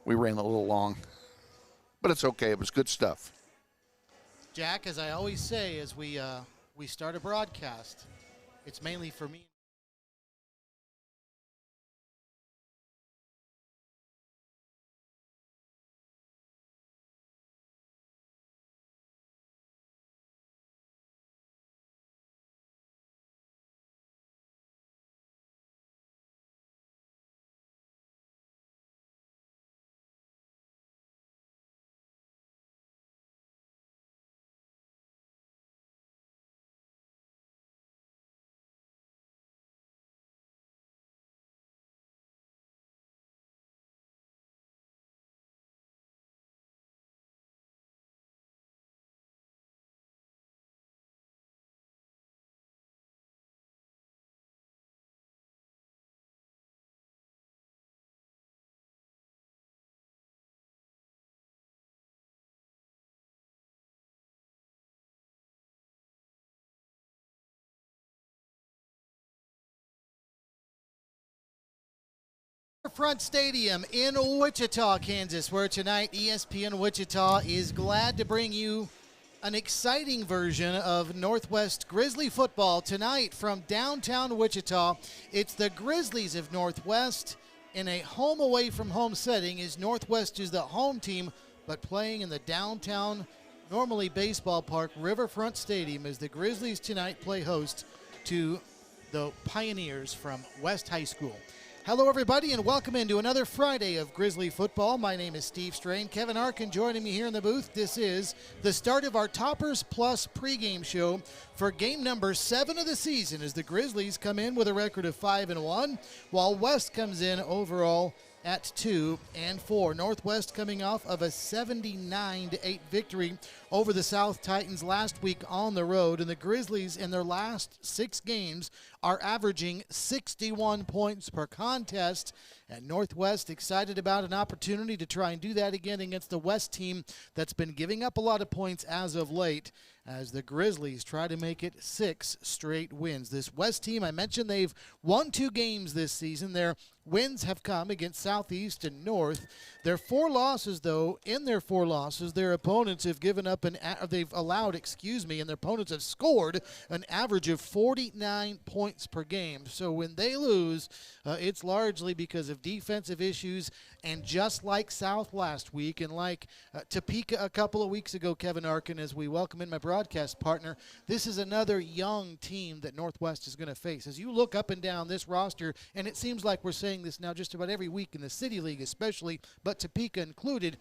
we ran a little long. But it's okay. It was good stuff. Jack, as I always say as we start a broadcast, it's mainly for me. Riverfront Stadium in Wichita, Kansas, where tonight ESPN Wichita is glad to bring you an exciting version of Northwest Grizzly football tonight from downtown Wichita. It's the Grizzlies of Northwest in a home away from home setting, as Northwest is the home team, but playing in the downtown, normally baseball park, Riverfront Stadium, as the Grizzlies tonight play host to the Pioneers from West High School. Hello, everybody, and welcome into another Friday of Grizzly football. My name is Steve Strain. Kevin Arkin joining me here in the booth. This is the start of our Toppers Plus pregame show for game number 7 of the season, as the Grizzlies come in with a record of 5-1, while West comes in overall at 2-4. Northwest coming off of a 79-8 victory over the South Titans last week on the road, and the Grizzlies in their last 6 games are averaging 61 points per contest, and Northwest excited about an opportunity to try and do that again against the West team that's been giving up a lot of points as of late, as the Grizzlies try to make it 6 straight wins. This West team, I mentioned they've won 2 games this season. Their wins have come against Southeast and North. Their 4 losses, though, in their 4 losses, their opponents have given up and their opponents have scored an average of 49 points per game. So when they lose, it's largely because of defensive issues, and just like South last week and like Topeka a couple of weeks ago, Kevin Arkin, as we welcome in my broadcast partner, this is another young team that Northwest is going to face. As you look up and down this roster, and it seems like we're saying this now just about every week in the City League especially, but Topeka included,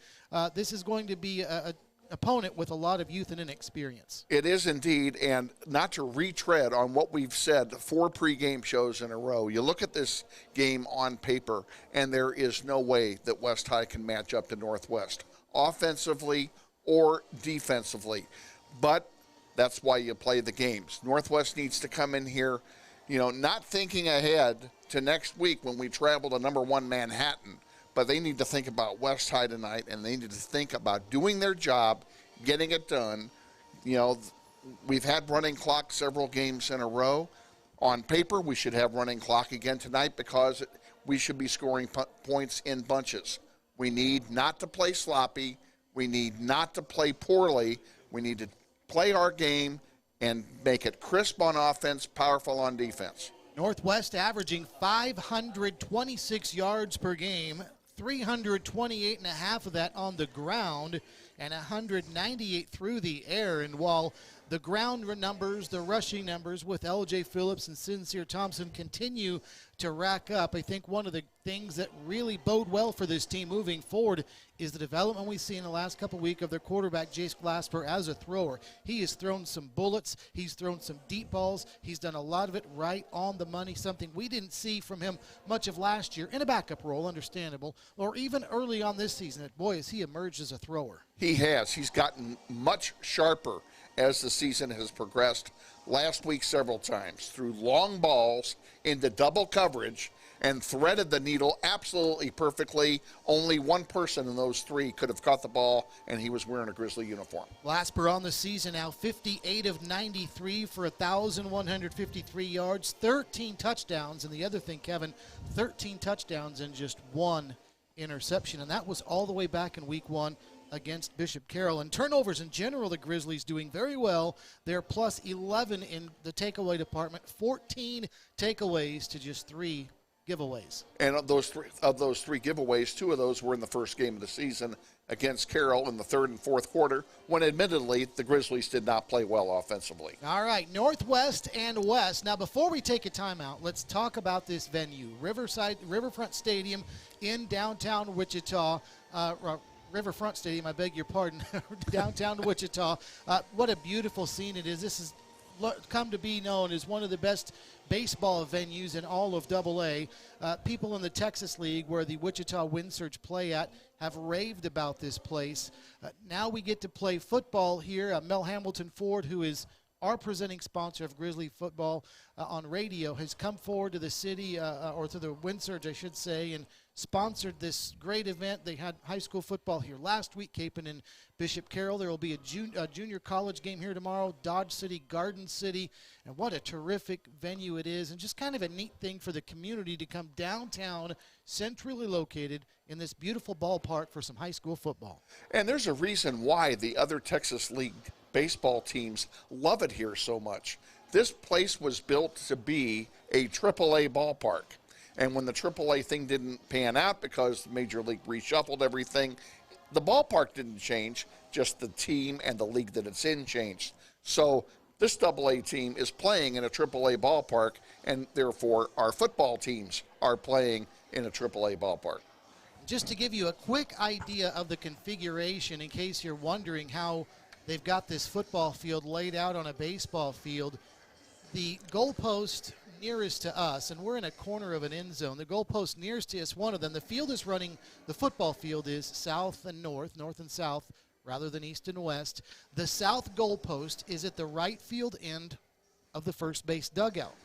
this is going to be a opponent with a lot of youth and inexperience. It is indeed, and not to retread on what we've said 4 pregame shows in a row, you look at this game on paper, and there is no way that West High can match up to Northwest, offensively or defensively. But that's why you play the games. Northwest needs to come in here, not thinking ahead to next week when we travel to number 1 Manhattan. But they need to think about West High tonight, and they need to think about doing their job, getting it done. We've had running clock several games in a row. On paper, we should have running clock again tonight because we should be scoring points in bunches. We need not to play sloppy. We need not to play poorly. We need to play our game and make it crisp on offense, powerful on defense. Northwest averaging 526 yards per game, 328.5 of that on the ground, and 198 through the air. And while the ground numbers, the rushing numbers with L.J. Phillips and Sincere Thompson continue to rack up, I think one of the things that really bode well for this team moving forward is the development we see in the last couple weeks of their quarterback, Jace Glasper, as a thrower. He has thrown some bullets. He's thrown some deep balls. He's done a lot of it right on the money, something we didn't see from him much of last year in a backup role, understandable, or even early on this season. Boy, has he emerged as a thrower. He has. He's gotten much sharper as the season has progressed. Last week several times threw long balls into double coverage and threaded the needle absolutely perfectly. Only one person in those 3 could have caught the ball, and he was wearing a Grizzly uniform. Glasper on the season now 58 of 93 for 1,153 yards, 13 touchdowns. And the other thing, Kevin, 13 touchdowns and just 1 interception, and that was all the way back in week 1 against Bishop Carroll. And turnovers in general, the Grizzlies doing very well. They're plus 11 in the takeaway department, 14 takeaways to just 3 giveaways. And of those three giveaways, 2 of those were in the first game of the season against Carroll in the third and fourth quarter, when admittedly the Grizzlies did not play well offensively. All right, Northwest and West. Now, before we take a timeout, let's talk about this venue, Riverfront Stadium in downtown Wichita. Riverfront Stadium, I beg your pardon, downtown Wichita. What a beautiful scene it is. This has come to be known as one of the best baseball venues in all of AA. People in the Texas League, where the Wichita Wind Surge play at, have raved about this place. Now we get to play football here. Mel Hamilton Ford, who is our presenting sponsor of Grizzly football on radio, has come forward to the city, or to the Wind Surge, I should say, and sponsored this great event. They had high school football here last week, Capon and Bishop Carroll. There will be a junior college game here tomorrow, Dodge City, Garden City, and what a terrific venue it is, and just kind of a neat thing for the community to come downtown, centrally located in this beautiful ballpark for some high school football. And there's a reason why the other Texas League baseball teams love it here so much. This place was built to be a AAA ballpark. And when the AAA thing didn't pan out because the Major League reshuffled everything, the ballpark didn't change, just the team and the league that it's in changed. So this AA team is playing in a AAA ballpark, and therefore our football teams are playing in a AAA ballpark. Just to give you a quick idea of the configuration, in case you're wondering how they've got this football field laid out on a baseball field, the goalpost nearest to us, and we're in a corner of an end zone, the goalpost nearest to us, one of them, the field is running, the football field is south and north and south, rather than east and west. The south goalpost is at the right field end of the first base dugout.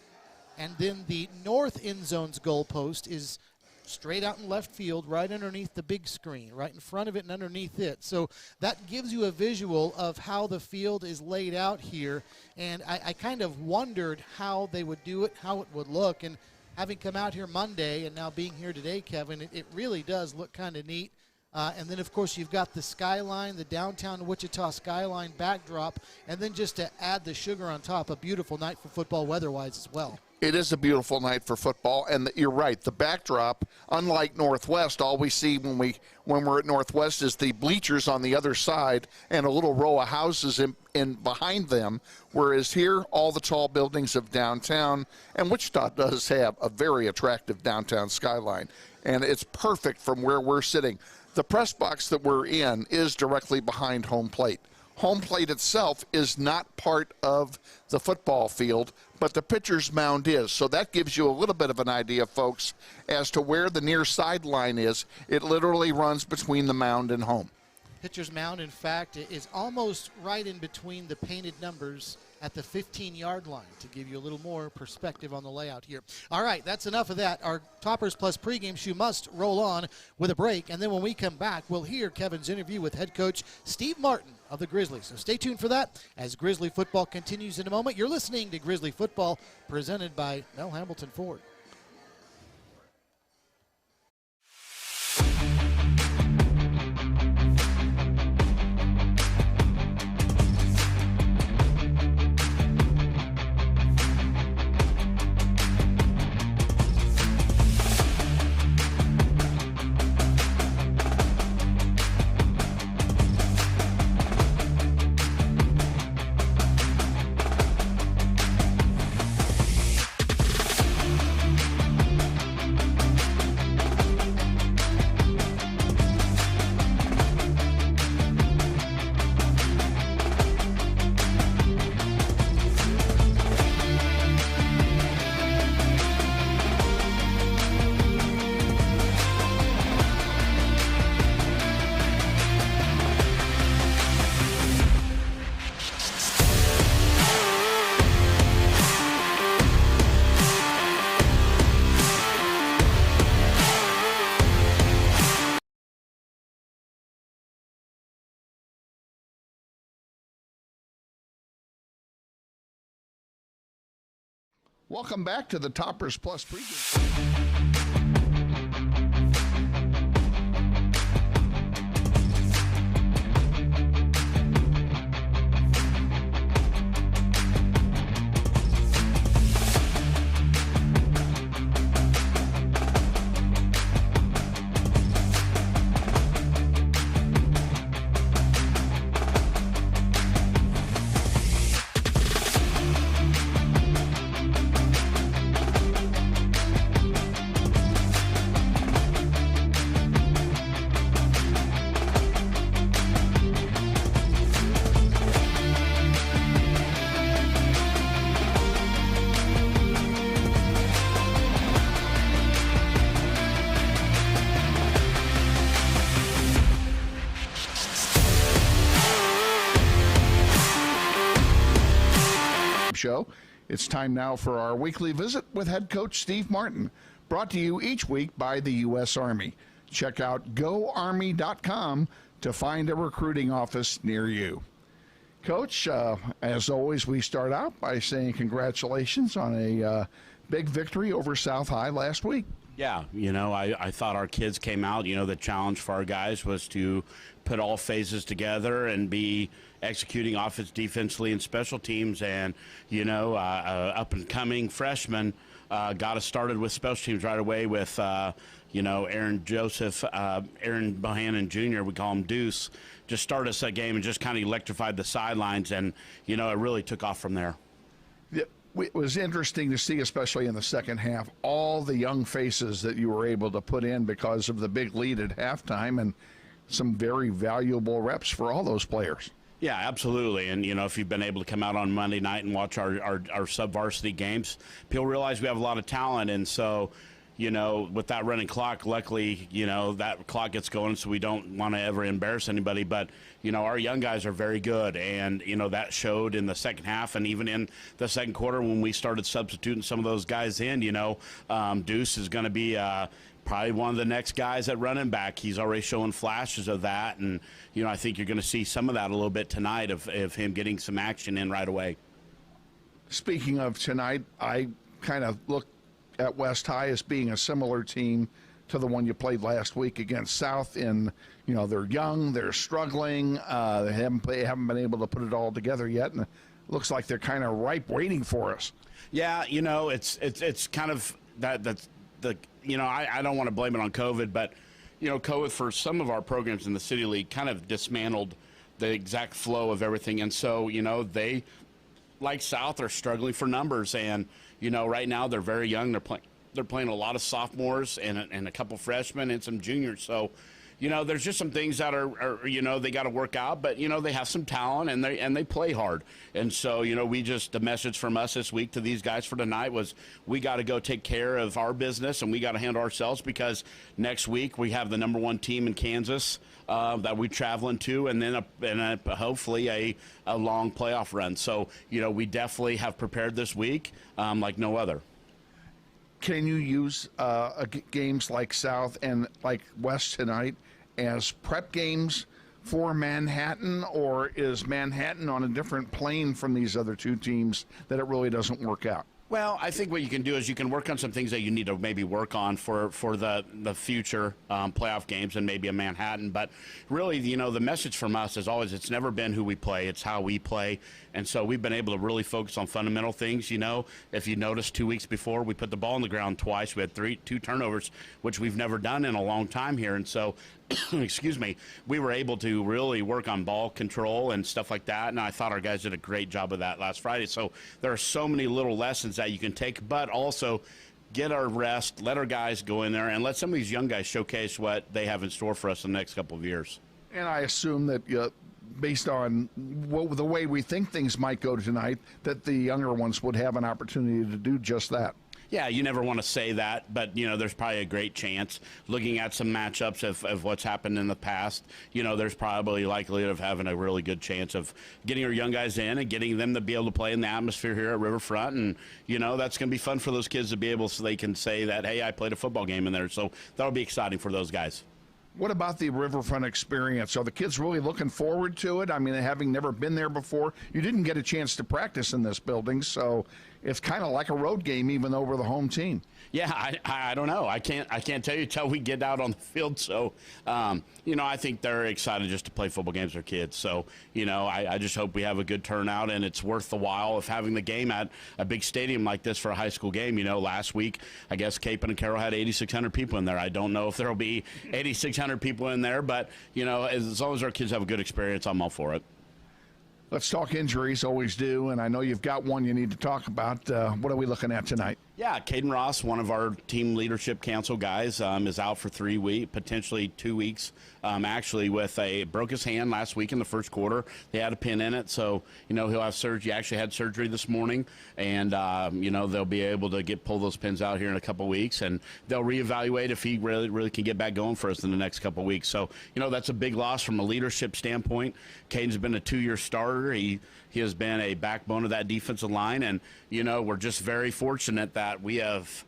And then the north end zone's goalpost is straight out in left field, right underneath the big screen, right in front of it and underneath it. So that gives you a visual of how the field is laid out here. And I kind of wondered how they would do it, how it would look. And having come out here Monday and now being here today, Kevin, it really does look kind of neat. And then, of course, you've got the skyline, the downtown Wichita skyline backdrop, and then just to add the sugar on top, a beautiful night for football weather-wise as well. It is a beautiful night for football, and you're right. The backdrop, unlike Northwest, all we see when we're at Northwest is the bleachers on the other side and a little row of houses in behind them, whereas here, all the tall buildings of downtown, and Wichita does have a very attractive downtown skyline, and it's perfect from where we're sitting. The press box that we're in is directly behind home plate. Home plate itself is not part of the football field, but the pitcher's mound is. So that gives you a little bit of an idea, folks, as to where the near sideline is. It literally runs between the mound and home. Pitcher's mound, in fact, is almost right in between the painted numbers at the 15-yard line, to give you a little more perspective on the layout here. All right, that's enough of that. Our Toppers Plus pregame show must roll on with a break, and then when we come back, we'll hear Kevin's interview with head coach Steve Martin of the Grizzlies. So stay tuned for that as Grizzly football continues in a moment. You're listening to Grizzly Football, presented by Mel Hamilton Ford. Welcome back to the Toppers Plus pregame. show. It's time now for our weekly visit with head coach Steve Martin, brought to you each week by the U.S. Army. Check out goarmy.com to find a recruiting office near you. Coach, as always, we start out by saying congratulations on a big victory over South High last week. Yeah, I thought our kids came out. The challenge for our guys was to put all phases together and be executing offense, defensively, and special teams. And, up-and-coming freshmen got us started with special teams right away with, Aaron Bohannon Jr., we call him Deuce, just started us that game and just kind of electrified the sidelines. And, it really took off from there. It was interesting to see, especially in the second half, all the young faces that you were able to put in because of the big lead at halftime and some very valuable reps for all those players. Yeah, absolutely. And, if you've been able to come out on Monday night and watch our sub-varsity games, people realize we have a lot of talent. And so, with that running clock, luckily, that clock gets going, so we don't want to ever embarrass anybody. But, our young guys are very good, and, that showed in the second half and even in the second quarter when we started substituting some of those guys in. Deuce is going to be probably one of the next guys at running back. He's already showing flashes of that, and, I think you're going to see some of that a little bit tonight of him getting some action in right away. Speaking of tonight, I kind of look at West High as being a similar team to the one you played last week against South. In they're young, they're struggling, they haven't been able to put it all together yet, and it looks like they're kind of ripe, waiting for us. Yeah, it's kind of that's the I don't want to blame it on COVID, but COVID for some of our programs in the City League kind of dismantled the exact flow of everything, and so they, like South, are struggling for numbers. And right now they're very young. They're playing a lot of sophomores and a couple freshmen and some juniors. So, there's just some things that are they got to work out. But they have some talent and they play hard. And so the message from us this week to these guys for tonight was we got to go take care of our business and we got to handle ourselves, because next week we have the number one team in Kansas that we're traveling to, and then hopefully a long playoff run. So, we definitely have prepared this week like no other. Can you use games like South and like West tonight as prep games for Manhattan, or is Manhattan on a different plane from these other two teams that it really doesn't work out? Well, I think what you can do is you can work on some things that you need to maybe work on for the future playoff games and maybe a Manhattan. But really, the message from us is always it's never been who we play, it's how we play. And so we've been able to really focus on fundamental things. If you noticed 2 weeks before, we put the ball on the ground twice. We had two turnovers, which we've never done in a long time here. And so, excuse me, we were able to really work on ball control and stuff like that. And I thought our guys did a great job of that last Friday. So there are so many little lessons that you can take, but also get our rest, let our guys go in there, and let some of these young guys showcase what they have in store for us in the next couple of years. And I assume that based on the way we think things might go tonight, that the younger ones would have an opportunity to do just that. Yeah, you never want to say that, but, there's probably a great chance. Looking at some matchups of what's happened in the past, there's probably likelihood of having a really good chance of getting our young guys in and getting them to be able to play in the atmosphere here at Riverfront. And, that's going to be fun for those kids to be able so they can say that, hey, I played a football game in there. So that'll be exciting for those guys. What about the Riverfront experience? Are the kids really looking forward to it? I mean, having never been there before, you didn't get a chance to practice in this building, so it's kind of like a road game even though we're the home team. Yeah, I don't know. I can't tell you until we get out on the field. So, I think they're excited just to play football games with their kids. So, I just hope we have a good turnout, and it's worth the while of having the game at a big stadium like this for a high school game. Last week, I guess Capon and Carroll had 8,600 people in there. I don't know if there will be 8,600 people in there, but, as long as our kids have a good experience, I'm all for it. Let's talk injuries, always do, and I know you've got one you need to talk about. What are we looking at tonight? Yeah, Caden Ross, one of our team leadership council guys, is out for 3 weeks, potentially 2 weeks. Actually, broke his hand last week in the first quarter. They had a pin in it, so he'll have surgery. He actually had surgery this morning, and they'll be able to pull those pins out here in a couple weeks, and they'll reevaluate if he really can get back going for us in the next couple weeks. So that's a big loss from a leadership standpoint. Caden's been a 2-year starter. He has been a backbone of that defensive line, and we're just very fortunate that we have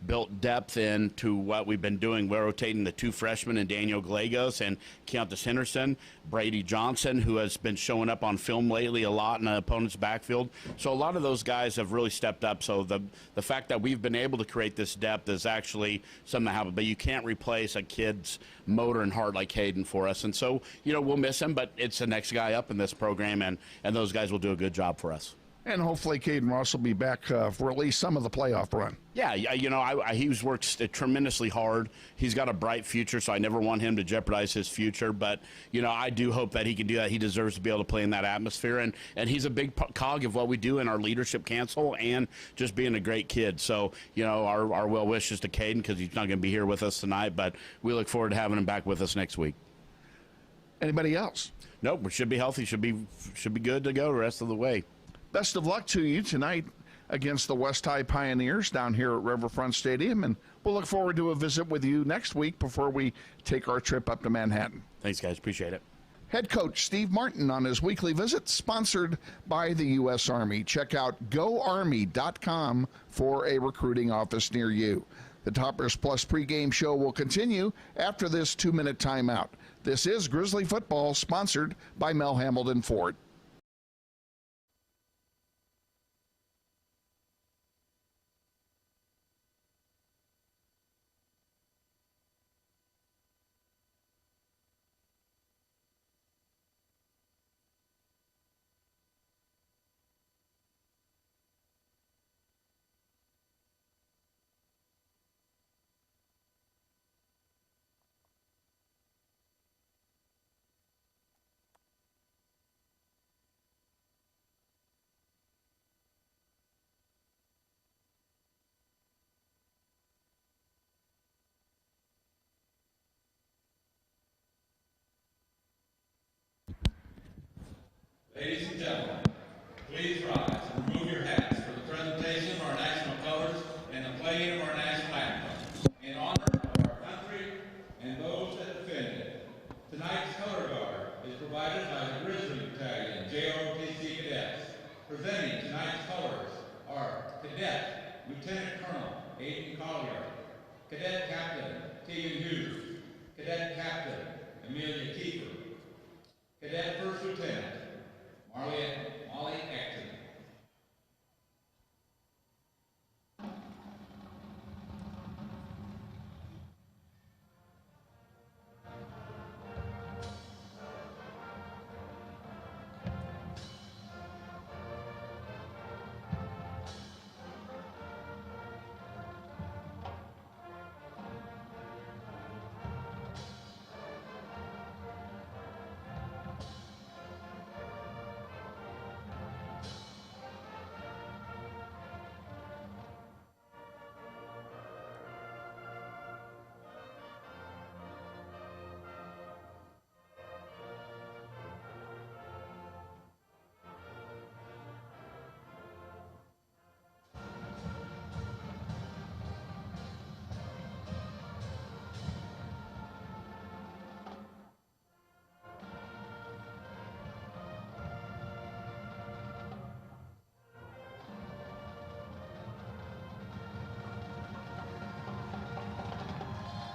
built depth into what we've been doing. We're rotating the 2 freshmen and Daniel Gallegos and Keontae Henderson, Brady Johnson, who has been showing up on film lately a lot in the opponent's backfield. So a lot of those guys have really stepped up. So the fact that we've been able to create this depth is actually something that happens. But you can't replace a kid's motor and heart like Hayden for us. And so, we'll miss him, but it's the next guy up in this program, and those guys will do a good job for us. And hopefully Caden Ross will be back for at least some of the playoff run. Yeah, he's worked tremendously hard. He's got a bright future, so I never want him to jeopardize his future. But, I do hope that he can do that. He deserves to be able to play in that atmosphere. And he's a big cog of what we do in our leadership council and just being a great kid. So, our well wishes to Caden, because he's not going to be here with us tonight. But we look forward to having him back with us next week. Anybody else? Nope, we should be healthy. Should be good to go the rest of the way. Best of luck to you tonight against the West High Pioneers down here at Riverfront Stadium, and we'll look forward to a visit with you next week before we take our trip up to Manhattan. Thanks, guys. Appreciate it. Head coach Steve Martin on his weekly visit, sponsored by the U.S. Army. Check out goarmy.com for a recruiting office near you. The Toppers Plus pregame show will continue after this 2-minute timeout. This is Grizzly Football, sponsored by Mel Hamilton Ford. Ladies and gentlemen, please rise and remove your hats for the presentation of our national colors and the playing of our national anthem in honor of our country and those that defend it. Tonight's color guard is provided by the Grizzly Battalion, JOTC cadets. Presenting tonight's colors are Cadet Lieutenant Colonel Aiden Collier, Cadet Captain Tegan Hughes, Cadet Captain Amelia Kiefer, Cadet First Lieutenant Molly Acton.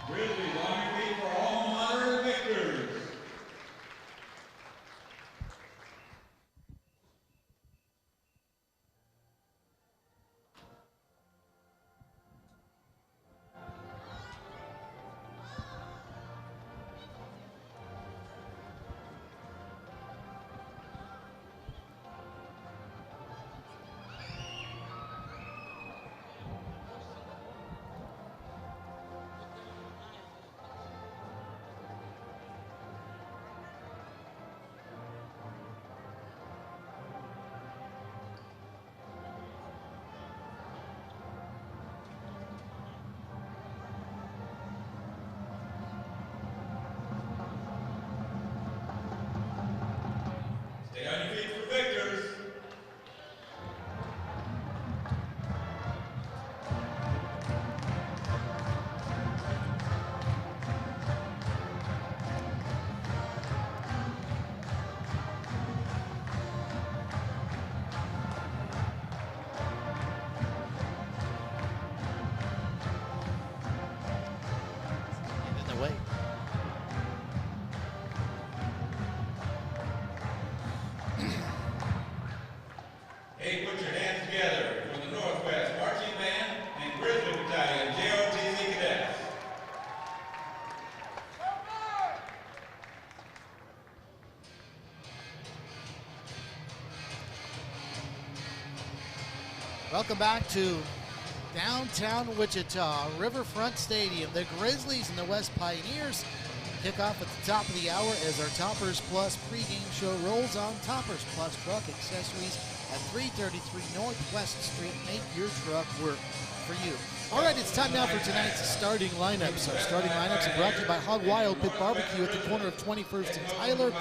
Grizzlies on your feet for alma mater victors. away. Hey, put your hands together for the Northwest Marching Band and Grizzly Battalion JOTC Cadets. Welcome back to downtown Wichita, Riverfront Stadium. The Grizzlies and the West Pioneers kick off at the top of the hour as our Toppers Plus pregame show rolls on. Toppers Plus truck accessories at 333 Northwest Street. Make your truck work for you. All right, it's time now for tonight's starting lineups. Our starting lineups are brought to you by Hog Wild Pit Barbecue at the corner of 21st and Tyler.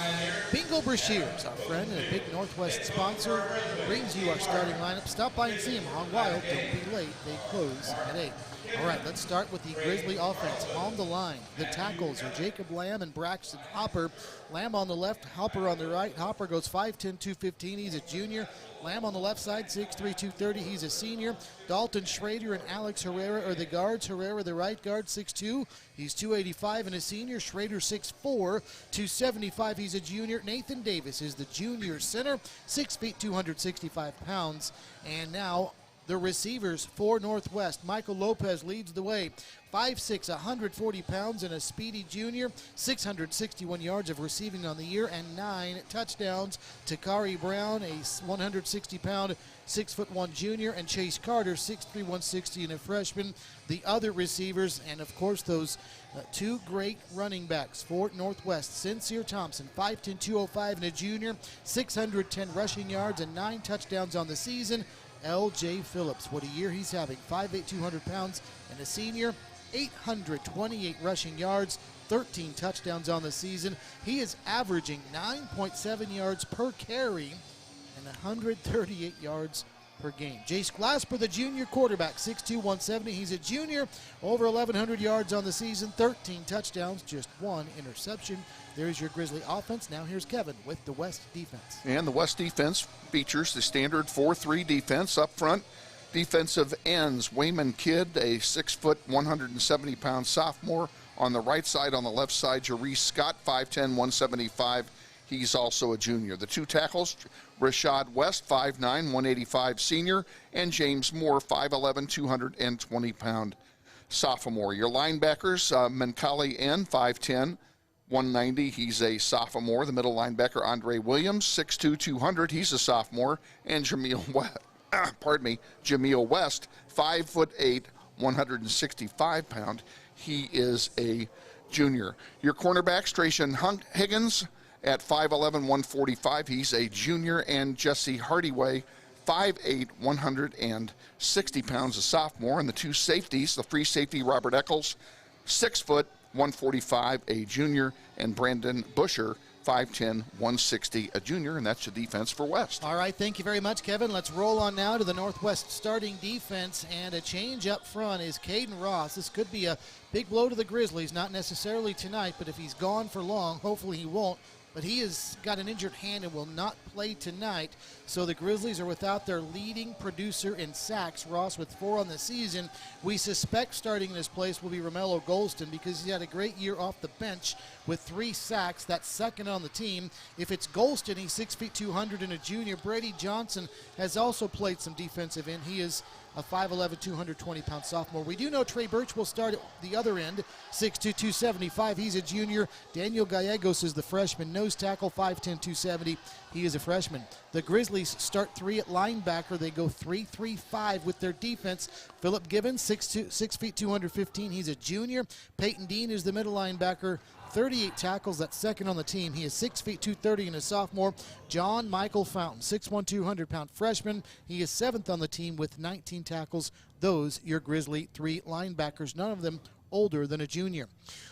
Bingo Brashears, our friend and a big Northwest sponsor, brings you our starting lineup. Stop by and see them. Hog Wild, don't be late. They close at 8. All right, let's start with the Grizzly offense. On the line, the tackles are Jacob Lamb and Braxton Hopper. Lamb on the left, Hopper on the right. Hopper goes 5'10", 215. He's a junior. Lamb on the left side, 6'3", 230. He's a senior. Dalton Schrader and Alex Herrera are the guards. Herrera, the right guard, 6'2". He's 285 and a senior. Schrader, 6'4", 275. He's a junior. Nathan Davis is the junior center, 6 feet, 265 pounds. And now the receivers for Northwest. Michael Lopez leads the way. 5'6", 140 pounds and a speedy junior. 661 yards of receiving on the year and 9 touchdowns. Takari Brown, a 160-pound, 6'1" junior, and Chase Carter, 6'3", 160, and a freshman. The other receivers, and of course those two great running backs for Northwest. Sincere Thompson, 5'10", 205, and a junior. 610 rushing yards and 9 touchdowns on the season. L.J. Phillips, what a year he's having. 5'8", 200 pounds and a senior. 828 rushing yards, 13 touchdowns on the season. He is averaging 9.7 yards per carry and 138 yards per game. Jace Glasper, the junior quarterback, 6'2", 170. He's a junior, over 1,100 yards on the season, 13 touchdowns, just 1 interception. There's your Grizzly offense. Now here's Kevin with the West defense. And the West defense features the standard 4-3 defense up front. Defensive ends, Wayman Kidd, a 6', 170-pound sophomore. On the right side, on the left side, Jarice Scott, 5'10", 175. He's also a junior. The two tackles, Rashad West, 5'9", 185 senior, and James Moore, 5'11", 220-pound sophomore. Your linebackers, Mankali N, 5'10", 190. He's a sophomore. The middle linebacker, Andre Williams, 6'2", 200. He's a sophomore. And Jameel West, Jameel West, 5'8", 165-pound. He is a junior. Your cornerbacks, Tracian Higgins at 5'11", 145. He's a junior. And Jesse Hardyway, 5'8", 160 pounds, a sophomore. And the two safeties, the free safety, Robert Eccles, 6 foot, 145, a junior. And Brandon Busher, 5'10", 160, a junior, and that's the defense for West. All right, thank you very much, Kevin. Let's roll on now to the Northwest starting defense, and a change up front is Caden Ross. This could be a big blow to the Grizzlies, not necessarily tonight, but if he's gone for long, hopefully he won't. But he has got an injured hand and will not play tonight. So the Grizzlies are without their leading producer in sacks, Ross, with 4 on the season. We suspect starting in his place will be Romello Golston because he had a great year off the bench with 3 sacks. That's second on the team. If it's Golston, he's 6 feet 200 and a junior. Brady Johnson has also played some defensive end. He is a 5'11", 220-pound sophomore. We do know Trey Birch will start at the other end, 6'2", 275. He's a junior. Daniel Gallegos is the freshman. Nose tackle, 5'10", 270. He is a freshman. The Grizzlies start 3 at linebacker. They go 3-3-5 with their defense. Philip Gibbons, 6 feet 215. He's a junior. Peyton Dean is the middle linebacker. 38 tackles, that's second on the team. He is 6 feet 230 and a sophomore. John Michael Fountain, 6'1", 200-pound freshman. He is 7th on the team with 19 tackles. Those your Grizzly 3 linebackers, none of them older than a junior.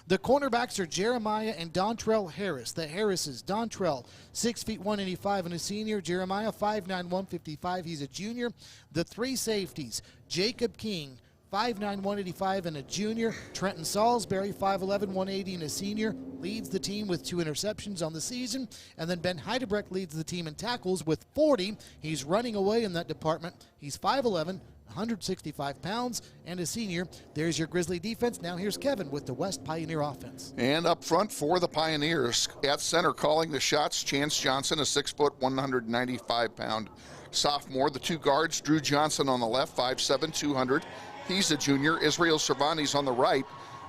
The cornerbacks are Jeremiah and Dontrell Harris. The Harrises, Dontrell, 6 feet 185 and a senior. Jeremiah, 5'9", 155. He's a junior. The 3 safeties, Jacob King, 5'9", 185 and a junior. Trenton Salisbury, 5'11", 180 and a senior, leads the team with 2 interceptions on the season. And then Ben Heidebrecht leads the team in tackles with 40. He's running away in that department. He's 5'11", 165 pounds, and a senior. There's your Grizzly defense. Now here's Kevin with the West Pioneer offense. And up front for the Pioneers, at center calling the shots, Chance Johnson, a 6 foot, 195-pound sophomore. The two guards, Drew Johnson on the left, 5'7", 200. He's a junior. Israel Cervantes on the right,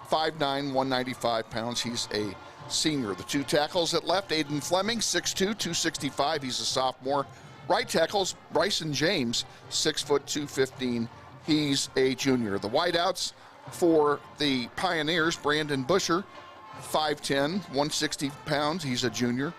5'9", 195 pounds. He's a senior. The two tackles at left, Aiden Fleming, 6'2", 265. He's a sophomore. Right tackles, Bryson James, 6 foot, 215. He's a junior. The wideouts for the Pioneers, Brandon Busher, 5'10", 160 pounds. He's a junior.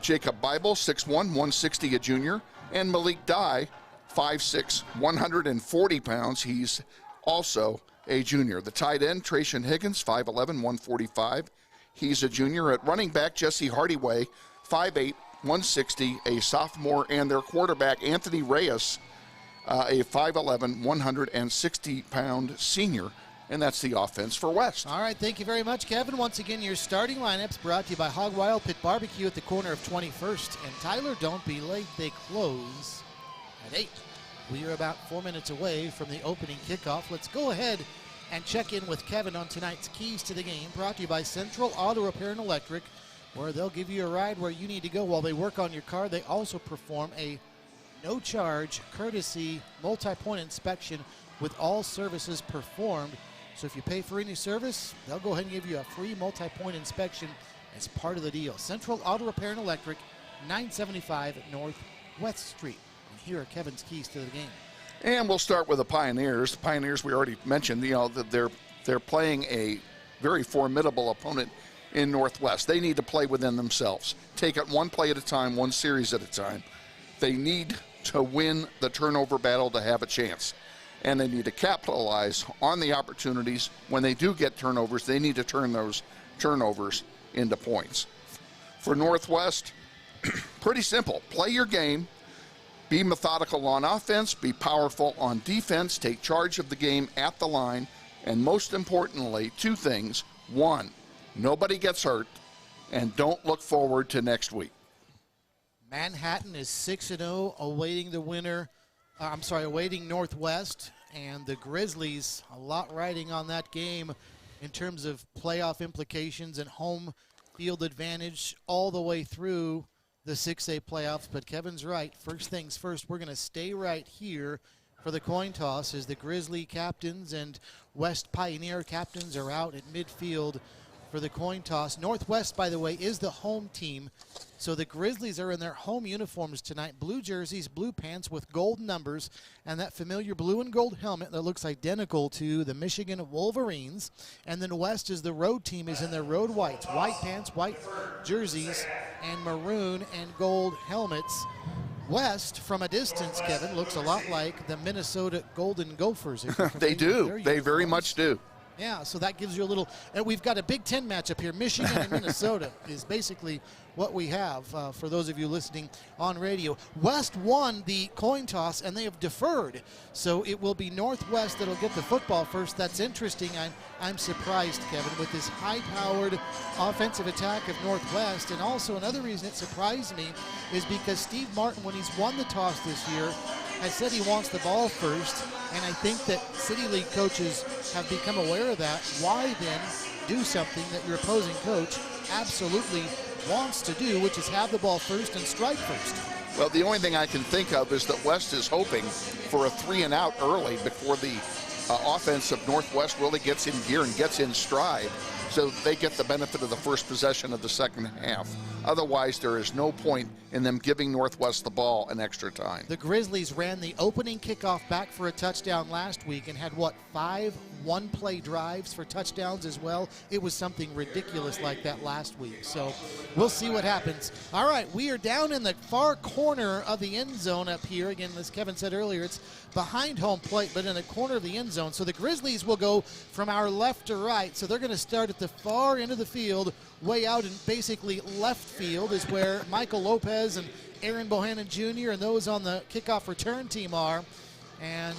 Jacob Bible, 6'1", 160, a junior. And Malik Dye, 5'6", 140 pounds. He's also a junior. The tight end, Tracian Higgins, 5'11", 145. He's a junior. At running back, Jesse Hardyway, 5'8", 160, a sophomore. And their quarterback, Anthony Reyes, a 5'11", 160-pound senior. And that's the offense for West. All right, thank you very much, Kevin. Once again, your starting lineups brought to you by Hog Wild Pit Barbecue at the corner of 21st and Tyler. Don't be late. They close at 8. We are about 4 minutes away from the opening kickoff. Let's go ahead and check in with Kevin on tonight's keys to the game, brought to you by Central Auto Repair and Electric, where they'll give you a ride where you need to go while they work on your car. They also perform a no-charge, courtesy, multi-point inspection with all services performed. So if you pay for any service, they'll go ahead and give you a free multi-point inspection as part of the deal. Central Auto Repair and Electric, 975 North West Street. And here are Kevin's keys to the game. And we'll start with the Pioneers. The Pioneers, we already mentioned, that they're playing a very formidable opponent in Northwest. They need to play within themselves. Take it one play at a time, one series at a time. They need to win the turnover battle to have a chance. And they need to capitalize on the opportunities. When they do get turnovers, they need to turn those turnovers into points. For Northwest, pretty simple. Play your game. Be methodical on offense. Be powerful on defense. Take charge of the game at the line. And most importantly, two things. One, nobody gets hurt. And don't look forward to next week. Manhattan is 6-0, awaiting the winner. Awaiting Northwest, and the Grizzlies, a lot riding on that game in terms of playoff implications and home field advantage all the way through the 6A playoffs. But Kevin's right. First things first, we're going to stay right here for the coin toss as the Grizzly captains and West Pioneer captains are out at midfield for the coin toss. Northwest, by the way, is the home team. So the Grizzlies are in their home uniforms tonight. Blue jerseys, blue pants with gold numbers, and that familiar blue and gold helmet that looks identical to the Michigan Wolverines. And then West is the road team, is in their road whites. White pants, white jerseys, and maroon and gold helmets. West, from a distance, Kevin, looks a lot like the Minnesota Golden Gophers. They do. They very much do. Yeah, so that gives you a little, and we've got a Big Ten matchup here. Michigan and Minnesota is basically what we have for those of you listening on radio. West won the coin toss, and they have deferred. So it will be Northwest that'll get the football first. That's interesting. I'm surprised, Kevin, with this high-powered offensive attack of Northwest. And also another reason it surprised me is because Steve Martin, when he's won the toss this year, has said he wants the ball first. And I think that City League coaches have become aware of that. Why then do something that your opposing coach absolutely wants to do, which is have the ball first and strike first? Well, the only thing I can think of is that West is hoping for a 3-and-out early before the offense of Northwest really gets in gear and gets in stride, so they get the benefit of the first possession of the second half. Otherwise, there is no point in them giving Northwest the ball an extra time. The Grizzlies ran the opening kickoff back for a touchdown last week and had, 5 one-play drives for touchdowns as well. It was something ridiculous like that last week. So we'll see what happens. All right, we are down in the far corner of the end zone up here. Again, as Kevin said earlier, it's behind home plate, but in the corner of the end zone. So the Grizzlies will go from our left to right. So they're going to start at the far end of the field. Way out in basically left field is where Michael Lopez and Aaron Bohannon Jr. and those on the kickoff return team are. And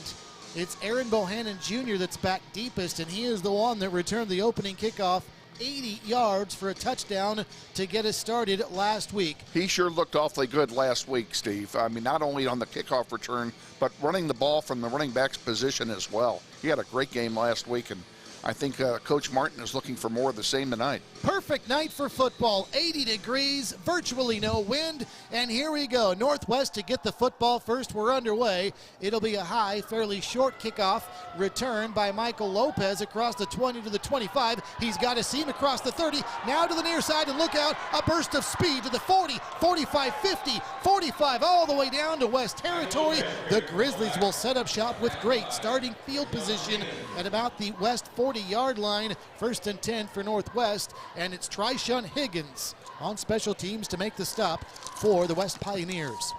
it's Aaron Bohannon Jr. that's back deepest, and he is the one that returned the opening kickoff 80 yards for a touchdown to get us started last week. He sure looked awfully good last week, Steve. I mean, not only on the kickoff return, but running the ball from the running back's position as well. He had a great game last week, and I think Coach Martin is looking for more of the same tonight. Perfect night for football. 80 degrees, virtually no wind, and here we go. Northwest to get the football first. We're underway. It'll be a high, fairly short kickoff return by Michael Lopez across the 20 to the 25. He's got a seam across the 30. Now to the near side, and look out, a burst of speed to the 40, 45, 50, 45, all the way down to West Territory. The Grizzlies will set up shop with great starting field position at about the West 40-yard line. 1st and 10 for Northwest, and it's Trishawn Higgins on special teams to make the stop for the West Pioneers.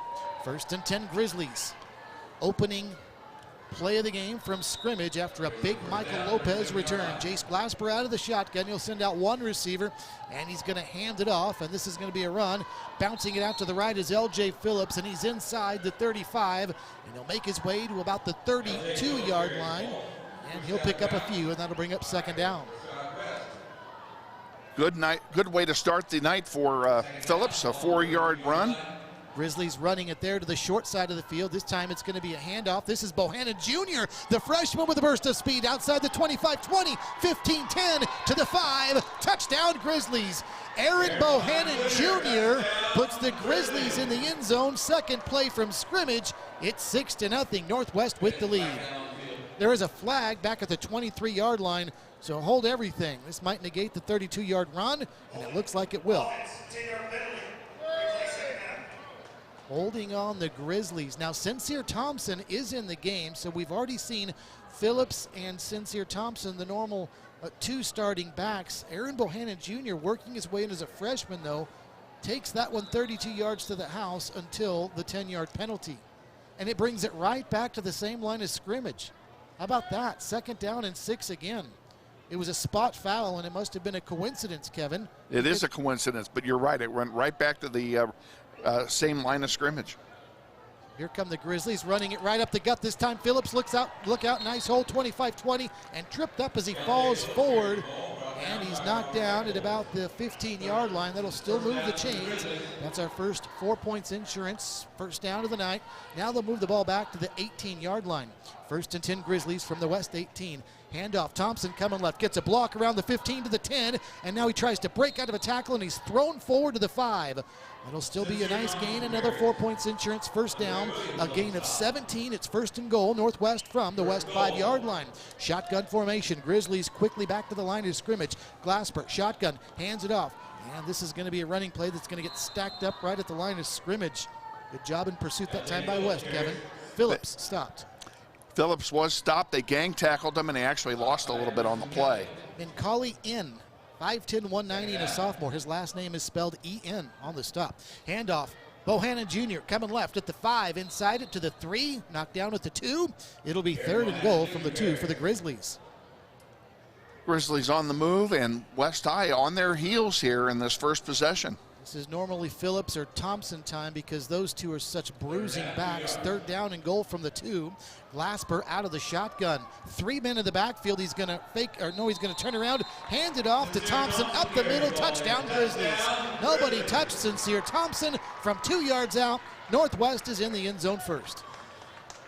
1st and 10 Grizzlies. Opening play of the game from scrimmage after a big Michael Lopez return. Jace Glasper out of the shotgun. He'll send out one receiver, and he's going to hand it off, and this is going to be a run. Bouncing it out to the right is L.J. Phillips, and he's inside the 35, and he'll make his way to about the 32-yard line, and he'll pick up a few, and that'll bring up 2nd down. Good night. Good way to start the night for Phillips, a 4-yard run. Grizzlies running it there to the short side of the field. This time it's going to be a handoff. This is Bohannon Jr., the freshman with a burst of speed outside the 25, 20, 15, 10 to the 5. Touchdown Grizzlies. Aaron Bohannon Jr. puts the Grizzlies in the end zone. Second play from scrimmage. It's 6-0. Northwest with the lead. There is a flag back at the 23-yard line, so hold everything. This might negate the 32-yard run, and it looks like it will. Holding on the Grizzlies. Now, Sincere Thompson is in the game, so we've already seen Phillips and Sincere Thompson, the normal 2 starting backs. Aaron Bohannon Jr. working his way in as a freshman, though, takes that one 32 yards to the house until the 10-yard penalty. And it brings it right back to the same line as scrimmage. How about that? 2nd down and 6 again. It was a spot foul, and it must have been a coincidence, Kevin. It is a coincidence, but you're right. It went right back to the same line of scrimmage. Here come the Grizzlies running it right up the gut. This time Phillips look out, nice hole, 25-20, and tripped up as he falls forward. And he's knocked down at about the 15-yard line. That'll still move the chains. That's our first 4 points insurance. 1st down of the night. Now they'll move the ball back to the 18-yard line. 1st and 10 Grizzlies from the West 18. Handoff, Thompson coming left, gets a block around the 15 to the 10, and now he tries to break out of a tackle, and he's thrown forward to the 5. It'll still be a nice gain, another 4 points insurance, 1st down, a gain of 17. It's 1st and goal, Northwest from the West 5-yard line. Shotgun formation, Grizzlies quickly back to the line of scrimmage. Glasper, shotgun, hands it off, and this is going to be a running play that's going to get stacked up right at the line of scrimmage. Good job in pursuit that time by West, Kevin. Phillips stopped. Phillips was stopped. They gang tackled him, and they actually lost a little bit on the play. Minkali N, 5'10", 190, and a sophomore. His last name is spelled E-N on the stop. Handoff, Bohannon Jr. coming left at the 5, inside it to the 3, knocked down at the 2. It'll be 3rd and goal from the 2 for the Grizzlies. Grizzlies on the move, and West High on their heels here in this first possession. This is normally Phillips or Thompson time because those two are such bruising backs. 3rd down and goal from the 2. Glasper out of the shotgun. 3 men in the backfield. He's going to he's going to turn around, hand it off to Thompson up the middle. Touchdown Grizzlies. Nobody touched Sincere Thompson from 2 yards out. Northwest is in the end zone first.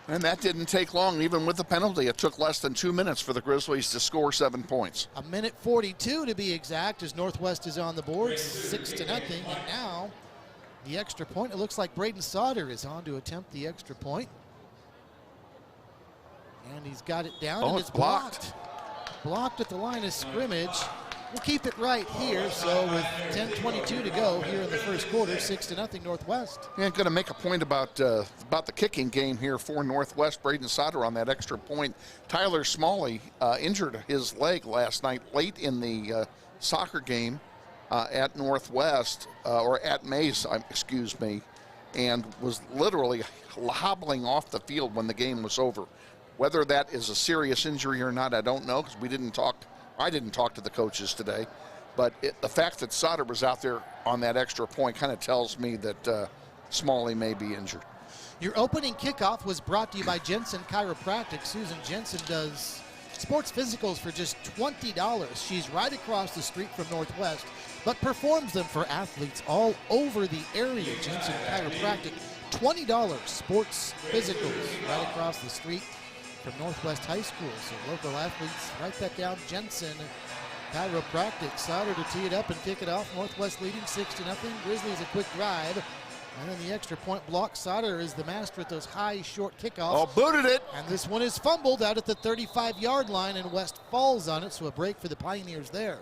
And that didn't take long, even with the penalty. It took less than 2 minutes for the Grizzlies to score 7 points. 1:42 to be exact, as Northwest is on the board, 6-0. And now the extra point. It looks like Braden Sauter is on to attempt the extra point. And he's got it down, and it's blocked. Blocked at the line of scrimmage. We'll keep it right here. So with 10:22 to go here in the first quarter, 6-0 Northwest. Yeah, I'm going to make a point about the kicking game here for Northwest. Braden Sauter on that extra point. Tyler Smalley injured his leg last night late in the soccer game at Northwest, or at Mays, excuse me, and was literally hobbling off the field when the game was over. Whether that is a serious injury or not, I don't know, because I didn't talk to the coaches today. But the fact that Sauter was out there on that extra point kind of tells me that Smalley may be injured. Your opening kickoff was brought to you by Jensen Chiropractic. Susan Jensen does sports physicals for just $20. She's right across the street from Northwest, but performs them for athletes all over the area. Jensen Chiropractic, $20 sports physicals right across the street from Northwest High School. So local athletes, write that down. Jensen Chiropractic. Sauter to tee it up and kick it off. Northwest leading 6-0. Grizzlies a quick drive. And then the extra point block. Sauter is the master at those high, short kickoffs. Oh, booted it. And this one is fumbled out at the 35-yard line, and West falls on it, so a break for the Pioneers there.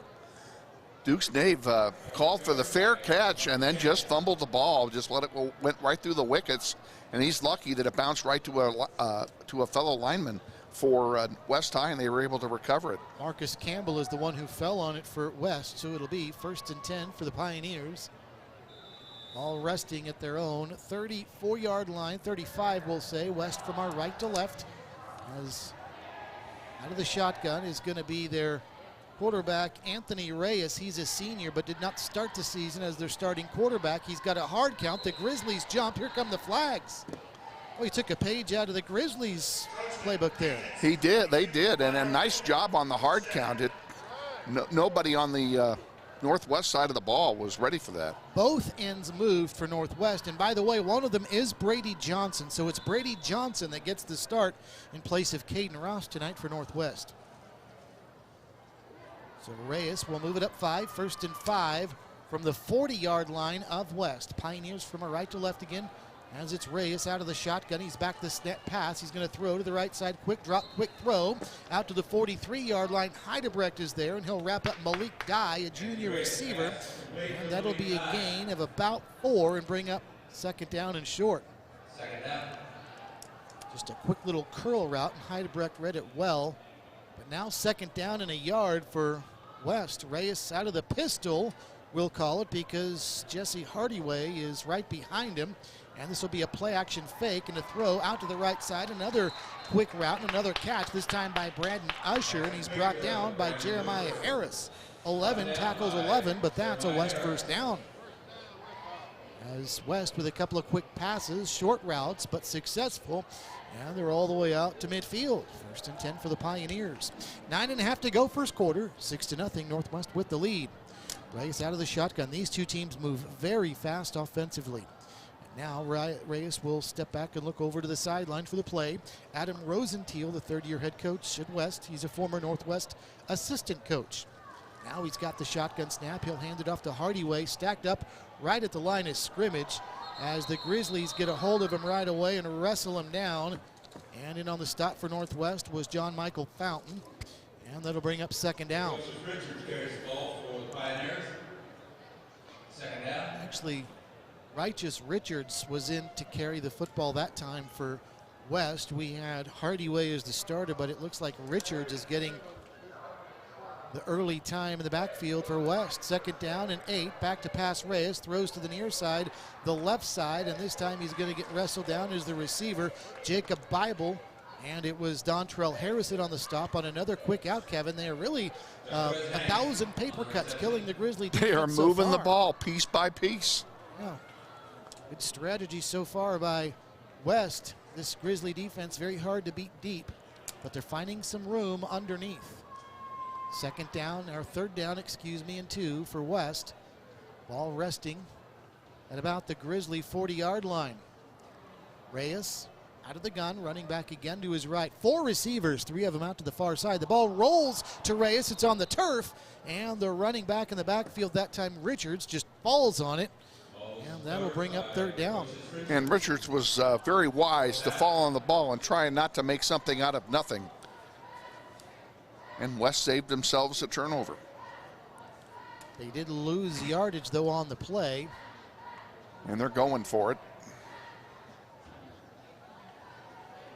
Duke's Nave called for the fair catch and then just fumbled the ball. Just let it go, went right through the wickets, and he's lucky that it bounced right to a fellow lineman for West High, and they were able to recover it. Marcus Campbell is the one who fell on it for West, so it'll be 1st and 10 for the Pioneers. All resting at their own 34-yard line, 35 we'll say. West from our right to left. As out of the shotgun is going to be their quarterback, Anthony Reyes. He's a senior, but did not start the season as their starting quarterback. He's got a hard count. The Grizzlies jump. Here come the flags. Well, he took a page out of the Grizzlies playbook there. He did. They did. And a nice job on the hard count. Nobody on the Northwest side of the ball was ready for that. Both ends moved for Northwest. And by the way, one of them is Brady Johnson. So it's Brady Johnson that gets the start in place of Caden Ross tonight for Northwest. So Reyes will move it up 5, 1st and 5 from the 40-yard line of West. Pioneers from a right to left again. As it's Reyes out of the shotgun, he's back the snap pass. He's going to throw to the right side. Quick drop, quick throw. Out to the 43-yard line. Heidebrecht is there, and he'll wrap up Malik Dye, a junior receiver. And that'll be a gain of about 4 and bring up 2nd down and short. Just a quick little curl route, and Heidebrecht read it well. But now 2nd down and a yard for West. Reyes out of the pistol, we'll call it, because Jesse Hardyway is right behind him. And this will be a play-action fake and a throw out to the right side. Another quick route and another catch, this time by Braden Usher, and he's brought down by Jeremiah Harris. 11 tackles 11, but that's a West 1st down. As West with a couple of quick passes, short routes, but successful. And they're all the way out to midfield. 1st and 10 for the Pioneers. 9.5 to go first quarter. 6-0, Northwest with the lead. Reyes out of the shotgun. These two teams move very fast offensively. Now Reyes will step back and look over to the sideline for the play. Adam Rosenthal, the 3rd-year head coach at West. He's a former Northwest assistant coach. Now he's got the shotgun snap. He'll hand it off to Hardyway, stacked up right at the line of scrimmage as the Grizzlies get a hold of him right away and wrestle him down. And in on the stop for Northwest was John Michael Fountain. And that'll bring up 2nd down. Richards carries the ball for the Pioneers. 2nd down. Actually, Righteous Richards was in to carry the football that time for West. We had Hardyway as the starter, but it looks like Richards is getting the early time in the backfield for West. 2nd down and 8. Back to pass Reyes. Throws to the near side, the left side, and this time he's going to get wrestled down as the receiver, Jacob Bible. And it was Dontrell Harrison on the stop on another quick out, Kevin. They are really 1,000 paper cuts killing the Grizzly defense. They are moving the ball piece by piece. Yeah. Good strategy so far by West. This Grizzly defense very hard to beat deep, but they're finding some room underneath. 2nd down, or 3rd down, and 2 for West. Ball resting at about the Grizzly 40-yard line. Reyes out of the gun, running back again to his right. 4 receivers, 3 of them out to the far side. The ball rolls to Reyes. It's on the turf, and the running back in the backfield that time, Richards, just falls on it. And that'll bring up 3rd down. And Richards was very wise to fall on the ball and try not to make something out of nothing. And West saved themselves a turnover. They did lose yardage, though, on the play. And they're going for it.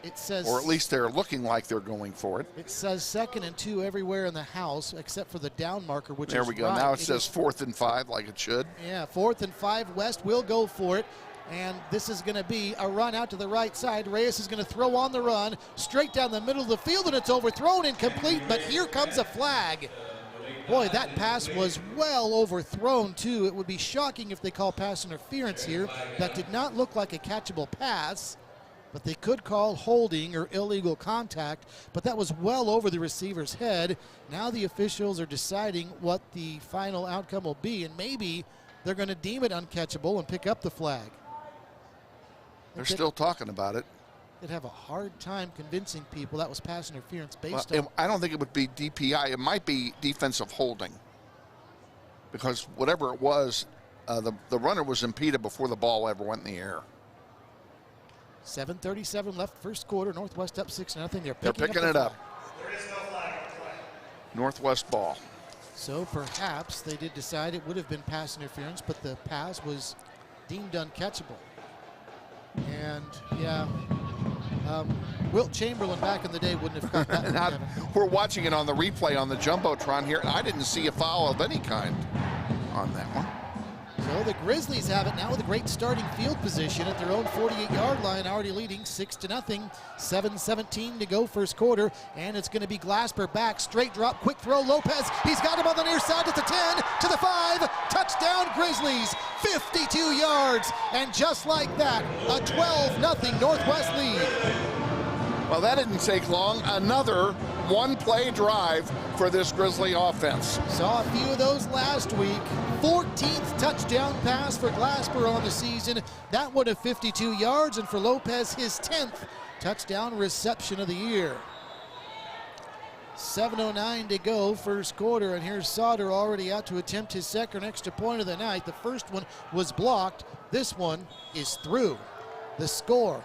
It says, or at least they're looking like they're going for it. It says 2nd and 2 everywhere in the house except for the down marker, which there is we go. right. Now it says 4th and 5 like it should. Yeah, 4th and 5. West will go for it. And this is going to be a run out to the right side. Reyes is going to throw on the run straight down the middle of the field, and it's overthrown, incomplete, but here comes a flag. Boy, that pass was well overthrown, too. It would be shocking if they call pass interference here. That did not look like a catchable pass. but they could call holding or illegal contact, but that was well over the receiver's head. Now the officials are deciding what the final outcome will be, and maybe they're going to deem it uncatchable and pick up the flag. They're still talking about it. They'd have a hard time convincing people that was pass interference based on. I don't think it would be DPI. It might be defensive holding, because whatever it was, the runner was impeded before the ball ever went in the air. 7:37 left first quarter. Northwest up 6-0. They're picking it up. There is no flag on play. Northwest ball. So perhaps they did decide it would have been pass interference, but the pass was deemed uncatchable. And yeah, Wilt Chamberlain back in the day wouldn't have caught that one, Kevin. We're watching it on the replay on the Jumbotron here, and I didn't see a foul of any kind on that one. So the Grizzlies have it now with a great starting field position at their own 48-yard line, already leading 6-0. 7:17 to go first quarter, and it's going to be Glasper back, straight drop, quick throw, Lopez, he's got him on the near side at the 10, to the 5, touchdown Grizzlies, 52 yards, and just like that, a 12-0 Northwest lead. Well, that didn't take long. Another one-play drive for this Grizzly offense. Saw a few of those last week. 14th touchdown pass for Glasper on the season. That one of 52 yards, and for Lopez, his 10th touchdown reception of the year. 7:09 to go first quarter, and here's Sauter already out to attempt his second extra point of the night. The first one was blocked. This one is through. The score,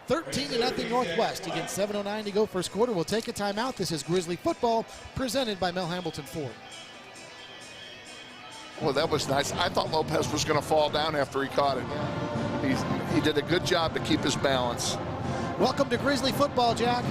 13-0 Northwest. Again, 7:09 to go first quarter. We'll take a timeout. This is Grizzly football presented by Mel Hambelton Ford. Well, that was nice. I thought Lopez was going to fall down after he caught it. He did a good job to keep his balance. Welcome to Grizzly football, Jack.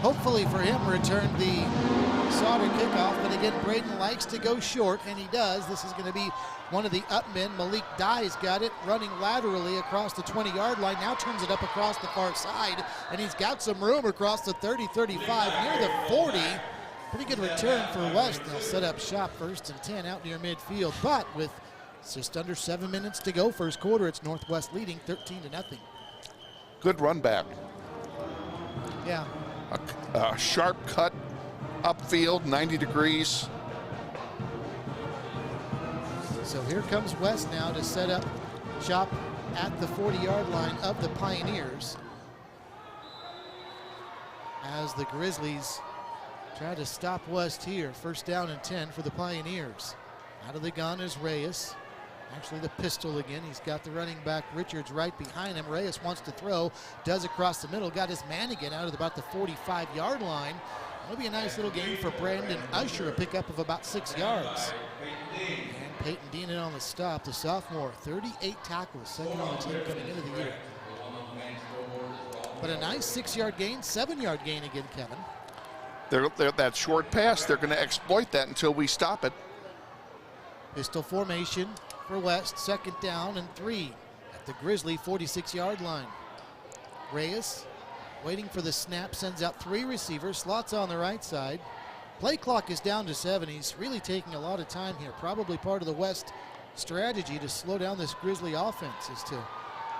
Hopefully for him, return the Sauter kickoff, but again, Braden likes to go short, and he does. This is going to be one of the up men. Malik Dye's got it, running laterally across the 20-yard line, now turns it up across the far side, and he's got some room across the 30, 35, near the 40. Pretty good return for West. They'll set up shop 1st and 10 out near midfield, but with just under 7 minutes to go first quarter, it's Northwest leading 13-0. Good run back. Yeah. A sharp cut upfield, 90 degrees. So here comes West now to set up shop at the 40-yard line of the Pioneers, as the Grizzlies try to stop West here. 1st down and 10 for the Pioneers. Out of the gun is Reyes. Actually the pistol again. He's got the running back Richards right behind him. Reyes wants to throw, does across the middle, got his man again out of about the 45-yard line. That'll be a nice little game for Brandon Usher, a pickup of about 6 yards. And Peyton Dean in on the stop, the sophomore, 38 tackles, second on the team coming into the year. But a nice 6-yard gain, 7-yard gain again, Kevin. They're that short pass, they're going to exploit that until we stop it. Pistol formation for West, 2nd down and 3 at the Grizzly 46-yard line. Reyes waiting for the snap, sends out 3 receivers, slots on the right side. Play clock is down to 7. He's really taking a lot of time here. Probably part of the West strategy to slow down this Grizzly offense is to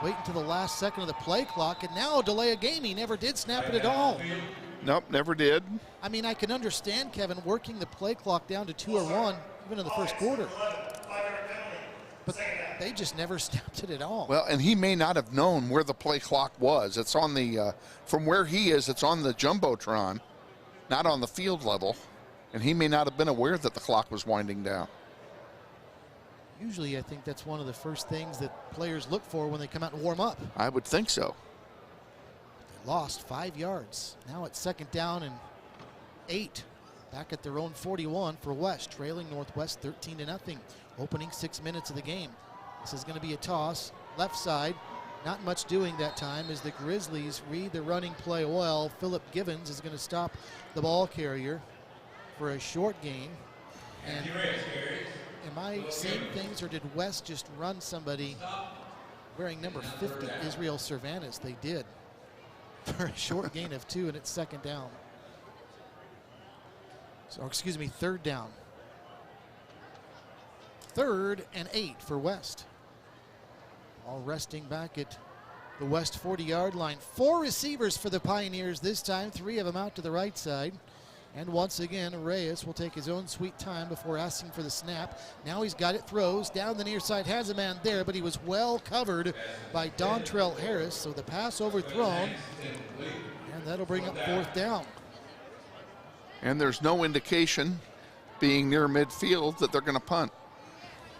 wait until the last second of the play clock, and now delay a game. He never did snap it at all. Nope, never did. I mean, I can understand, Kevin, working the play clock down to 2 or 1, even in the first quarter. But They just never snapped it at all. Well, and he may not have known where the play clock was. It's on the, from where he is, it's on the Jumbotron, not on the field level. And he may not have been aware that the clock was winding down. Usually I think that's one of the first things that players look for when they come out and warm up. I would think so. They lost 5 yards. Now it's 2nd down and 8. Back at their own 41 for West, trailing Northwest 13-0. Opening 6 minutes of the game. This is going to be a toss. Left side. Not much doing that time as the Grizzlies read the running play well. Philip Givens is going to stop the ball carrier for a short gain. And am I seeing things, or did West just run somebody wearing number 50, Israel Cervantes? They did. For a short gain of 2, and it's 2nd down. So, excuse me, 3rd down. 3rd and 8 for West. All resting back at the West 40-yard line. 4 receivers for the Pioneers this time, 3 of them out to the right side. And once again, Reyes will take his own sweet time before asking for the snap. Now he's got it, throws down the near side, has a man there, but he was well covered by Dontrell Harris, so the pass overthrown, and that'll bring up 4th down. And there's no indication, being near midfield, that they're going to punt.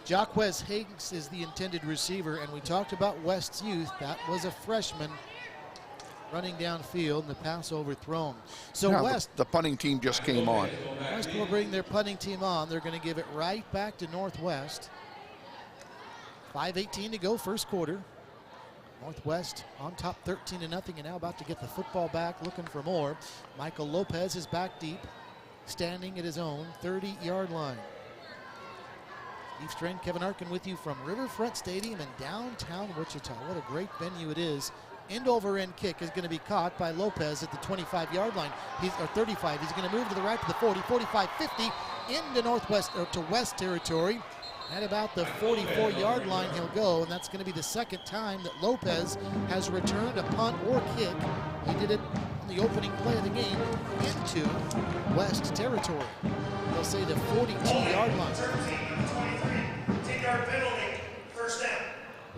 Jacquez Hanks is the intended receiver, and we talked about West's youth. That was a freshman running downfield, and the pass overthrown. So Now West, the punting team just came on. West will bring their punting team on. They're going to give it right back to Northwest. 5:18 to go, first quarter. Northwest on top 13-0, and now about to get the football back, looking for more. Michael Lopez is back deep, standing at his own 30-yard line. Steve Strain, Kevin Arkin with you from Riverfront Stadium in downtown Wichita. What a great venue it is. End over end kick is going to be caught by Lopez at the 25-yard line. Or 35. He's going to move to the right to the 40, 45, 50 into Northwest or to West territory. At about the 44-yard line he'll go, and that's going to be the 2nd time that Lopez has returned a punt or kick. He did it on the opening play of the game into West territory. They'll say the 42-yard line. 10-yard penalty, 1st down.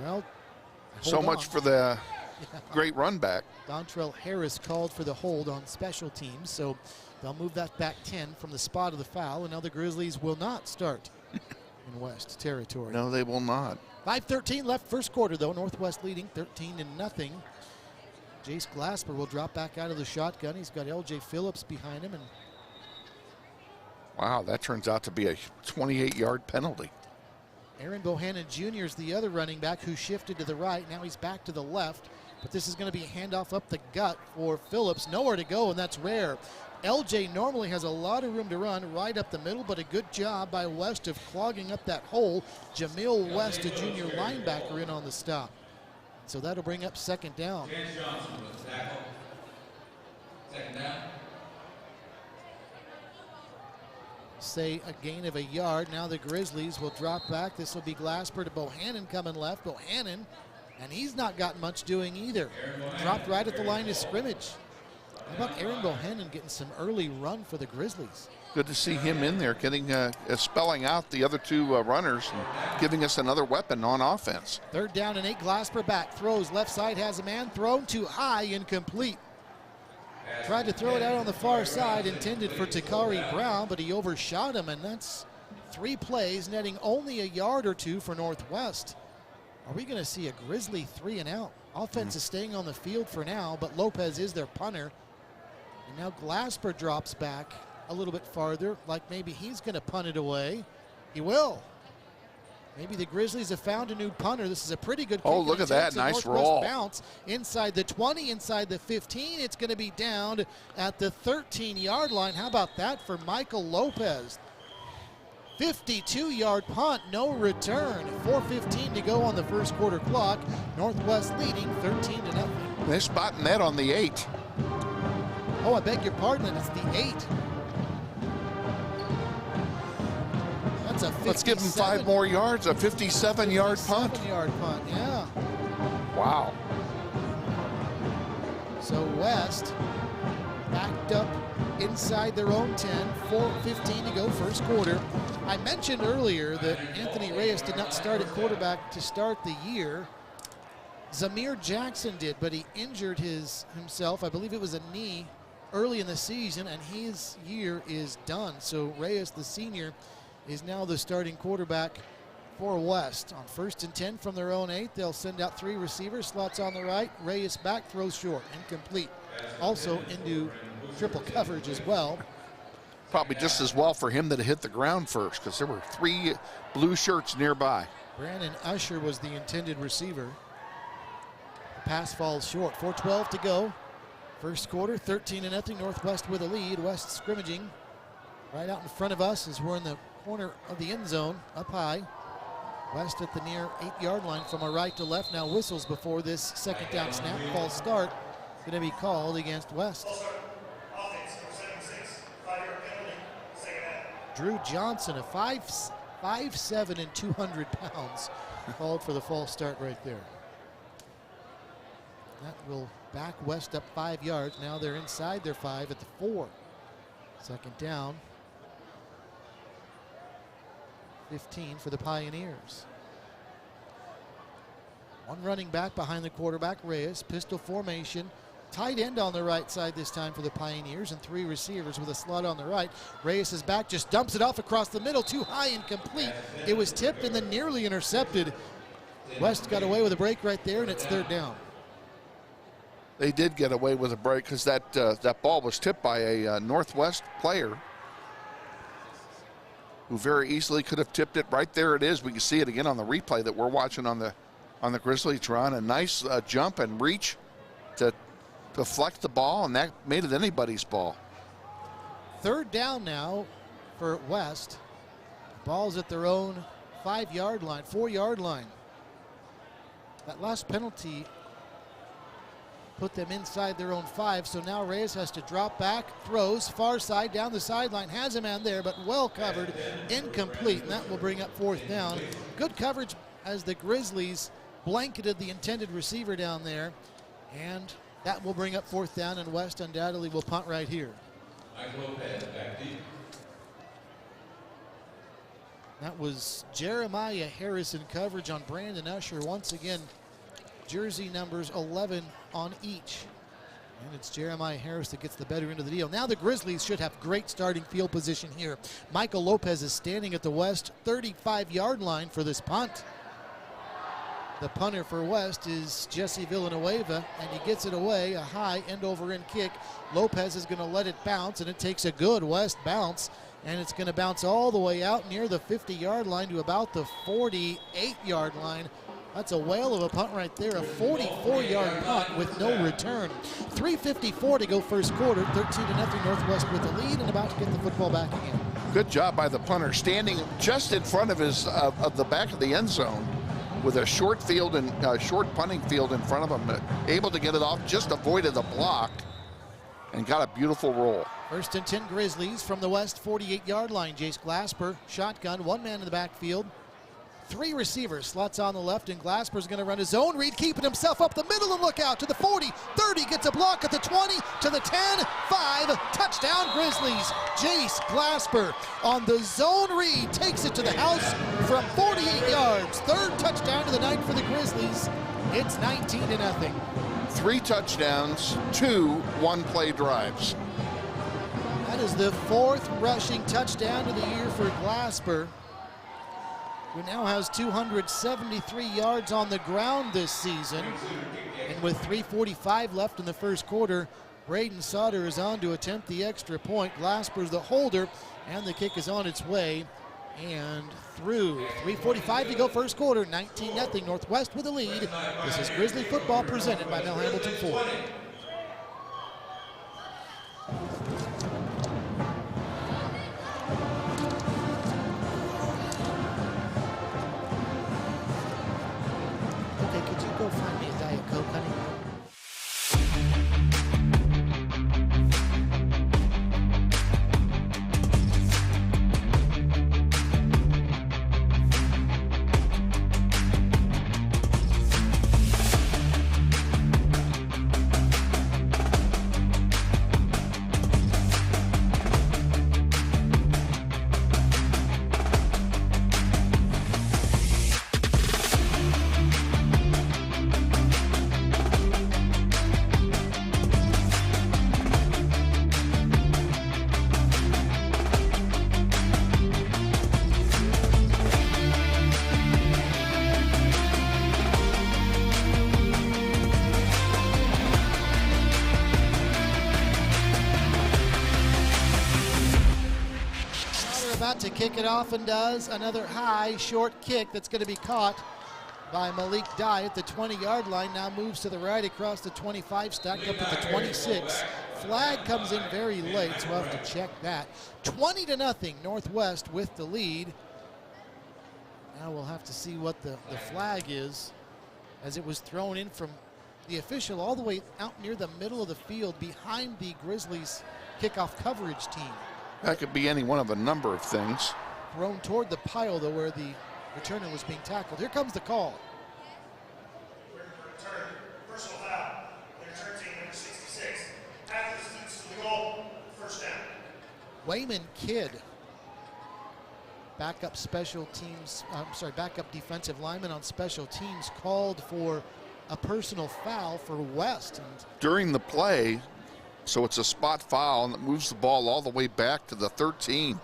Well, So much for the great run back. Dontrell Harris called for the hold on special teams, so they'll move that back 10 from the spot of the foul, and now the Grizzlies will not start in West territory. No, they will not. 5:13 left, first quarter though. Northwest leading 13-0. Jace Glasper will drop back out of the shotgun. He's got L.J. Phillips behind him, and Wow, that turns out to be a 28-yard penalty. Aaron Bohannon Jr. is the other running back who shifted to the right. Now he's back to the left, but this is going to be a handoff up the gut for Phillips. Nowhere to go, and that's rare. LJ normally has a lot of room to run right up the middle, but a good job by West of clogging up that hole. Jamil West, a junior linebacker, in on the stop. So that'll bring up 2nd down. James Johnson with the tackle. 2nd down. Say a gain of a yard. Now the Grizzlies will drop back. This will be Glasper to Bohannon coming left. Bohannon, and he's not got much doing either. Dropped right at the line of scrimmage. How about Aaron Bohannon getting some early run for the Grizzlies? Good to see him in there, getting spelling out the other 2 runners and giving us another weapon on offense. 3rd down and 8. Glasper back, throws left side, has a man thrown too high, incomplete. Tried to throw it out on the far side, intended for Takari Brown, but he overshot him, and that's 3 plays, netting only a yard or 2 for Northwest. Are we going to see a Grizzly 3 and out? Offense is staying on the field for now, but Lopez is their punter. And now Glasper drops back a little bit farther, like maybe he's going to punt it away. He will. Maybe the Grizzlies have found a new punter. This is a pretty good kick. Oh, look at that. Nice roll. Bounce inside the 20, inside the 15. It's going to be down at the 13-yard line. How about that for Michael Lopez? 52-yard punt, no return. 4:15 to go on the first quarter clock. Northwest leading 13-0. They're spotting that on the 8. Oh, I beg your pardon. It's the 8. That's a 57. Let's give them 5 more yards. A 57-yard punt. 57-yard punt, yeah. Wow. So West backed up inside their own 10, 4:15 to go, first quarter. I mentioned earlier that Anthony Reyes did not start at quarterback to start the year. Zamir Jackson did, but he injured himself. I believe it was a knee early in the season, and his year is done. So Reyes, the senior, is now the starting quarterback for West. On 1st and 10 from their own 8, they'll send out 3 receivers. Slots on the right. Reyes back, throws short, incomplete. Also into triple coverage as well. Probably just as well for him to hit the ground first, because there were 3 blue shirts nearby. Brandon Usher was the intended receiver. The pass falls short. 4:12 to go. First quarter, 13-0. Northwest with a lead. West scrimmaging right out in front of us as we're in the corner of the end zone, up high. West at the near 8-yard line from a right to left. Now whistles before this second down snap. False start going to be called against West. Offense, 476, 5-yard penalty, second half. Drew Johnson, a 5'7" and 200 pounds, called for the false start right there. That will back West up 5 yards. Now they're inside their 5 at the 4. Second down. 15 for the Pioneers. One running back behind the quarterback, Reyes. Pistol formation. Tight end on the right side this time for the Pioneers, and 3 receivers with a slot on the right. Reyes is back, just dumps it off across the middle, too high and complete. It was tipped and then nearly intercepted. West got away with a break right there, and it's 3rd down. They did get away with a break because that ball was tipped by a Northwest player who very easily could have tipped it. Right there it is. We can see it again on the replay that we're watching on the Grizzlytron. A nice jump and reach to deflect the ball, and that made it anybody's ball. 3rd down now for West. Ball's at their own 5-yard line, 4-yard line. That last penalty put them inside their own 5, so now Reyes has to drop back, throws, far side, down the sideline, has a man there, but well covered, incomplete, and that will bring up 4th down. Good coverage as the Grizzlies blanketed the intended receiver down there, and that will bring up 4th down, and West undoubtedly will punt right here. That was Jeremiah Harrison coverage on Brandon Usher. Once again, jersey numbers 11 on each. And it's Jeremiah Harris that gets the better end of the deal. Now the Grizzlies should have great starting field position here. Michael Lopez is standing at the West 35-yard line for this punt. The punter for West is Jesse Villanueva, and he gets it away, a high end-over-end kick. Lopez is going to let it bounce, and it takes a good West bounce, and it's going to bounce all the way out near the 50-yard line to about the 48-yard line. That's a whale of a punt right there, a 44-yard punt with no return. 3:54 to go first quarter, 13-0 Northwest with the lead and about to get the football back again. Good job by the punter, standing just in front of the back of the end zone with a short field and short punting field in front of him, able to get it off, just avoided the block and got a beautiful roll. 1st and 10 Grizzlies from the West 48-yard line. Jace Glasper, shotgun, 1 man in the backfield. 3 receivers, slots on the left, and Glasper's going to run his zone read, keeping himself up the middle and look out to the 40, 30, gets a block at the 20, to the 10, 5, touchdown Grizzlies. Jace Glasper on the zone read takes it to the house from 48 yards. 3rd touchdown of the night for the Grizzlies. It's 19-0. 3 touchdowns, 2 one-play drives. That is the 4th rushing touchdown of the year for Glasper, who now has 273 yards on the ground this season. And with 3:45 left in the first quarter, Braden Sauter is on to attempt the extra point. Glasper's the holder, and the kick is on its way and through. 3:45 to go first quarter, 19-0 Northwest with a lead. This is Grizzly football presented by Mel Hamilton Ford. Go find me a Diet Coke, honey. kick it off and does. Another high, short kick that's going to be caught by Malik Dye at the 20-yard line. Now moves to the right across the 25, stacked up at the 26. Flag comes in very late, so we'll have to check that. 20-0, Northwest with the lead. Now we'll have to see what the flag is, as it was thrown in from the official all the way out near the middle of the field behind the Grizzlies kickoff coverage team. That could be any one of a number of things. Thrown toward the pile, though, where the returner was being tackled. Here comes the call. Return, personal foul. The return team number 66. After the to the goal, first down. Wayman Kidd, backup defensive lineman on special teams, called for a personal foul for West. And During the play, so it's a spot foul, and it moves the ball all the way back to the 13.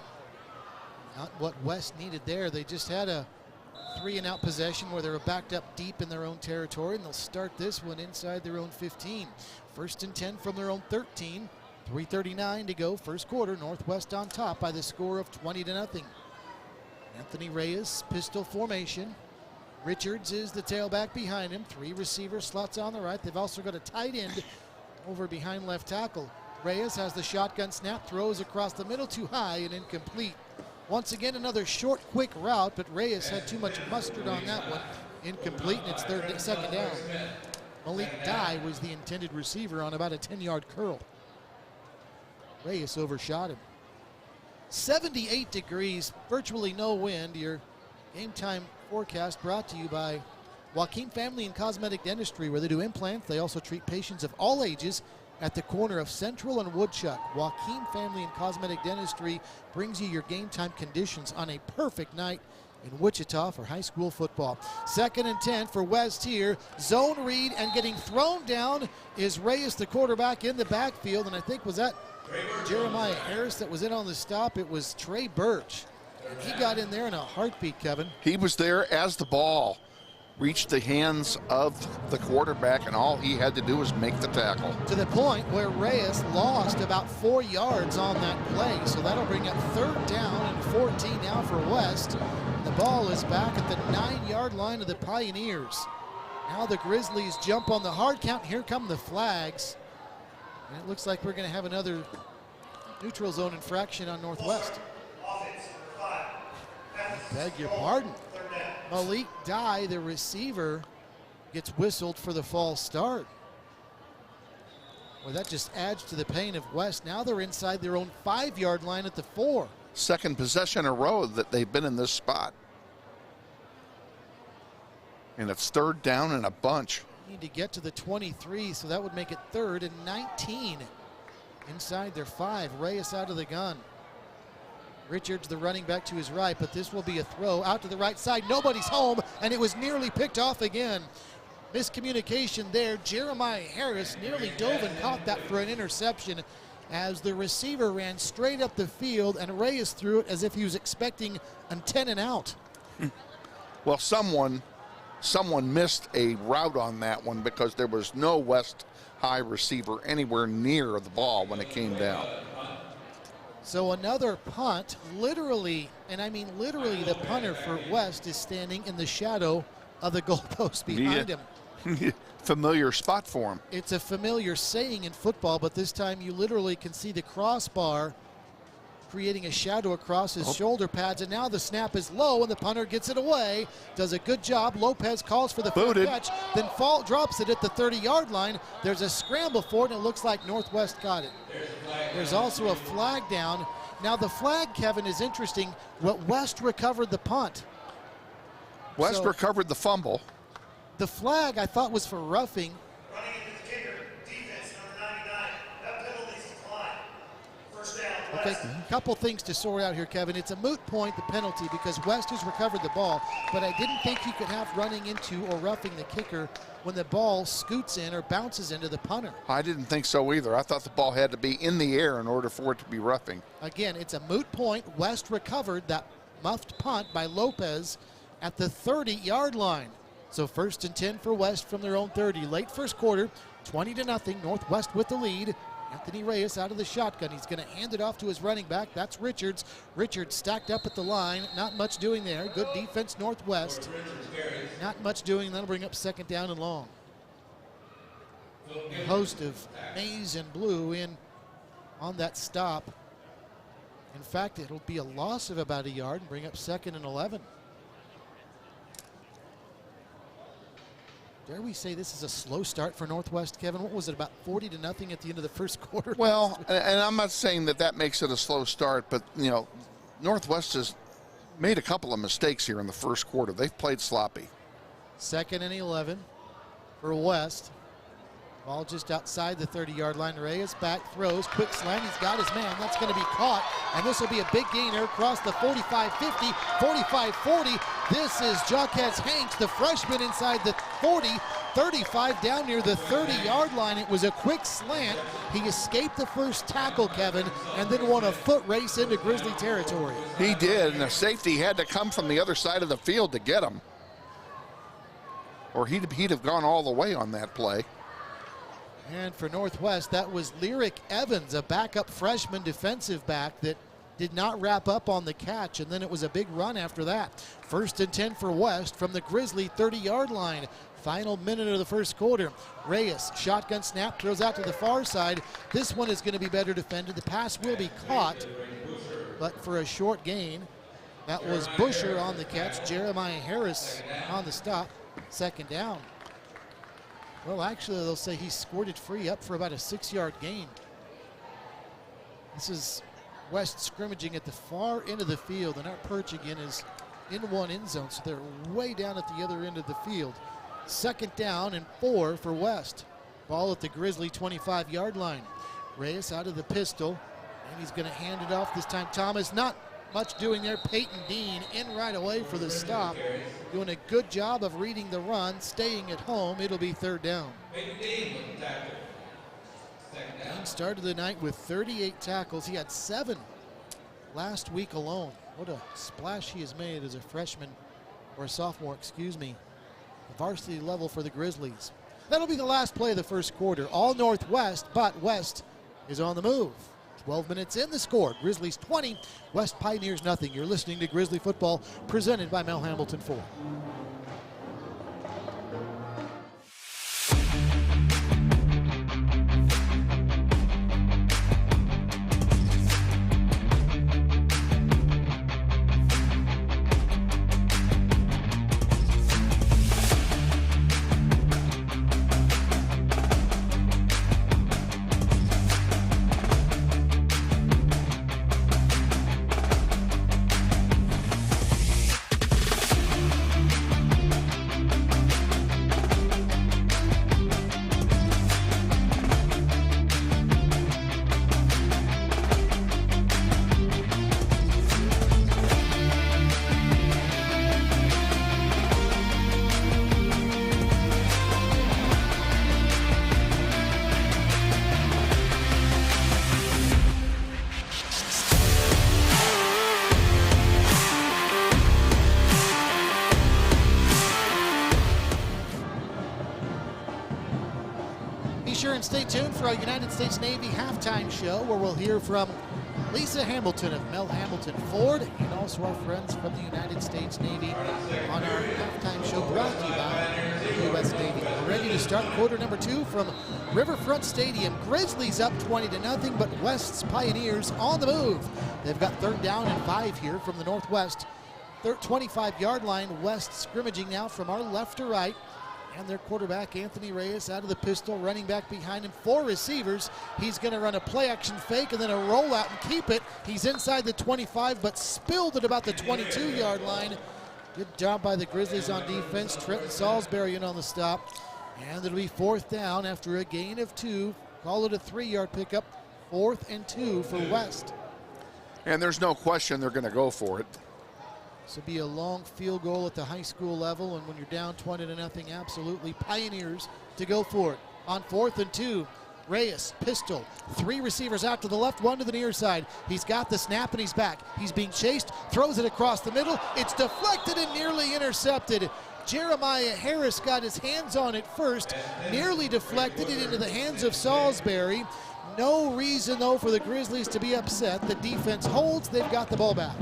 not what West needed there. They just had a 3-and-out possession where they were backed up deep in their own territory, and they'll start this one inside their own 15. 1st and 10 from their own 13. 3:39 to go, first quarter. Northwest on top by the score of 20-0. Anthony Reyes, pistol formation. Richards is the tailback behind him. 3 receiver slots on the right. They've also got a tight end over behind left tackle. Reyes has the shotgun snap, throws across the middle, too high and incomplete. Once again, another short, quick route, but Reyes had too much mustard on that one. Incomplete, and it's second down. Malik Dye was the intended receiver on about a 10-yard curl. Reyes overshot him. 78 degrees, virtually no wind. Your game time forecast brought to you by Joaquin Family and Cosmetic Dentistry, where they do implants. They also treat patients of all ages at the corner of Central and Woodchuck. Joaquin Family and Cosmetic Dentistry brings you your game time conditions on a perfect night in Wichita for high school football. 2nd and 10 for West here. Zone read, and getting thrown down is Reyes, the quarterback, in the backfield. And I think, was that Jeremiah Harris that was in on the stop? It was Trey Birch. And he got in there in a heartbeat, Kevin. He was there as the ball reached the hands of the quarterback, and all he had to do was make the tackle. To the point where Reyes lost about 4 yards on that play. So that'll bring up 3rd down and 14 now for West. The ball is back at the 9-yard line of the Pioneers. Now the Grizzlies jump on the hard count. Here come the flags. And it looks like we're going to have another neutral zone infraction on Northwest. Beg your pardon. Malik Dye, the receiver, gets whistled for the false start. Well, that just adds to the pain of West. Now they're inside their own 5-yard line at the 4. Second possession in a row that they've been in this spot. And it's 3rd down and a bunch. Need to get to the 23, so that would make it 3rd and 19 inside their 5. Reyes out of the gun. Richards, the running back, to his right, but this will be a throw out to the right side. Nobody's home, and it was nearly picked off again. Miscommunication there. Jeremiah Harris nearly dove and caught that for an interception as the receiver ran straight up the field, and Reyes threw it as if he was expecting a 10 and out. Well, someone missed a route on that one, because there was no West High receiver anywhere near the ball when it came down. So another punt, literally, and I mean literally, the punter for West is standing in the shadow of the goalpost behind him. Familiar spot for him. It's a familiar saying in football, but this time you literally can see the crossbar creating a shadow across his shoulder pads, and now the snap is low, and the punter gets it away. Does a good job. Lopez calls for the Booted. catch, then drops it at the 30-yard line. There's a scramble for it, and it looks like Northwest got it. There's also a flag down. Now the flag, Kevin, is interesting. West recovered the punt. West recovered the fumble. The flag, I thought, was for roughing. Running into the kicker, defense number 99. That penalty's declined. First down, Okay, West. a couple things to sort out here, Kevin. It's a moot point, the penalty, because West has recovered the ball, but I didn't think you could have running into or roughing the kicker when the ball scoots in or bounces into the punter. I didn't think so either. I thought the ball had to be in the air in order for it to be roughing. Again, it's a moot point. West recovered that muffed punt by Lopez at the 30-yard line. So 1st and 10 for West from their own 30. Late first quarter, 20-0, Northwest with the lead. Anthony Reyes out of the shotgun. He's going to hand it off to his running back. That's Richards. Richards stacked up at the line. Not much doing there. Good defense, Northwest. Not much doing. That'll bring up second down and long. A host of maize and blue in on that stop. In fact, it'll be a loss of about a yard and bring up 2nd and 11. Dare we say this is a slow start for Northwest, Kevin? What was it, about 40-0 at the end of the first quarter? Well, and I'm not saying that makes it a slow start, but, you know, Northwest has made a couple of mistakes here in the first quarter. They've played sloppy. 2nd and 11 for West. Ball just outside the 30-yard line. Reyes back, throws, quick slant. He's got his man. That's going to be caught, and this will be a big gainer across the 45-50, 45-40. This is Jaquez Hanks, the freshman, inside the 40, 35 down near the 30-yard line. It was a quick slant. He escaped the first tackle, Kevin, and then won a foot race into Grizzly territory. He did, and the safety had to come from the other side of the field to get him, or he'd have gone all the way on that play. And for Northwest, that was Lyric Evans, a backup freshman defensive back that did not wrap up on the catch, and then it was a big run after that. 1st and 10 for West from the Grizzly 30-yard line. Final minute of the first quarter. Reyes, shotgun snap, throws out to the far side. This one is going to be better defended. The pass will be caught, but for a short gain. That was Busher on the catch. Jeremiah Harris on the stop. 2nd down. Well, actually, they'll say he squirted free up for about a 6-yard gain. This is West scrimmaging at the far end of the field, and our perch again is in one end zone, so they're way down at the other end of the field. 2nd down and 4 for West. Ball at the Grizzly 25-yard line. Reyes out of the pistol, and he's going to hand it off this time. Thomas, not much doing there. Peyton Dean in right away for the stop. Doing a good job of reading the run, staying at home. It'll be 3rd down. Dean started the night with 38 tackles. He had 7 last week alone. What a splash he has made as a freshman, or a sophomore, excuse me. The varsity level for the Grizzlies. That'll be the last play of the first quarter. All Northwest, but West is on the move. 12 minutes in, the score. Grizzlies 20, West Pioneers nothing. You're listening to Grizzly Football, presented by Mel Hambelton Ford. And stay tuned for our United States Navy halftime show, where we'll hear from Lisa Hamilton of Mel Hambelton Ford, and also our friends from the United States Navy on our halftime show brought to you by the U.S. Navy. We're ready to start quarter number 2 from Riverfront Stadium. Grizzlies up 20-0, but West's Pioneers on the move. They've got 3rd down and 5 here from the Northwest 25-yard line. West scrimmaging now from our left to right. And their quarterback, Anthony Reyes, out of the pistol, running back behind him. 4 receivers. He's going to run a play-action fake and then a rollout and keep it. He's inside the 25, but spilled at about the 22-yard line. Good job by the Grizzlies on defense. Trenton Salisbury in on the stop. And it'll be 4th down after a gain of 2. Call it a 3-yard pickup. 4th and 2 for West. And there's no question they're going to go for it. This will be a long field goal at the high school level, and when you're down 20-0, absolutely Pioneers to go for it. On 4th and 2, Reyes, pistol, 3 receivers out to the left, 1 to the near side. He's got the snap and he's back. He's being chased, throws it across the middle. It's deflected and nearly intercepted. Jeremiah Harris got his hands on it first, nearly deflected it into the hands of Salisbury. No reason, though, for the Grizzlies to be upset. The defense holds. They've got the ball back.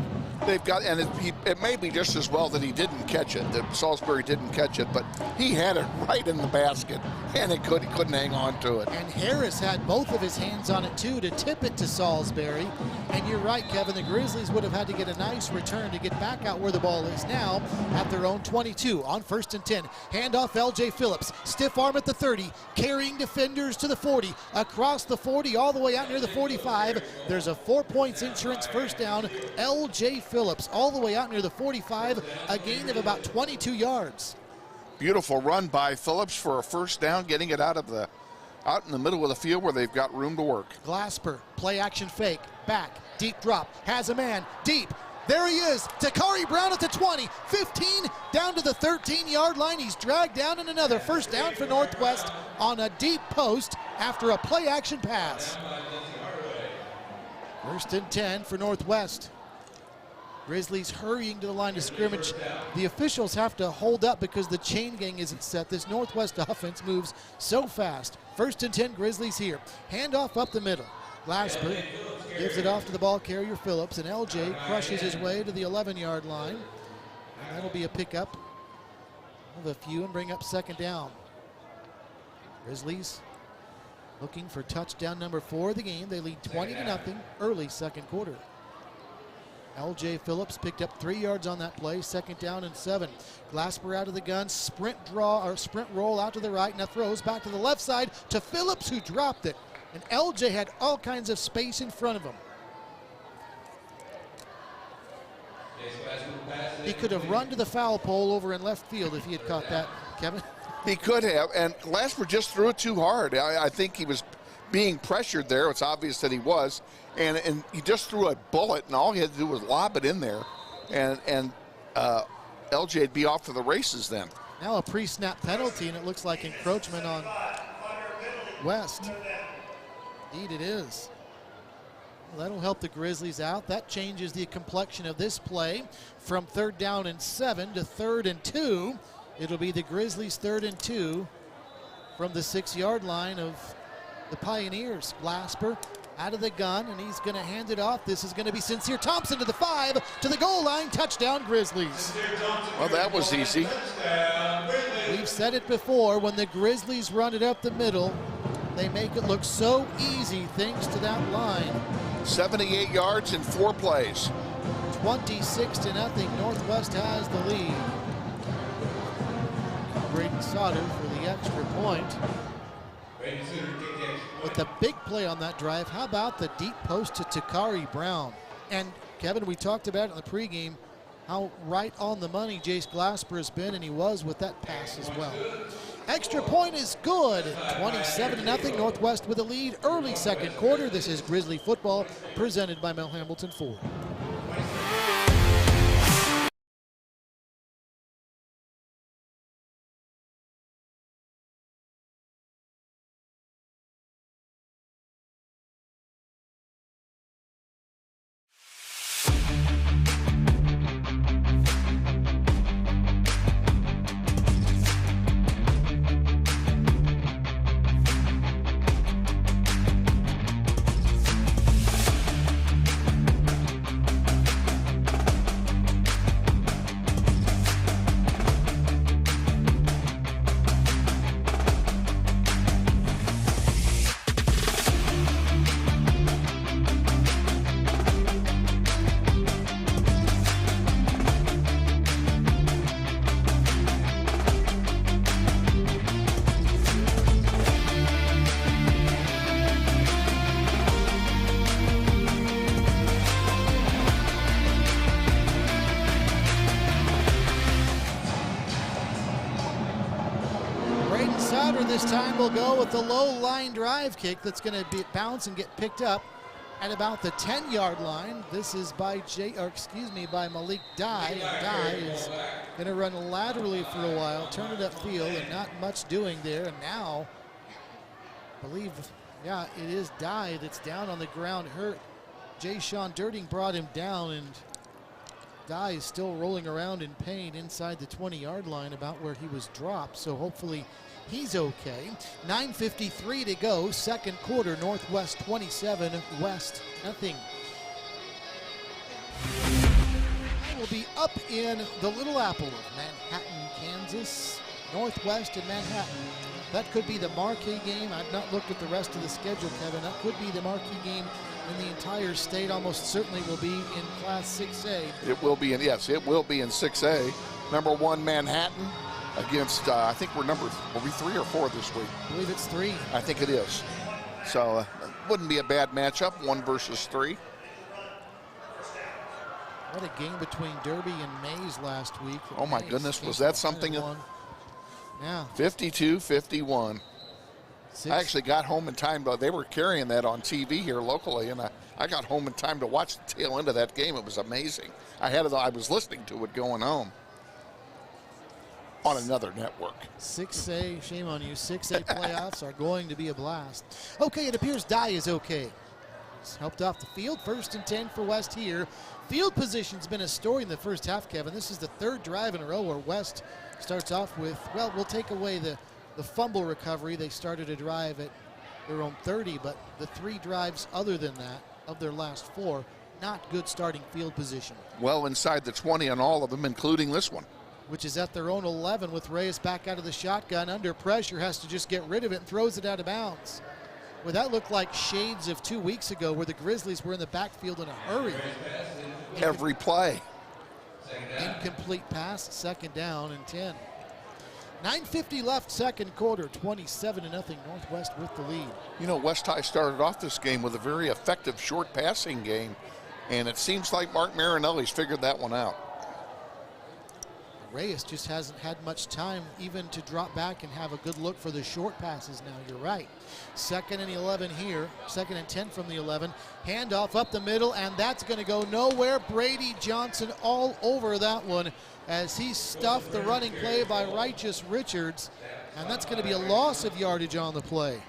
They've got, and it may be just as well that he didn't catch it, that Salisbury didn't catch it, but he had it right in the basket, and he couldn't hang on to it. And Harris had both of his hands on it, too, to tip it to Salisbury. And you're right, Kevin, the Grizzlies would have had to get a nice return to get back out where the ball is now at their own 22 on 1st and 10. Handoff L.J. Phillips, stiff arm at the 30, carrying defenders to the 40, across the 40, all the way out near the 45. There's a 4 points insurance first down. L.J. Phillips all the way out near the 45, a gain of about 22 yards. Beautiful run by Phillips for a first down, getting it out in the middle of the field where they've got room to work. Glasper, play action fake, back, deep drop, has a man, deep. There he is, Takari Brown at the 20, 15, down to the 13-yard line. He's dragged down, and another first down for Northwest on a deep post after a play action pass. 1st and 10 for Northwest. Grizzlies hurrying to the line of scrimmage. The officials have to hold up because the chain gang isn't set. This Northwest offense moves so fast. 1st and 10 Grizzlies here. Handoff up the middle. Glasper gives it off to the ball carrier Phillips, and LJ crushes his way to the 11-yard line. And that'll be a pickup of a few and bring up 2nd down. Grizzlies looking for touchdown number 4 of the game. They lead 20-0 early 2nd quarter. L.J. Phillips picked up 3 yards on that play, 2nd down and 7. Glasper out of the gun, sprint roll out to the right, now throws back to the left side to Phillips, who dropped it. And L.J. had all kinds of space in front of him. He could have run to the foul pole over in left field if he had caught that, Kevin. He could have, and Glasper just threw it too hard. I think he was being pressured there. It's obvious that he was, and he just threw a bullet, and all he had to do was lob it in there, and LJ would be off to the races then. Now a pre-snap penalty, and it looks like encroachment on West. Indeed it is. Well, that'll help the Grizzlies out. That changes the complexion of this play from 3rd down and 7 to 3rd and 2. It'll be the Grizzlies 3rd and 2 from the 6-yard line of the Pioneers. Glasper out of the gun, and he's going to hand it off. This is going to be Sincere Thompson to the 5, to the goal line. Touchdown, Grizzlies. Well, that was easy. We've said it before, when the Grizzlies run it up the middle, they make it look so easy thanks to that line. 78 yards in 4 plays. 26-0, Northwest has the lead. Braden Sauter for the extra point. With the big play on that drive, how about the deep post to Takari Brown? And Kevin, we talked about it in the pregame, how right on the money Jace Glasper has been, and he was with that pass as well. Extra point is good. 27-0, Northwest with a lead early 2nd quarter. This is Grizzly football presented by Mel Hambleton Ford. This time we'll go with the low line drive kick that's going to be bounce and get picked up at about the 10-yard line. This is by by Malik Dye. Dye is going to run laterally for a while, turn it upfield, and not much doing there. And now, I believe, yeah, it is Dye that's down on the ground hurt. Jay Sean Dirting brought him down, and Dye is still rolling around in pain inside the 20-yard line, about where he was dropped, so hopefully he's okay. 9:53 to go, second quarter. Northwest 27, West nothing. We'll be up in the Little Apple of Manhattan, Kansas. Northwest and Manhattan. That could be the marquee game. I've not looked at the rest of the schedule, Kevin. That could be the marquee game in the entire state. Almost certainly will be in Class 6A. It will be in, yes, it will be in 6A. Number 1 Manhattan against, I think we're will be 3 or 4 this week. I believe it's 3. I think it is. So wouldn't be a bad matchup, 1 versus 3. What a game between Derby and Mays last week. Oh my goodness, was that something? Yeah. 52-51. I actually got home in time, but they were carrying that on TV here locally, and I got home in time to watch the tail end of that game. It was amazing. I was listening to it going home on another network. 6A, shame on you. 6A playoffs are going to be a blast. Okay, it appears Dye is okay. He's helped off the field. 1st and 10 for West here. Field position's been a story in the first half, Kevin. This is the 3rd drive in a row where West starts off with, well, we'll take away the fumble recovery. They started a drive at their own 30, but the 3 drives other than that, of their last 4, not good starting field position. Well inside the 20 on all of them, including this one. Which is at their own 11 with Reyes back out of the shotgun. Under pressure, has to just get rid of it and throws it out of bounds. Well, that looked like shades of 2 weeks ago where the Grizzlies were in the backfield in a hurry. Every play. Incomplete pass, 2nd down and 10. 9:50 left, second quarter, 27-0, Northwest with the lead. You know, West High started off this game with a very effective short passing game, and it seems like Mark Marinelli's figured that one out. Reyes just hasn't had much time even to drop back and have a good look for the short passes now. You're right. 2nd and 11 here. 2nd and 10 from the 11. Handoff up the middle, and that's going to go nowhere. Brady Johnson all over that one as he stuffed the running play by Righteous Richards, and that's going to be a loss of yardage on the play.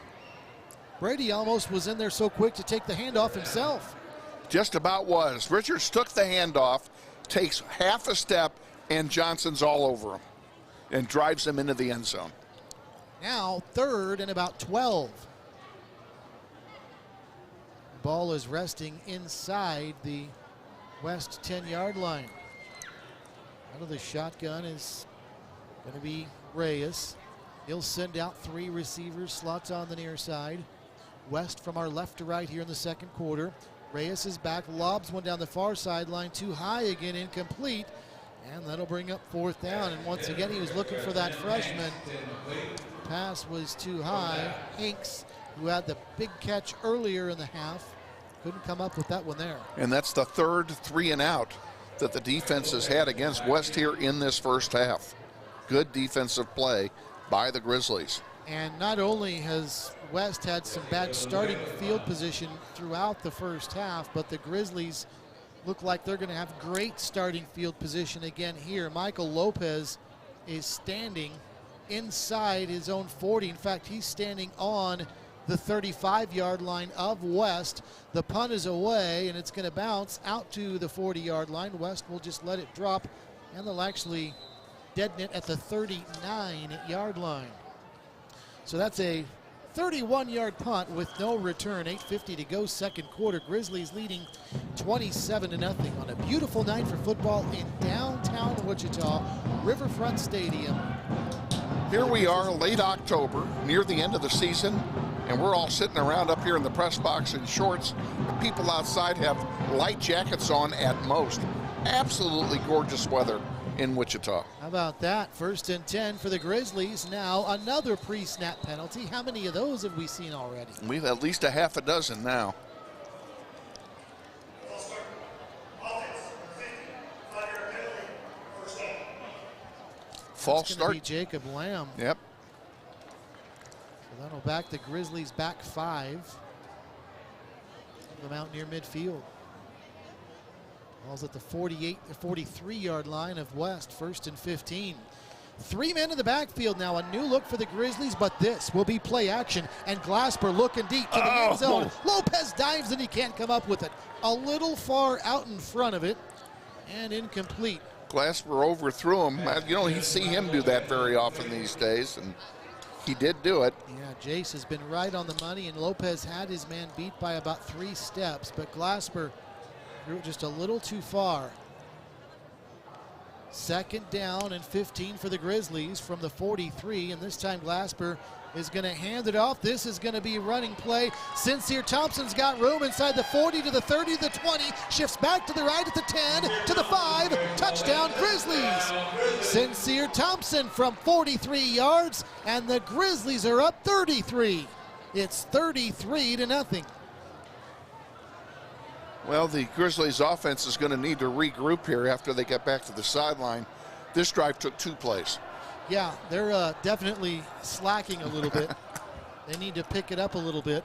Brady almost was in there so quick to take the handoff himself. Just about was. Richards took the handoff, takes half a step, and Johnson's all over him and drives him into the end zone. Now 3rd and about 12. The ball is resting inside the West 10-yard line. Out of the shotgun is going to be Reyes. He'll send out 3 receivers, slots on the near side. West from our left to right here in the second quarter. Reyes is back, lobs one down the far sideline, too high again, incomplete. And that'll bring up 4th down. And once again, he was looking for that freshman. Pass was too high. Hinks, who had the big catch earlier in the half, couldn't come up with that one there. And that's the 3rd 3 and out that the defense has had against West here in this first half. Good defensive play by the Grizzlies. And not only has West had some bad starting field position throughout the first half, but the Grizzlies look like they're going to have great starting field position again here. Michael Lopez is standing inside his own 40. In fact, he's standing on the 35-yard line of West. The punt is away, and it's going to bounce out to the 40-yard line. West will just let it drop, and they'll actually deaden it at the 39-yard line. So that's a 31-yard punt with no return. 8:50 to go, second quarter. Grizzlies leading 27-0 on a beautiful night for football in downtown Wichita, Riverfront Stadium. Here we are, late October, near the end of the season, and we're all sitting around up here in the press box in shorts. The people outside have light jackets on at most. Absolutely gorgeous weather in Wichita. How about that? 1st and 10 for the Grizzlies. Now another pre-snap penalty. How many of those have we seen already? We've at least a half a dozen now. False start. Be Jacob Lamb. Yep. So that'll back the Grizzlies back 5. Them out near midfield. Ball's at the 43-yard line of West, 1st and 15. 3 men in the backfield now. A new look for the Grizzlies, but this will be play action. And Glasper looking deep to the end zone. Lopez dives and he can't come up with it. A little far out in front of it. and incomplete. Glasper overthrew him. You don't see him do that very often these days, and he did do it. Yeah, Jace has been right on the money, and Lopez had his man beat by about 3 steps, but Glasper threw it just a little too far. 2nd down and 15 for the Grizzlies from the 43, and this time Glasper is going to hand it off. This is going to be a running play. Sincere Thompson's got room inside the 40 to the 30 to the 20, shifts back to the right at the 10 to the 5, touchdown Grizzlies. Sincere Thompson from 43 yards, and the Grizzlies are up 33. It's 33-0. Well, the Grizzlies offense is going to need to regroup here after they get back to the sideline. This drive took 2 plays. Yeah, they're definitely slacking a little bit. They need to pick it up a little bit.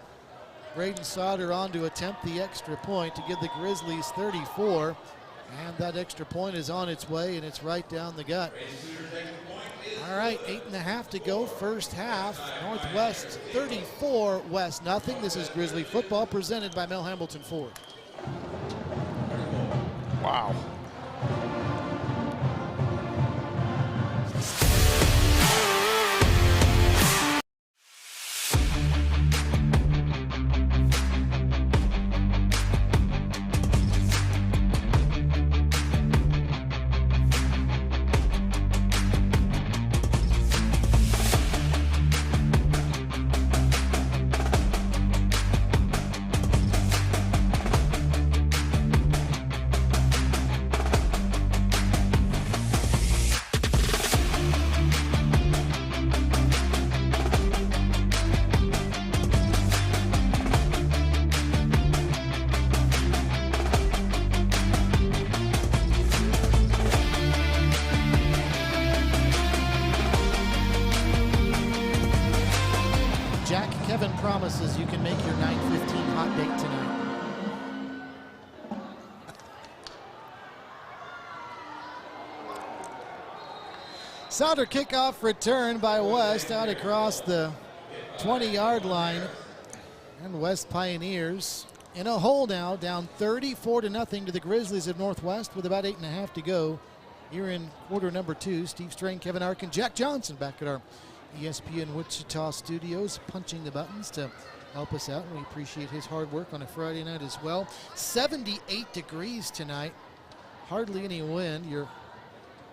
Braden Sauter on to attempt the extra point to give the Grizzlies 34. And that extra point is on its way, and it's right down the gut. All right, 8.5 to go, first half. Northwest 34, West nothing. This is Grizzly football presented by Mel Hambleton Ford. Wow. Kevin promises you can make your 9:15 hot date tonight. Sauter kickoff return by West out across the 20-yard line. And West Pioneers in a hole now, down 34-0 to the Grizzlies of Northwest with about 8.5 to go. Here in quarter number 2, Steve Strain, Kevin Arkin, Jack Johnson back at our ESPN Wichita studios, punching the buttons to help us out. And we appreciate his hard work on a Friday night as well. 78 degrees tonight, hardly any wind. Your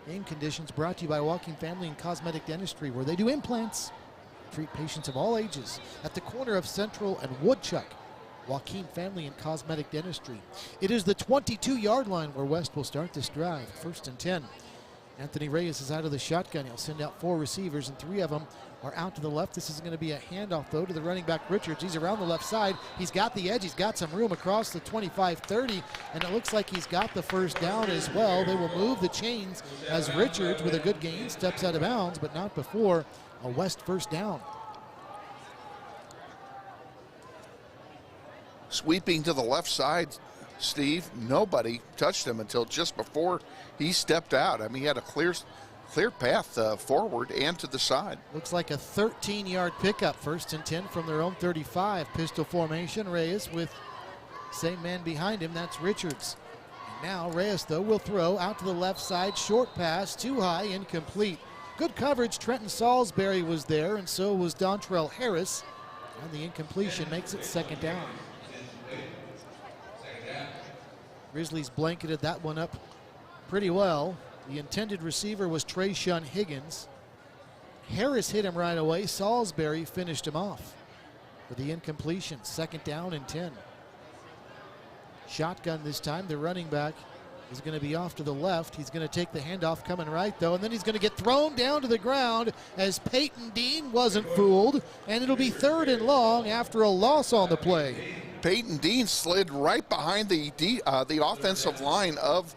game conditions brought to you by Walking Family and Cosmetic Dentistry, where they do implants, treat patients of all ages. At the corner of Central and Woodchuck, Joaquin Family and Cosmetic Dentistry. It is the 22-yard line where West will start this drive. 1st and 10. Anthony Reyes is out of the shotgun. He'll send out 4 receivers, and 3 of them are out to the left. This is going to be a handoff, though, to the running back Richards. He's around the left side. He's got the edge. He's got some room across the 25-30, and it looks like he's got the first down as well. They will move the chains as Richards, with a good gain, steps out of bounds, but not before a West first down. Sweeping to the left side, Steve, nobody touched him until just before he stepped out. I mean, he had a clear path forward and to the side. Looks like a 13-yard pickup. 1st and 10 from their own 35. Pistol formation. Reyes with same man behind him. That's Richards. And now Reyes, though, will throw out to the left side. Short pass, too high, incomplete. Good coverage. Trenton Salisbury was there, and so was Dontrell Harris. And the incompletion makes it 2nd down. Grizzlies blanketed that one up pretty well. The intended receiver was Trayshawn Higgins. Harris hit him right away. Salisbury finished him off for the incompletion. 2nd down and 10. Shotgun this time. The running back is going to be off to the left. He's going to take the handoff coming right, though, and then he's going to get thrown down to the ground as Peyton Dean wasn't fooled, and it'll be 3rd and long after a loss on the play. Peyton Dean slid right behind the offensive line of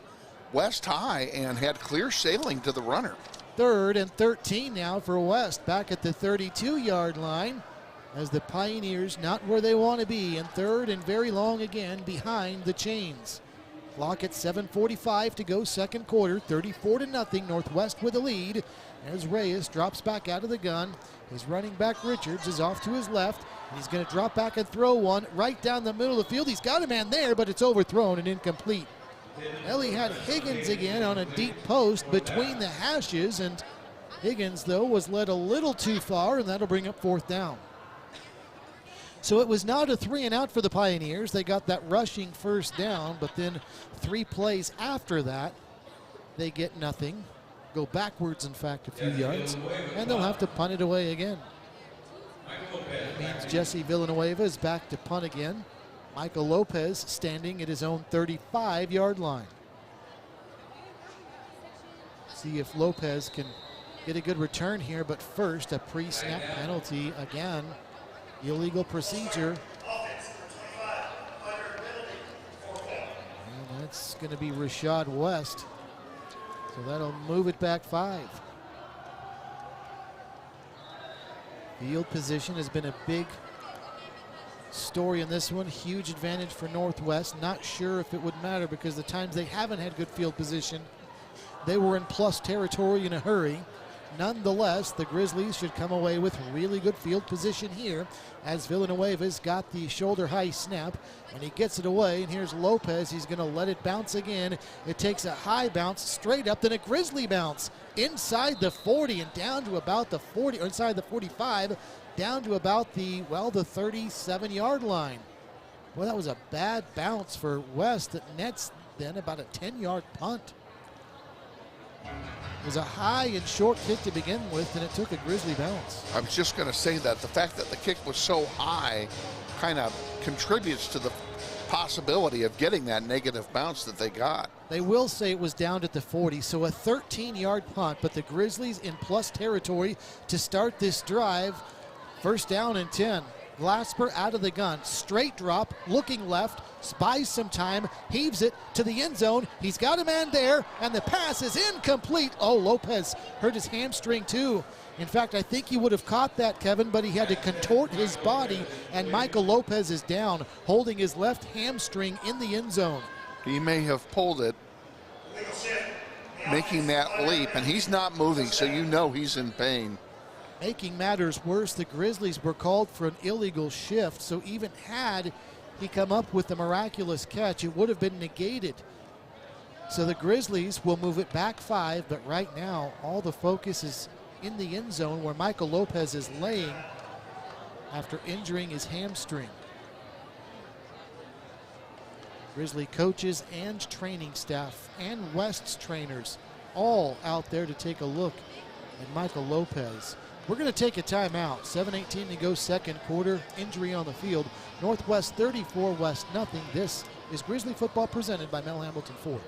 West High and had clear sailing to the runner. 3rd and 13 now for West, back at the 32-yard line, as the Pioneers not where they want to be, and 3rd and very long again behind the chains. Clock at 7:45 to go, 2nd quarter, 34-0, Northwest with the lead, as Reyes drops back out of the gun. His running back Richards is off to his left. He's going to drop back and throw one right down the middle of the field. He's got a man there, but it's overthrown and incomplete. Well, he had Higgins again on a deep post between the hashes, and Higgins, though, was led a little too far, and that'll bring up 4th down. So it was not a 3 and out for the Pioneers. They got that rushing 1st down, but then 3 plays after that, they get nothing. Go backwards, in fact, a few yards, and they'll have to punt it away again. That means Jesse Villanueva is back to punt again. Michael Lopez standing at his own 35-yard line. See if Lopez can get a good return here, but first a pre-snap penalty again. Illegal procedure. And that's going to be Rashad West. So that'll move it back 5. Field position has been a big story in this one. Huge advantage for Northwest. Not sure if it would matter because the times they haven't had good field position, they were in plus territory in a hurry. Nonetheless, the Grizzlies should come away with really good field position here as Villanueva's got the shoulder high snap and he gets it away, and here's Lopez. He's going to let it bounce again. It takes a high bounce straight up, then a Grizzly bounce inside the 40 and down to about the 40, or inside the 45, down to about the 37-yard line. Well, that was a bad bounce for West that nets then about a 10-yard punt. It was a high and short kick to begin with, and it took a Grizzly bounce. I was just going to say that the fact that the kick was so high kind of contributes to the possibility of getting that negative bounce that they got. They will say it was down at the 40, so a 13-yard punt, but the Grizzlies in plus territory to start this drive. 1st down and 10. Glasper out of the gun, straight drop, looking left, buys some time, heaves it to the end zone. He's got a man there, and the pass is incomplete. Oh, Lopez hurt his hamstring too. In fact, I think he would have caught that, Kevin, but he had to contort his body, and Michael Lopez is down, holding his left hamstring in the end zone. He may have pulled it, making that leap, and he's not moving, so you know he's in pain. Making matters worse, the Grizzlies were called for an illegal shift, so even had he come up with the miraculous catch, it would have been negated. So the Grizzlies will move it back 5, but right now all the focus is in the end zone where Michael Lopez is laying after injuring his hamstring. Grizzly coaches and training staff and West's trainers all out there to take a look at Michael Lopez. We're going to take a timeout. 7:18 to go, 2nd quarter. Injury on the field. Northwest 34, West nothing. This is Grizzly football presented by Mel Hambelton Ford.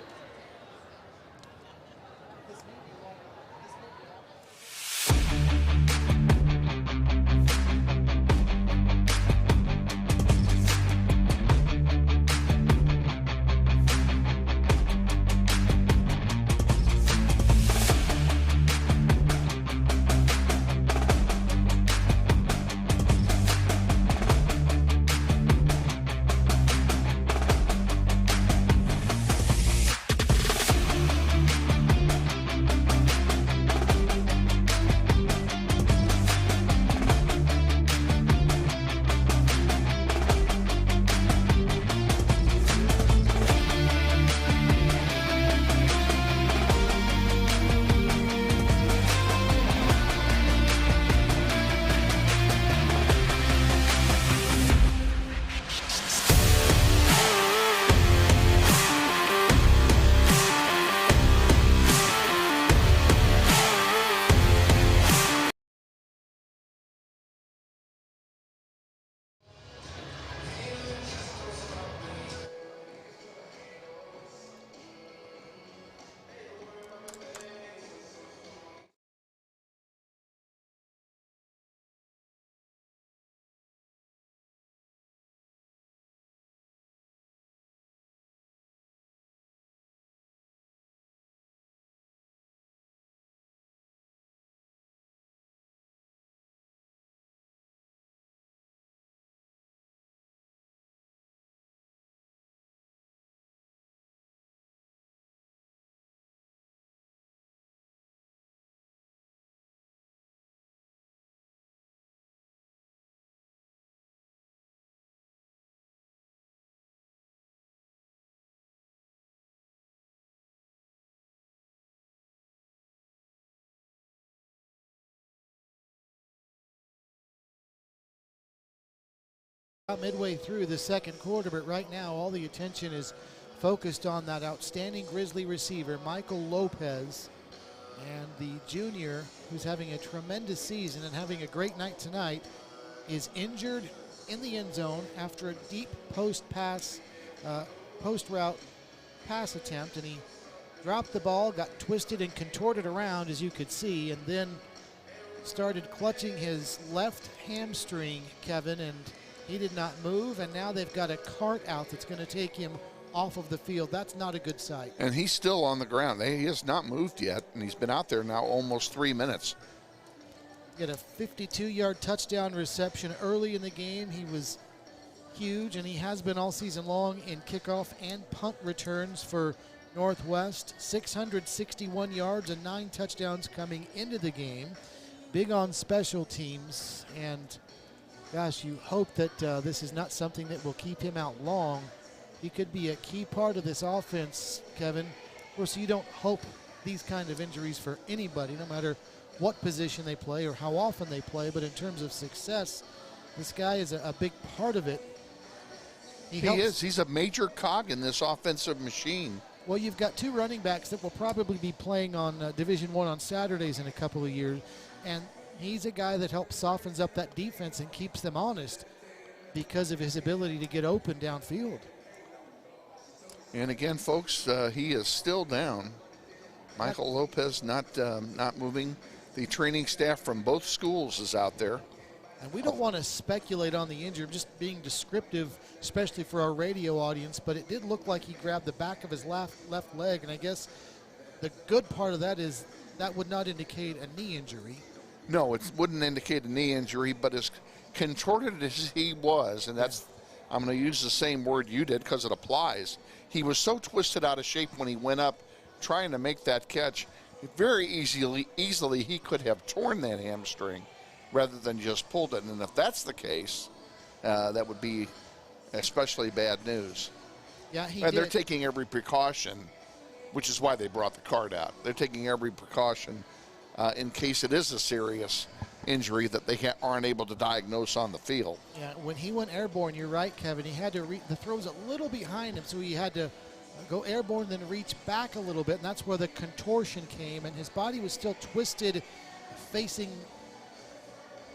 midway through the second quarter, but right now all the attention is focused on that outstanding Grizzly receiver, Michael Lopez, and the junior, who's having a tremendous season and having a great night tonight, is injured in the end zone after a deep post route pass attempt, and he dropped the ball, got twisted and contorted around, as you could see, and then started clutching his left hamstring, Kevin, and he did not move, and now they've got a cart out that's going to take him off of the field. That's not a good sight. And he's still on the ground. He has not moved yet, and he's been out there now almost 3 minutes. He had a 52-yard touchdown reception early in the game. He was huge, and he has been all season long in kickoff and punt returns for Northwest. 661 yards and 9 touchdowns coming into the game. Big on special teams, and gosh, you hope that this is not something that will keep him out long. He could be a key part of this offense, Kevin. Of course, you don't hope these kind of injuries for anybody, no matter what position they play or how often they play, but in terms of success, this guy is a big part of it. He is. He's a major cog in this offensive machine. Well, you've got 2 running backs that will probably be playing on Division I on Saturdays in a couple of years, and he's a guy that helps softens up that defense and keeps them honest because of his ability to get open downfield. And again, folks, he is still down. Michael Lopez not moving. The training staff from both schools is out there. And we don't want to speculate on the injury, just being descriptive, especially for our radio audience, but it did look like he grabbed the back of his left leg, and I guess the good part of that is that would not indicate a knee injury. No, it wouldn't indicate a knee injury, but as contorted as he was, and that's, I'm going to use the same word you did because it applies. He was so twisted out of shape when he went up trying to make that catch. Very easily he could have torn that hamstring rather than just pulled it. And if that's the case, that would be especially bad news. Yeah, and they're taking every precaution, which is why they brought the card out. They're taking every precaution in case it is a serious injury that they aren't able to diagnose on the field. Yeah, when he went airborne, you're right, Kevin. He had to the throw's a little behind him, so he had to go airborne, then reach back a little bit, and that's where the contortion came. And his body was still twisted, facing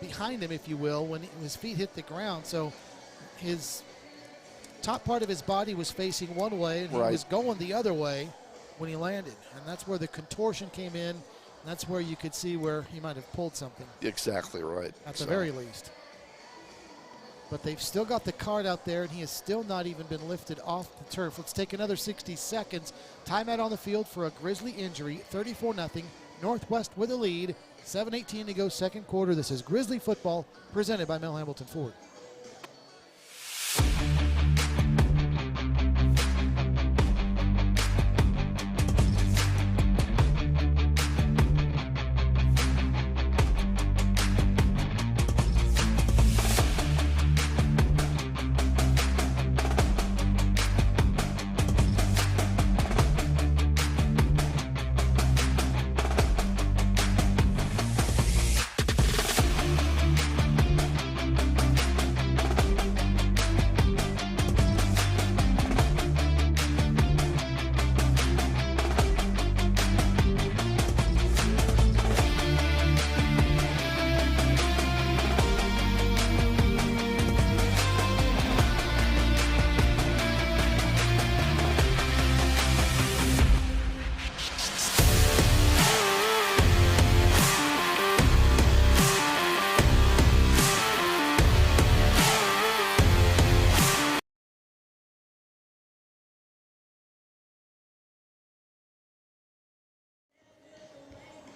behind him, if you will, when his feet hit the ground. So his top part of his body was facing one way, and he was going the other way when he landed. And that's where the contortion came in. That's where you could see where he might have pulled something. Exactly right. At the very least. But they've still got the card out there, and he has still not even been lifted off the turf. Let's take another 60 seconds. Timeout on the field for a Grizzly injury. 34-0. Northwest with a lead. 7:18 to go second quarter. This is Grizzly football presented by Mel Hambelton Ford.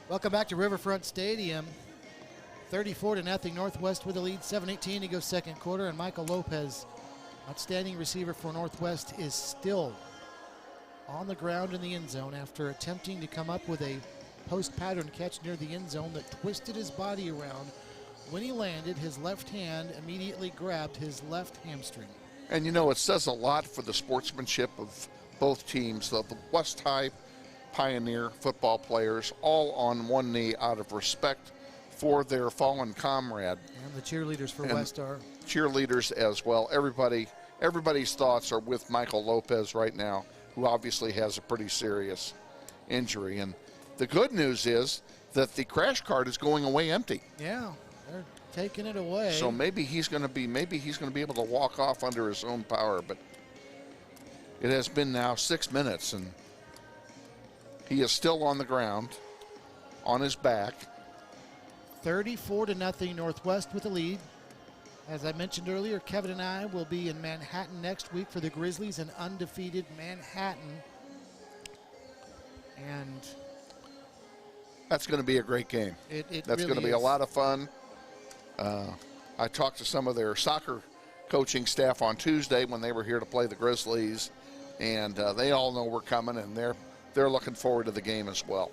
Welcome back to Riverfront Stadium. 34-0 Northwest with the lead. 7:18 to go second quarter, and Michael Lopez, outstanding receiver for Northwest, is still on the ground in the end zone after attempting to come up with a post pattern catch near the end zone that twisted his body around. When he landed, his left hand immediately grabbed his left hamstring. And you know, it says a lot for the sportsmanship of both teams. The West High Pioneer football players all on one knee out of respect for their fallen comrade. And the cheerleaders for And West are. Cheerleaders as well. Everybody's thoughts are with Michael Lopez right now, who obviously has a pretty serious injury. And the good news is that the crash cart is going away empty. Yeah, they're taking it away. So maybe he's going to be able to walk off under his own power. But it has been now 6 minutes, and he is still on the ground, on his back. 34-0 Northwest with the lead. As I mentioned earlier, Kevin and I will be in Manhattan next week for the Grizzlies, an undefeated Manhattan. And that's going to be a great game. That's really going to be a lot of fun. I talked to some of their soccer coaching staff on Tuesday when they were here to play the Grizzlies, and they all know we're coming, and they're looking forward to the game as well.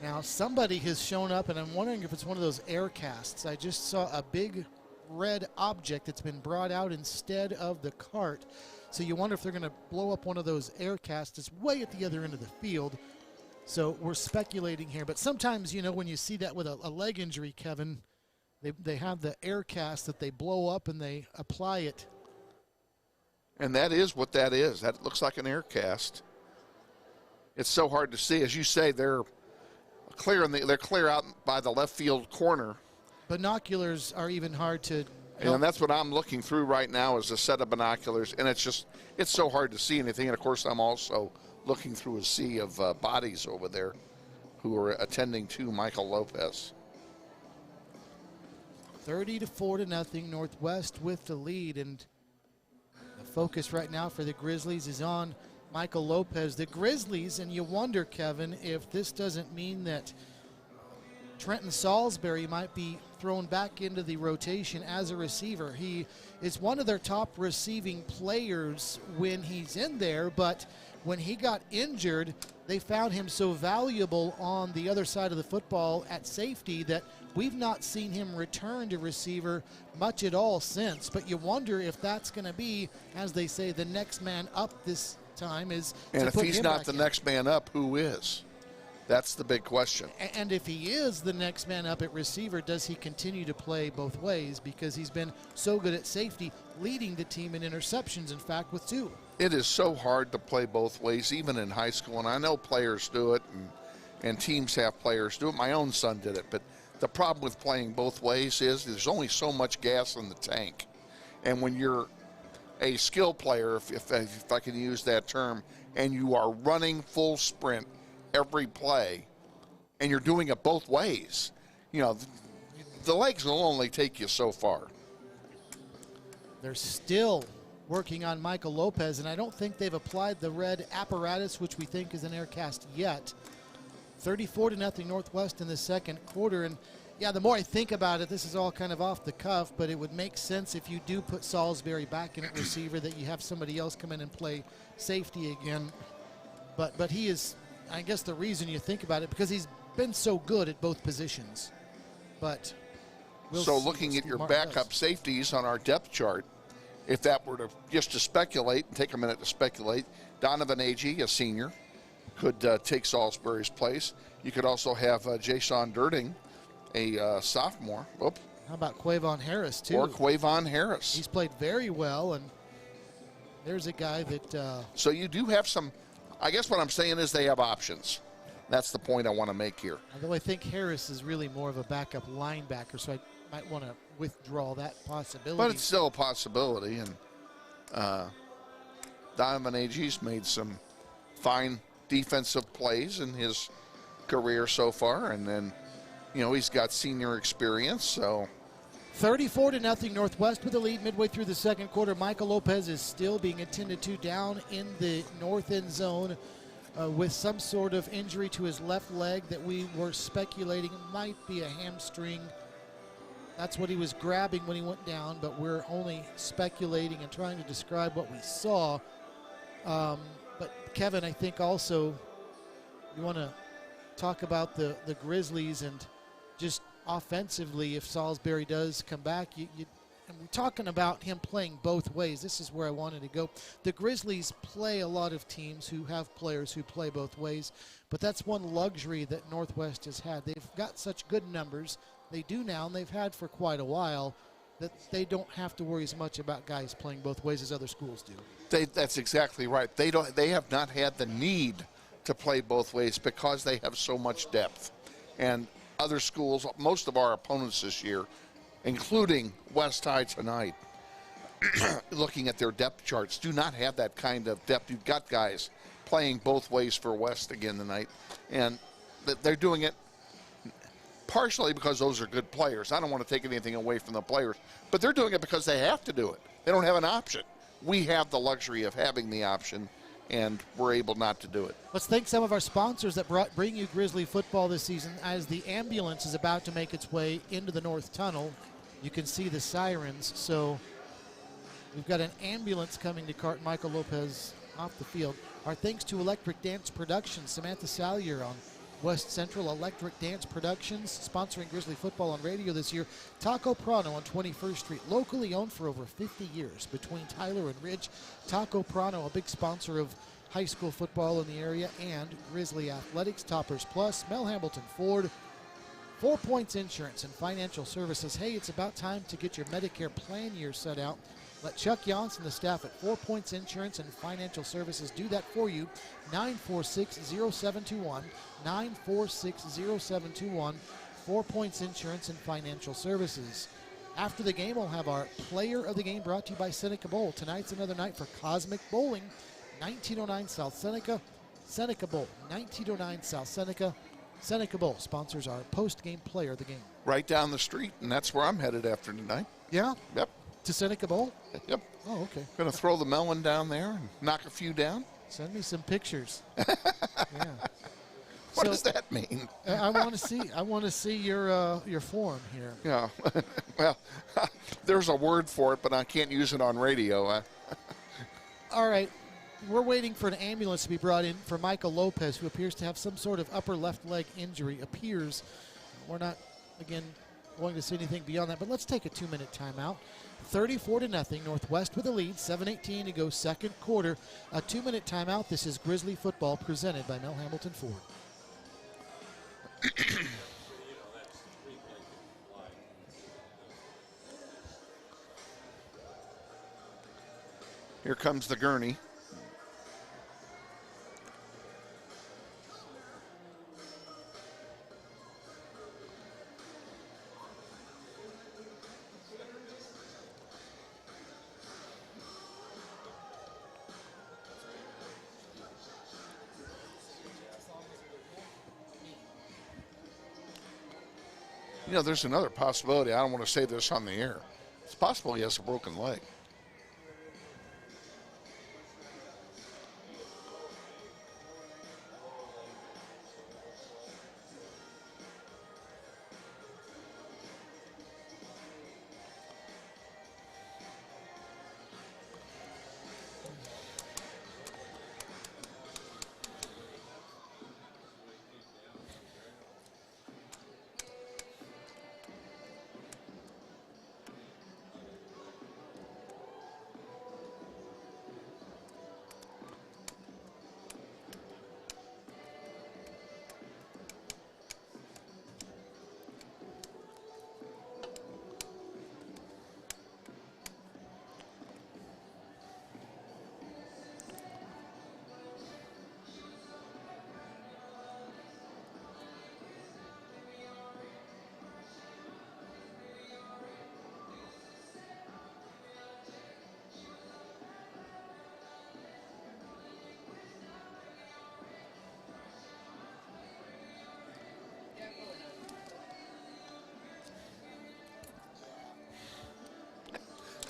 Now, somebody has shown up, and I'm wondering if it's one of those air casts. I just saw a big red object that's been brought out instead of the cart. So you wonder if they're going to blow up one of those air casts. It's way at the other end of the field. So we're speculating here. But sometimes, when you see that with a leg injury, Kevin, they have the air cast that they blow up and they apply it. And that is what that is. That looks like an air cast. It's so hard to see. As you say, they're clear out by the left field corner. Binoculars are even hard to. And that's what I'm looking through right now is a set of binoculars, and it's so hard to see anything. And of course, I'm also looking through a sea of bodies over there who are attending to Michael Lopez. 30-0 Northwest with the lead, and the focus right now for the Grizzlies is on Michael Lopez. The Grizzlies, and you wonder, Kevin, if this doesn't mean that Trenton Salisbury might be thrown back into the rotation as a receiver. He is one of their top receiving players when he's in there, but when he got injured, they found him so valuable on the other side of the football at safety that we've not seen him return to receiver much at all since. But you wonder if that's going to be, as they say, the next man up this time is. And if he's not the next man up, who is? That's the big question. And if he is the next man up at receiver, does he continue to play both ways? Because he's been so good at safety, leading the team in interceptions, in fact, with 2. It is so hard to play both ways, even in high school. And I know players do it, and teams have players do it. My own son did it. But the problem with playing both ways is there's only so much gas in the tank. And when you're a skill player, if I can use that term, and you are running full sprint every play, and you're doing it both ways, the legs will only take you so far. They're still working on Michael Lopez, and I don't think they've applied the red apparatus, which we think is an air cast yet. 34-0 Northwest in the second quarter, and yeah, the more I think about it, this is all kind of off the cuff, but it would make sense if you do put Salisbury back in at receiver that you have somebody else come in and play safety again. But he is, I guess the reason you think about it, because he's been so good at both positions. But so looking at your backup safeties on our depth chart, if that were to speculate and take a minute to speculate, Donovan Agee, a senior, could take Salisbury's place. You could also have Jason Durding, a sophomore. Oop. How about Quavon Harris, too? Or Quavon Harris. He's played very well, and there's a guy that... So you do have some... I guess what I'm saying is they have options. That's the point I want to make here. Although I think Harris is really more of a backup linebacker, so I might want to withdraw that possibility. But it's still a possibility, and Donovan Agee's made some fine defensive plays in his career so far, and then, he's got senior experience, so... 34-0 Northwest with the lead midway through the second quarter. Michael Lopez is still being attended to down in the north end zone with some sort of injury to his left leg that we were speculating might be a hamstring. That's what he was grabbing when he went down, but we're only speculating and trying to describe what we saw. But Kevin, I think also you want to talk about the Grizzlies and just offensively, if Salisbury does come back, and we're talking about him playing both ways. This is where I wanted to go. The Grizzlies play a lot of teams who have players who play both ways, but that's one luxury that Northwest has had. They've got such good numbers. They do now, and they've had for quite a while, that they don't have to worry as much about guys playing both ways as other schools do. That's exactly right. They have not had the need to play both ways because they have so much depth. And other schools, most of our opponents this year, including West High tonight, looking at their depth charts, do not have that kind of depth. You've got guys playing both ways for West again tonight, and they're doing it partially because those are good players. I don't want to take anything away from the players, but they're doing it because they have to do it. They don't have an option. We have the luxury of having the option, and we're able not to do it. Let's thank some of our sponsors that bring you Grizzly football this season. As the ambulance is about to make its way into the North Tunnel, you can see the sirens. So we've got an ambulance coming to cart Michael Lopez off the field. Our thanks to Electric Dance Productions, Samantha Salyer on West Central Electric Dance Productions, sponsoring Grizzly football on radio this year. Taco Prano on 21st Street, locally owned for over 50 years between Tyler and Ridge. Taco Prano, a big sponsor of high school football in the area and Grizzly Athletics. Toppers Plus, Mel Hambleton Ford, 4 Points Insurance and Financial Services. Hey, it's about time to get your Medicare plan year set out. Let Chuck Yance and the staff at 4 Points Insurance and Financial Services do that for you. 946-0721, 946-0721, 4 Points Insurance and Financial Services. After the game, we'll have our Player of the Game brought to you by Seneca Bowl. Tonight's another night for Cosmic Bowling, 1909 South Seneca. Seneca Bowl, 1909 South Seneca. Seneca Bowl sponsors our post-game Player of the Game. Right down the street, and that's where I'm headed after tonight. Yeah? Yep. To Seneca Bowl? Yep. Oh, okay. Going to throw the melon down there and knock a few down. Send me some pictures. Yeah. What does that mean? I want to see. I want to see your form here. Yeah. Well, there's a word for it, but I can't use it on radio. All right. We're waiting for an ambulance to be brought in for Michael Lopez, who appears to have some sort of upper left leg injury. Appears. We're not, again, going to see anything beyond that, but let's take a 2-minute timeout. 34-0, Northwest with a lead, 7:18 to go, second quarter. A 2-minute timeout. This is Grizzly football presented by Mel Hambleton Ford. Here comes the gurney. You know, there's another possibility. I don't want to say this on the air. It's possible he has a broken leg.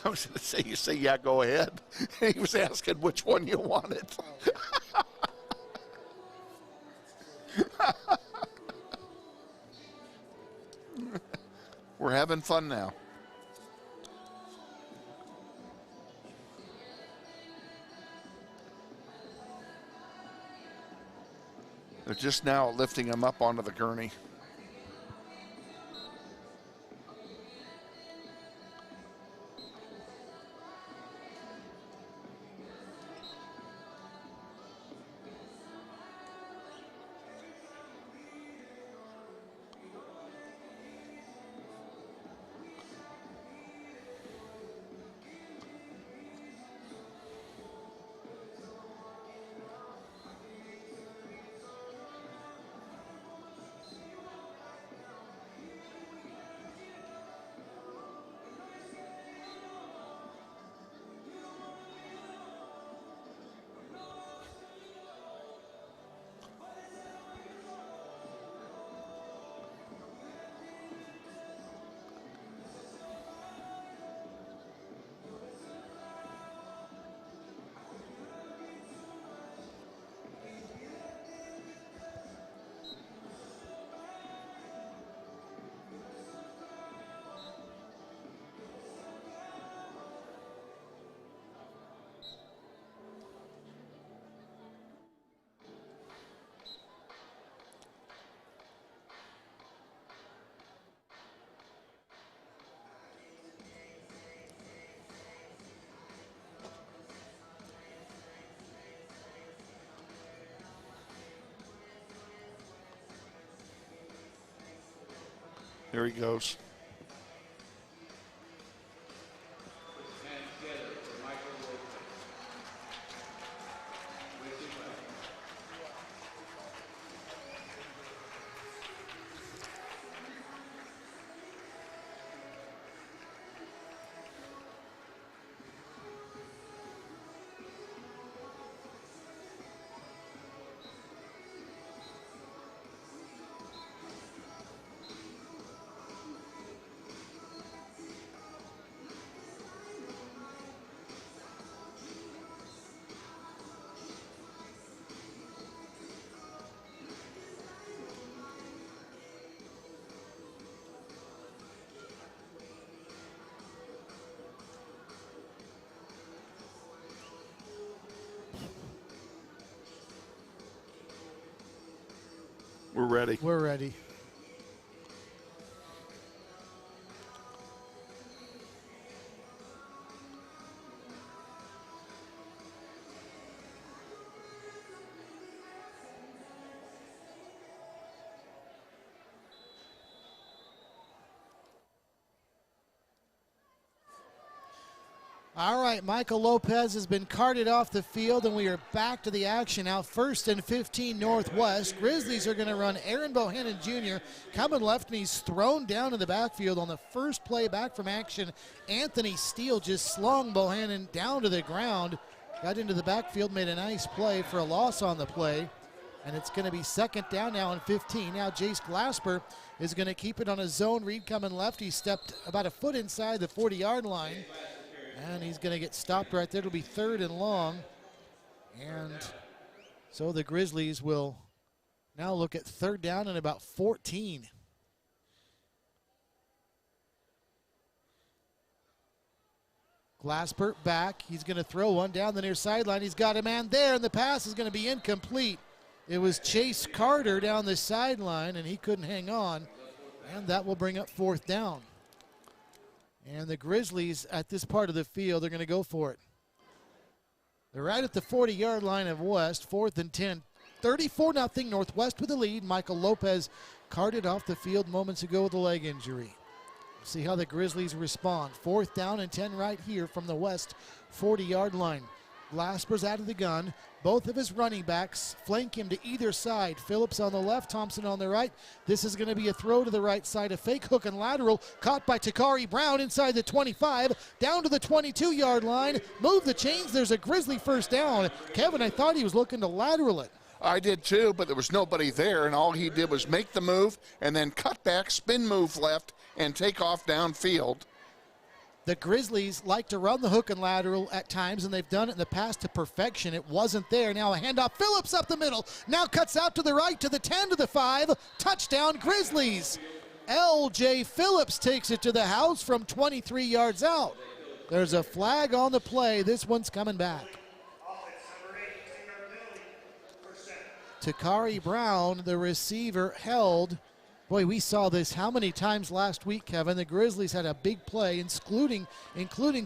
I was going to say, you say, yeah, go ahead. He was asking which one you wanted. We're having fun now. They're just now lifting him up onto the gurney. There he goes. We're ready. We're ready. All right, Michael Lopez has been carted off the field, and we are back to the action now. 1st and 15 Northwest. Grizzlies are going to run Aaron Bohannon Jr. coming left, and he's thrown down in the backfield on the first play back from action. Anthony Steele just slung Bohannon down to the ground, got into the backfield, made a nice play for a loss on the play, and it's going to be 2nd down now and 15. Now Jace Glasper is going to keep it on a zone read coming left. He stepped about a foot inside the 40-yard line. And he's going to get stopped right there. It'll be 3rd and long. And so the Grizzlies will now look at 3rd down and about 14. Glasper back. He's going to throw one down the near sideline. He's got a man there, and the pass is going to be incomplete. It was Chase Carter down the sideline, and he couldn't hang on. And that will bring up 4th down. And the Grizzlies at this part of the field are going to go for it. They're right at the 40-yard line of West, 4th and 10. 34-0 Northwest with the lead. Michael Lopez carted off the field moments ago with a leg injury. See how the Grizzlies respond. 4th down and 10 right here from the West 40-yard line. Glasper's out of the gun. Both of his running backs flank him to either side. Phillips on the left, Thompson on the right. This is going to be a throw to the right side, a fake hook and lateral, caught by Takari Brown inside the 25, down to the 22-yard line. Move the chains. There's a Grizzly 1st down. Kevin, I thought he was looking to lateral it. I did too, but there was nobody there, and all he did was make the move and then cut back, spin move left, and take off downfield. The Grizzlies like to run the hook and lateral at times, and they've done it in the past to perfection. It wasn't there. Now a handoff. Phillips up the middle. Now cuts out to the right, to the 10, to the 5. Touchdown, Grizzlies. L.J. Phillips takes it to the house from 23 yards out. There's a flag on the play. This one's coming back. Takari Brown, the receiver, held. Boy, we saw this how many times last week, Kevin? The Grizzlies had a big play, including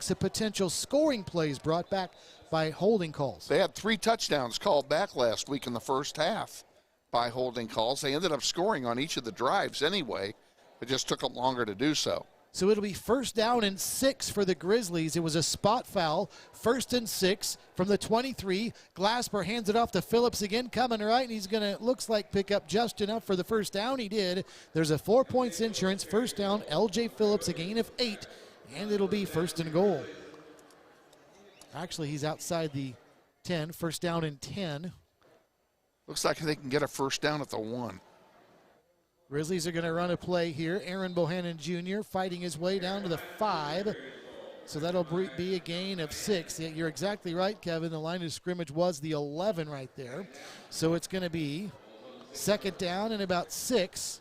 some potential scoring plays brought back by holding calls. They had 3 touchdowns called back last week in the first half by holding calls. They ended up scoring on each of the drives anyway. It just took them longer to do so. So it'll be 1st down and 6 for the Grizzlies. It was a spot foul. 1st and 6 from the 23. Glasper hands it off to Phillips again, coming right, and he's going to, looks like, pick up just enough for the 1st down. He did. There's a 4 points insurance. 1st down, L.J. Phillips, a gain of 8, and it'll be 1st and goal. Actually, he's outside the 10. 1st down and 10. Looks like they can get a 1st down at the 1. Grizzlies are going to run a play here. Aaron Bohannon Jr. fighting his way down to the 5. So that'll be a gain of 6. You're exactly right, Kevin. The line of scrimmage was the 11 right there. So it's going to be 2nd down and about 6.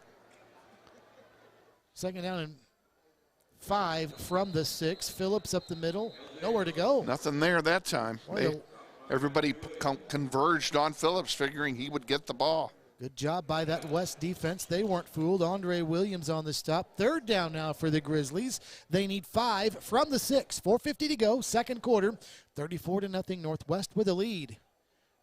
2nd down and 5 from the 6. Phillips up the middle. Nowhere to go. Nothing there that time. Everybody converged on Phillips, figuring he would get the ball. Good job by that West defense. They weren't fooled. Andre Williams on the stop. 3rd down now for the Grizzlies. They need 5 from the 6. 4:50 to go, 2nd quarter. 34-0 Northwest with a lead.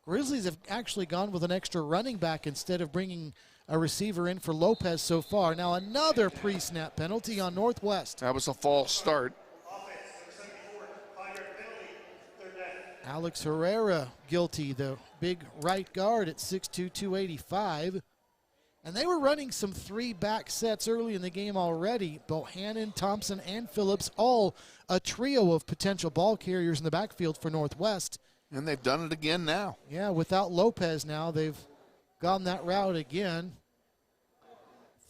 Grizzlies have actually gone with an extra running back instead of bringing a receiver in for Lopez so far. Now another pre-snap penalty on Northwest. That was a false start. Offense, number 74, 5-yard penalty, third down. Alex Herrera guilty, the big right guard at 6'2", 285. And they were running some 3-back sets early in the game already. Bohannon, Thompson, and Phillips, all a trio of potential ball carriers in the backfield for Northwest. And they've done it again now. Yeah, without Lopez now, they've gone that route again.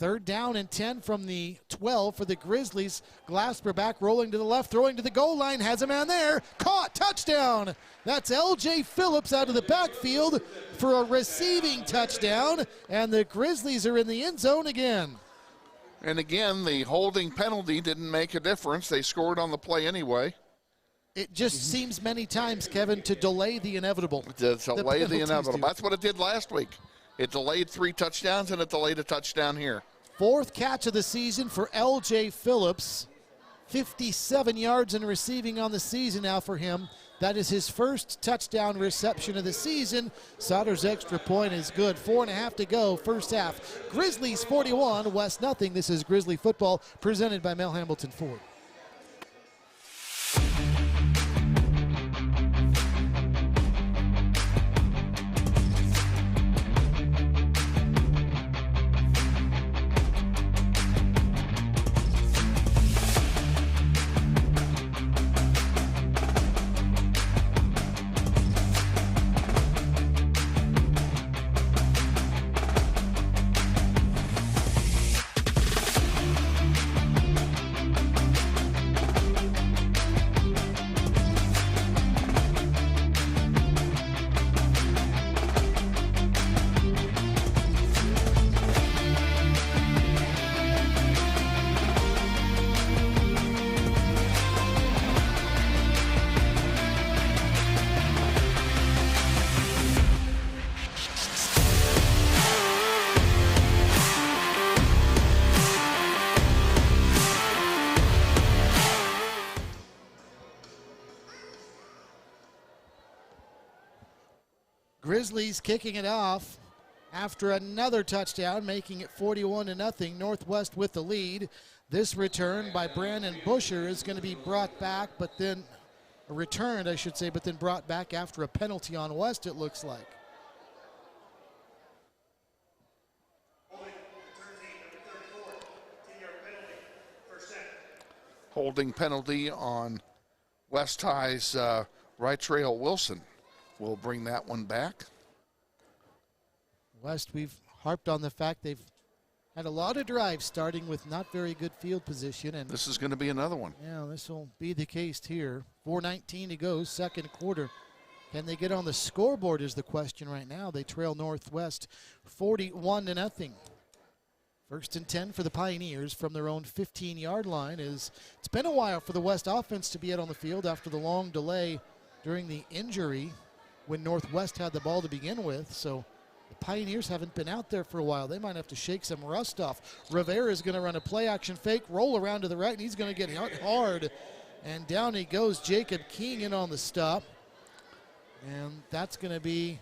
3rd down and 10 from the 12 for the Grizzlies. Glasper back, rolling to the left, throwing to the goal line. Has a man there. Caught. Touchdown. That's L.J. Phillips out of the backfield for a receiving touchdown. And the Grizzlies are in the end zone again. And again, the holding penalty didn't make a difference. They scored on the play anyway. It just seems many times, Kevin, to delay the inevitable. To delay the penalties inevitable. do. That's what it did last week. It delayed 3 touchdowns, and it delayed a touchdown here. 4th catch of the season for L.J. Phillips. 57 yards in receiving on the season now for him. That is his first touchdown reception of the season. Sauter's extra point is good. 4.5 to go, first half. Grizzlies 41, West nothing. This is Grizzly football presented by Mel Hambleton Ford. Grizzlies kicking it off after another touchdown, making it 41-0. Northwest with the lead. This return by Brandon Busher is going to be brought back, but then returned, I should say, but then brought back after a penalty on West, it looks like. Holding penalty on West High's right trail Wilson. We'll bring that one back. West, we've harped on the fact they've had a lot of drives starting with not very good field position. And this is going to be another one. Yeah, this will be the case here. 4:19 to go, second quarter. Can they get on the scoreboard is the question right now. They trail Northwest 41-0. 1st and 10 for the Pioneers from their own 15-yard line. It's been a while for the West offense to be out on the field after the long delay during the injury when Northwest had the ball to begin with. So the Pioneers haven't been out there for a while. They might have to shake some rust off. Rivera is going to run a play-action fake, roll around to the right, and he's going to get hit hard. And down he goes, Jacob King in on the stop. And that's going to be,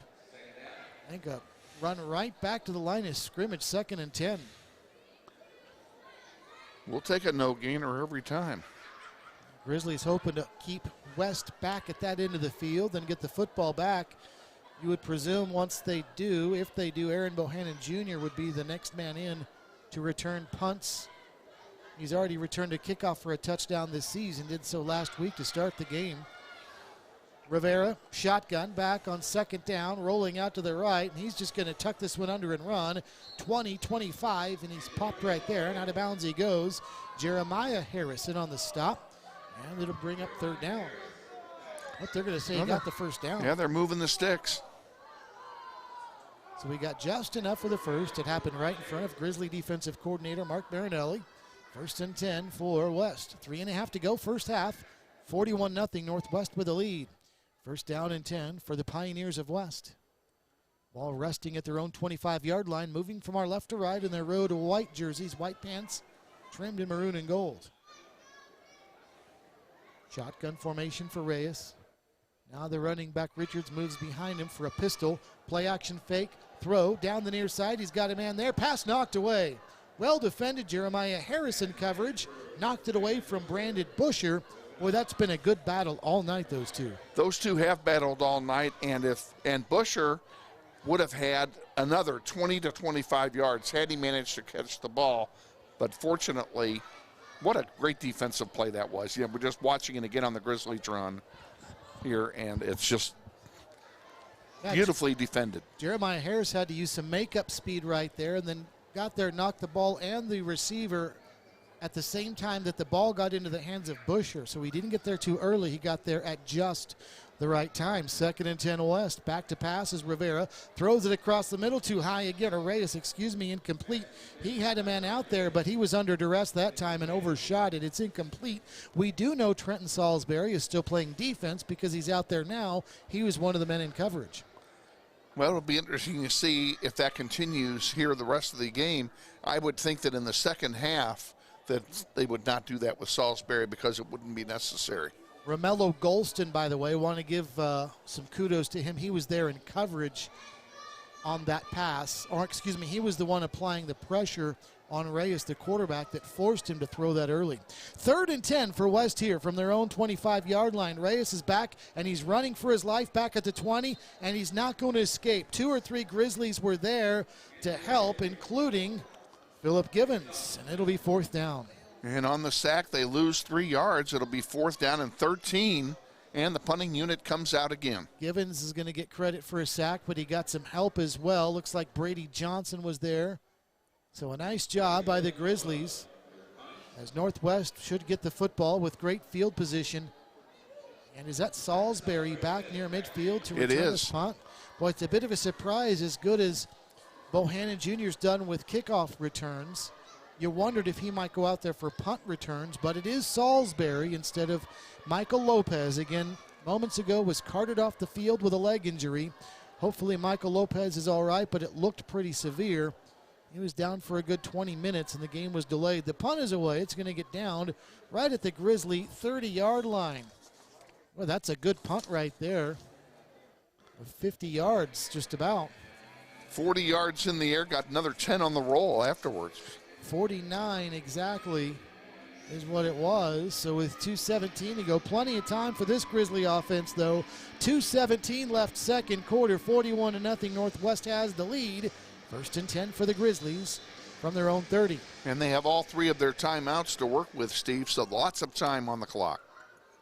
I think, a run right back to the line of scrimmage, 2nd and 10. We'll take a no-gainer every time. Grizzlies hoping to keep West back at that end of the field and get the football back. You would presume once they do, if they do, Aaron Bohannon Jr. would be the next man in to return punts. He's already returned a kickoff for a touchdown this season, did so last week to start the game. Rivera, shotgun, back on 2nd down, rolling out to the right, and he's just going to tuck this one under and run. 20-25, and he's popped right there, and out of bounds he goes. Jeremiah Harrison on the stop, and it'll bring up 3rd down. What they're going to say, he got the 1st down. Yeah, they're moving the sticks. So we got just enough for the first. It happened right in front of Grizzly defensive coordinator Mark Marinelli. 1st and 10 for West. 3.5 to go, first half. 41-0 Northwest with a lead. 1st down and 10 for the Pioneers of West. Ball resting at their own 25-yard line, moving from our left to right in their road white jerseys, white pants, trimmed in maroon and gold. Shotgun formation for Reyes. Now the running back Richards moves behind him for a pistol. Play action fake. Throw down the near side. He's got a man there. Pass knocked away. Well defended. Jeremiah Harrison coverage. Knocked it away from Brandon Busher. Boy, that's been a good battle all night, those two. Those two have battled all night, and Busher would have had another 20 to 25 yards had he managed to catch the ball. But fortunately, what a great defensive play that was. We're just watching it again on the Grizzlies run here, and it's just beautifully defended. Jeremiah Harris had to use some makeup speed right there, and then got there, knocked the ball and the receiver at the same time that the ball got into the hands of Busher. So he didn't get there too early. He got there at just the right time. 2nd and 10 West. Back to pass is Rivera. Throws it across the middle too high again. Incomplete. He had a man out there, but he was under duress that time and overshot it. It's incomplete. We do know Trenton Salisbury is still playing defense because he's out there now. He was one of the men in coverage. Well, it'll be interesting to see if that continues here the rest of the game. I would think that in the second half that they would not do that with Salisbury because it wouldn't be necessary. Romello Golston, by the way, want to give some kudos to him. He was there in coverage on that pass. He was the one applying the pressure on Reyes, the quarterback, that forced him to throw that early. 3rd and 10 for West here from their own 25-yard line. Reyes is back, and he's running for his life back at the 20, and he's not going to escape. 2 or 3 Grizzlies were there to help, including Philip Givens, and it'll be 4th down. And on the sack, they lose 3 yards. It'll be 4th down and 13, and the punting unit comes out again. Givens is going to get credit for a sack, but he got some help as well. Looks like Brady Johnson was there. So a nice job by the Grizzlies, as Northwest should get the football with great field position. And is that Salisbury back near midfield to return this punt? Boy, it's a bit of a surprise, as good as Bohannon Jr.'s done with kickoff returns. You wondered if he might go out there for punt returns, but it is Salisbury instead of Michael Lopez. Again, moments ago was carted off the field with a leg injury. Hopefully Michael Lopez is all right, but it looked pretty severe. He was down for a good 20 minutes, and the game was delayed. The punt is away. It's going to get down right at the Grizzly 30-yard line. Well, that's a good punt right there. 50 yards, just about. 40 yards in the air, got another 10 on the roll afterwards. 49 exactly is what it was. So with 2:17 to go, plenty of time for this Grizzly offense, though. 2:17 left, second quarter, 41-0. Northwest has the lead. 1st and 10 for the Grizzlies from their own 30. And they have all 3 of their timeouts to work with, Steve, so lots of time on the clock.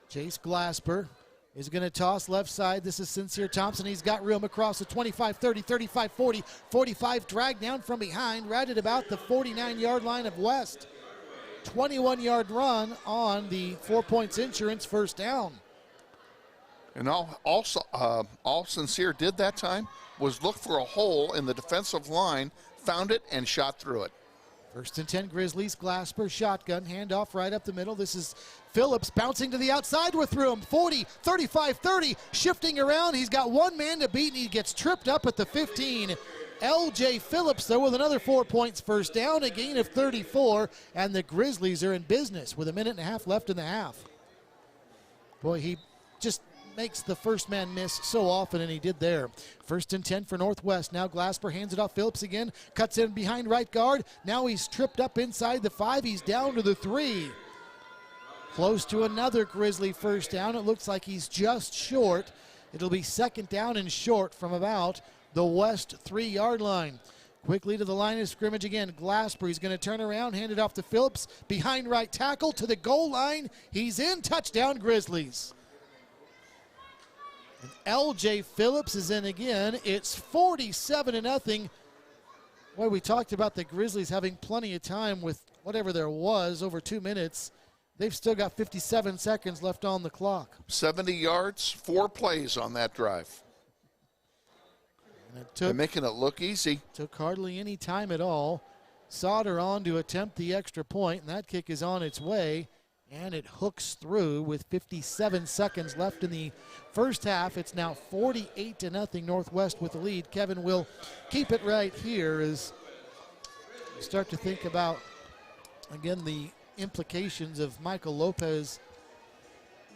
Chase Glasper is going to toss left side. This is Sincere Thompson. He's got room across the 25, 30, 35, 40, 45, dragged down from behind, right at about the 49-yard line of West. 21-yard run on the 4 Points Insurance 1st down. And all Sincere did that time was look for a hole in the defensive line, found it, and shot through it. 1st and 10 Grizzlies. Glasper shotgun, handoff right up the middle. This is Phillips bouncing to the outside with room. 40, 35, 30, shifting around. He's got one man to beat, and he gets tripped up at the 15. L.J. Phillips, though, with another 4 points, 1st down, a gain of 34, and the Grizzlies are in business with 1.5 minutes left in the half. Boy, he just makes the first man miss so often, and he did there. 1st and 10 for Northwest. Now Glasper hands it off. Phillips again, cuts in behind right guard. Now he's tripped up inside the 5. He's down to the 3. Close to another Grizzly 1st down. It looks like he's just short. It'll be 2nd down and short from about the West 3-yard line. Quickly to the line of scrimmage again. Glasper, he's going to turn around, hand it off to Phillips. Behind right tackle to the goal line. He's in. Touchdown Grizzlies. And L.J. Phillips is in again. It's 47-0. Boy, we talked about the Grizzlies having plenty of time with whatever there was, over 2 minutes. They've still got 57 seconds left on the clock. 70 yards, 4 plays on that drive. And They're making it look easy. Took hardly any time at all. Sauter on to attempt the extra point, and that kick is on its way. And it hooks through with 57 seconds left in the first half. It's now 48-0 Northwest with the lead. Kevin will keep it right here as you start to think about, again, the implications of Michael Lopez.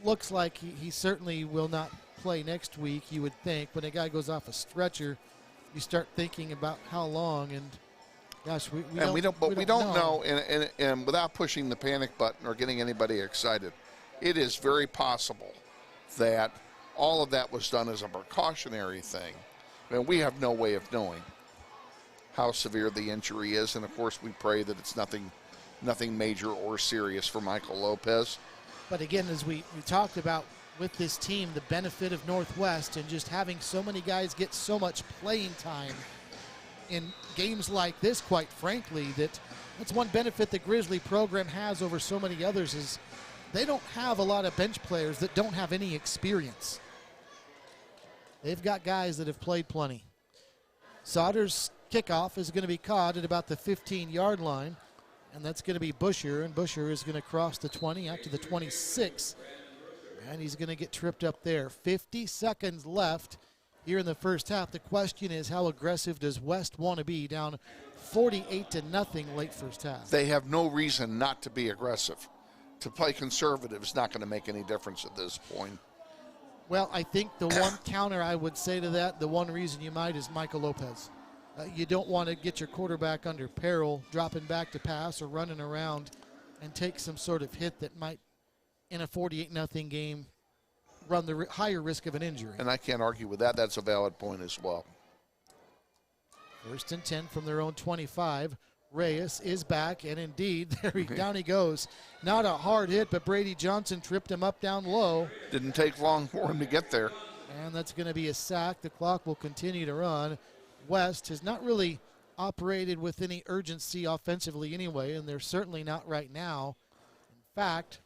Looks like he certainly will not play next week, you would think. When a guy goes off a stretcher, you start thinking about how long, and gosh, we don't know. And without pushing the panic button or getting anybody excited, it is very possible that all of that was done as a precautionary thing. And we have no way of knowing how severe the injury is, and of course we pray that it's nothing major or serious for Michael Lopez. But again, as we talked about with this team, the benefit of Northwest and just having so many guys get so much playing time in games like this, quite frankly, that's one benefit the Grizzly program has over so many others is they don't have a lot of bench players that don't have any experience. They've got guys that have played plenty. Sauter's kickoff is going to be caught at about the 15-yard line, and that's going to be Busher, and Busher is going to cross the 20 out to the 26, and he's going to get tripped up there. 50 seconds left here in the first half. The question is, how aggressive does West want to be, down 48-0 late first half? They have no reason not to be aggressive. To play conservative is not going to make any difference at this point. Well, I think the one counter I would say to that, the one reason you might, is Michael Lopez. You don't want to get your quarterback under peril, dropping back to pass or running around and take some sort of hit that might, in a 48-0 game, run the higher risk of an injury. And I can't argue with that. That's a valid point as well. 1st and 10 from their own 25. Reyes is back, and indeed, down he goes. Not a hard hit, but Brady Johnson tripped him up down low. Didn't take long for him to get there. And that's going to be a sack. The clock will continue to run. West has not really operated with any urgency offensively anyway, and they're certainly not right now. In fact,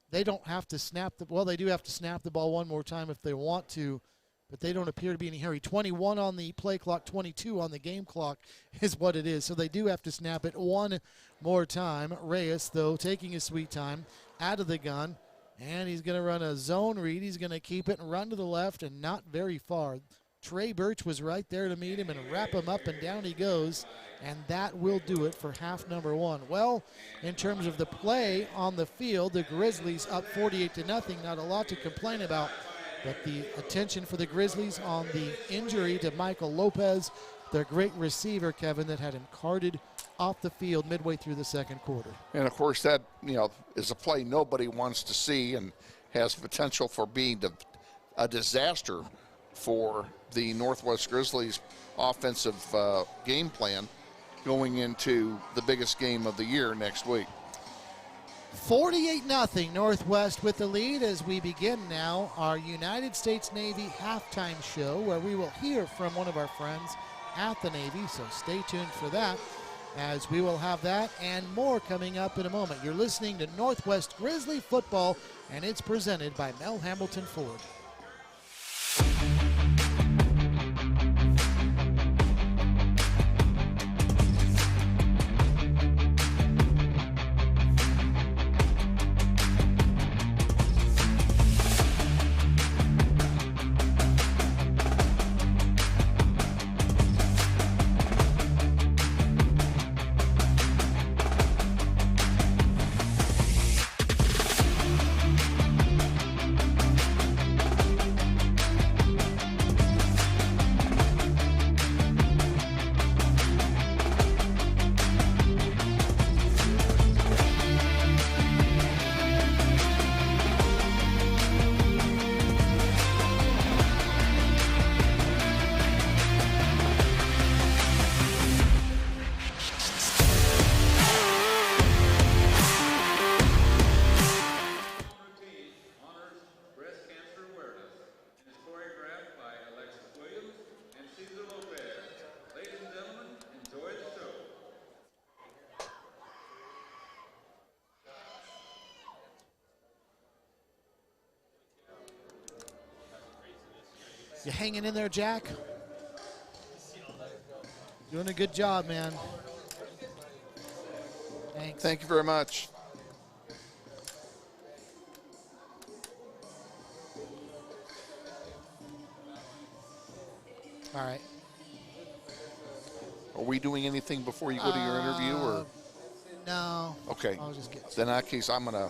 they don't have to snap they do have to snap the ball one more time if they want to, but they don't appear to be in a hurry. 21 on the play clock, 22 on the game clock is what it is. So they do have to snap it one more time. Reyes, though, taking his sweet time out of the gun, and he's going to run a zone read. He's going to keep it and run to the left and not very far. Trey Birch was right there to meet him and wrap him up, and down he goes, and that will do it for half number one. Well, in terms of the play on the field, the Grizzlies up 48-0, not a lot to complain about, but the attention for the Grizzlies on the injury to Michael Lopez, their great receiver, Kevin, that had him carted off the field midway through the second quarter. And, of course, that, is a play nobody wants to see and has potential for being a disaster for the Northwest Grizzlies offensive game plan going into the biggest game of the year next week. 48-0 Northwest with the lead as we begin now our United States Navy halftime show, where we will hear from one of our friends at the Navy, so stay tuned for that, as we will have that and more coming up in a moment. You're listening to Northwest Grizzly Football, and it's presented by Mel Hambelton Ford. You hanging in there, Jack? Doing a good job, man. Thanks. Thank you very much. All right. Are we doing anything before you go to your interview, or? No. Okay. I'll just get. Then in that case, I'm gonna.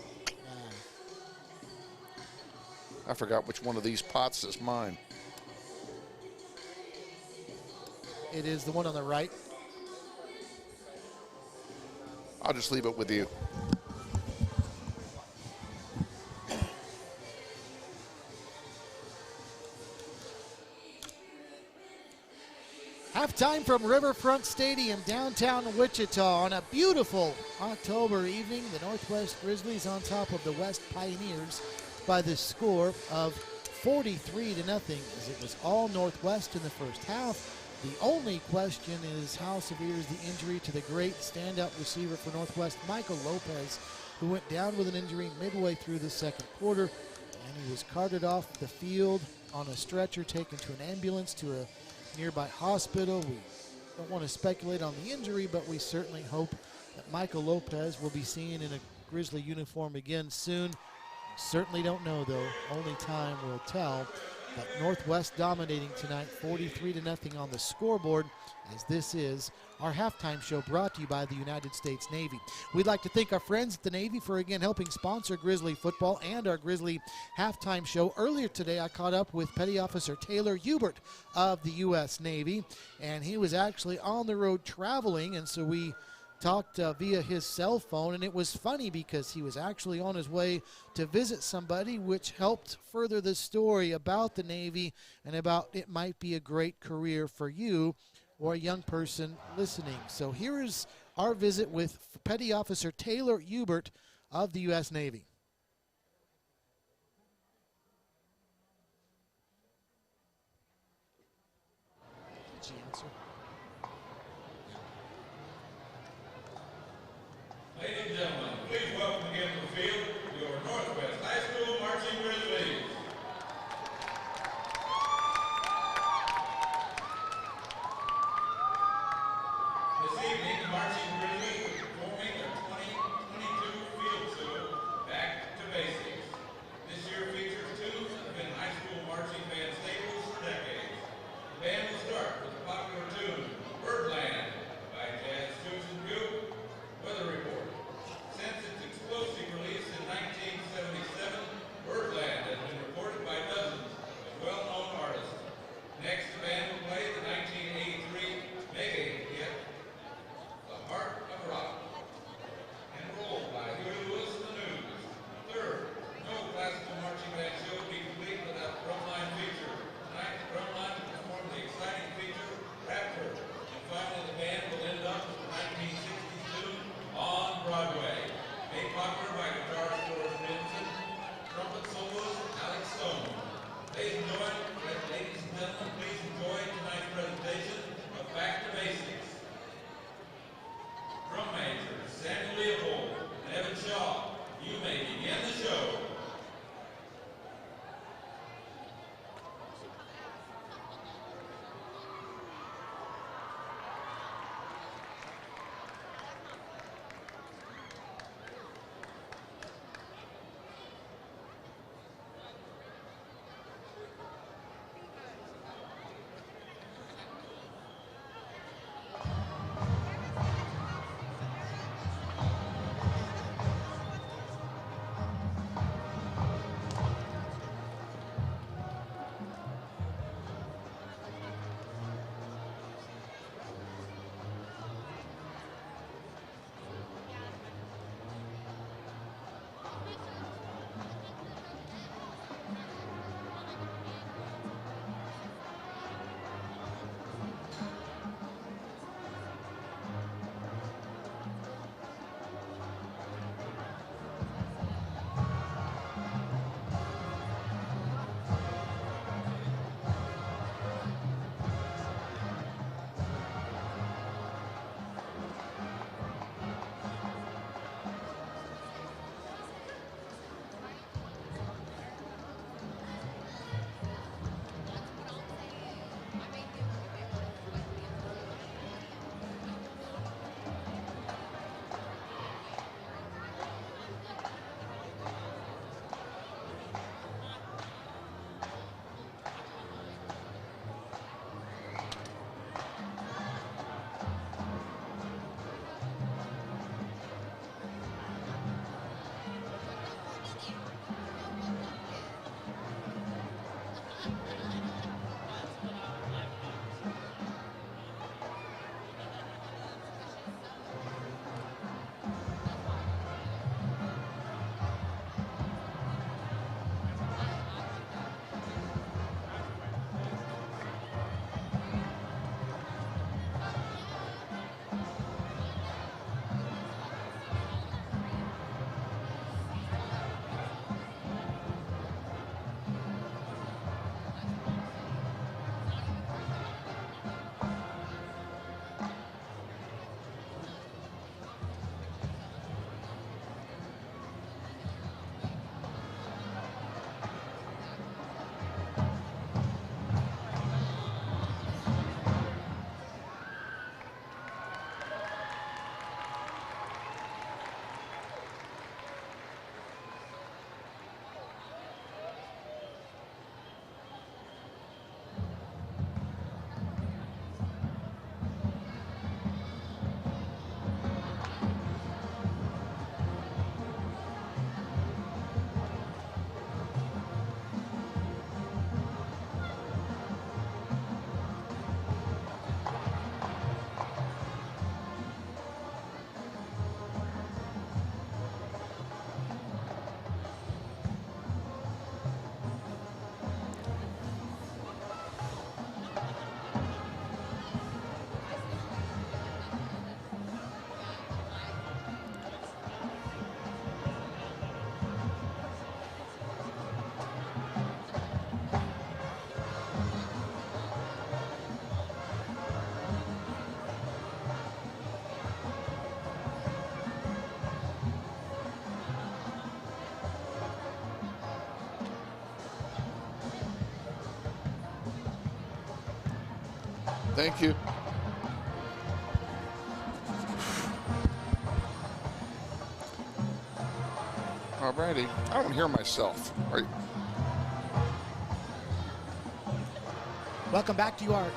I forgot which one of these pots is mine. It is the one on the right. I'll just leave it with you. Halftime from Riverfront Stadium, downtown Wichita, on a beautiful October evening. The Northwest Grizzlies on top of the West Pioneers by the score of 43-0, as it was all Northwest in the first half. The only question is how severe is the injury to the great standout receiver for Northwest, Michael Lopez, who went down with an injury midway through the second quarter, and he was carted off the field on a stretcher, taken to an ambulance to a nearby hospital. We don't want to speculate on the injury, but we certainly hope that Michael Lopez will be seen in a Grizzly uniform again soon. Certainly don't know, though. Only time will tell. But Northwest dominating tonight, 43-0 on the scoreboard, as this is our halftime show brought to you by the United States Navy. We'd like to thank our friends at the Navy for again helping sponsor Grizzly football and our Grizzly halftime show. Earlier today, I caught up with Petty Officer Taylor Hubert of the U.S. Navy, and he was actually on the road traveling, and so we talked via his cell phone, and it was funny because he was actually on his way to visit somebody, which helped further the story about the Navy and about it might be a great career for you or a young person listening. So here is our visit with Petty Officer Taylor Hubert of the U.S. Navy. Did she answer? Ladies and gentlemen, please welcome again to the field your Northwest High School Marching Grizzlies. This evening, the Marching Grizzlies are performing their 2022 field tour back Thank you. All righty. I don't hear myself. Are you? Welcome back to our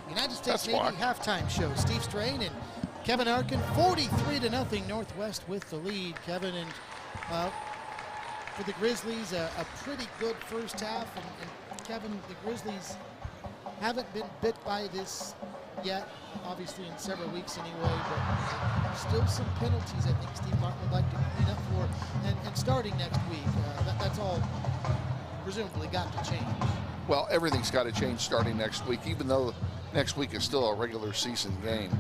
United States Navy halftime show. Steve Strain and Kevin Arkin, 43-0 Northwest with the lead. Kevin, and for the Grizzlies, a pretty good first half. And Kevin, the Grizzlies haven't been bit by this yet, obviously in several weeks anyway, but still some penalties I think Steve Martin would like to clean up for. And starting next week, that's all presumably got to change. Well, everything's got to change starting next week, even though next week is still a regular season game.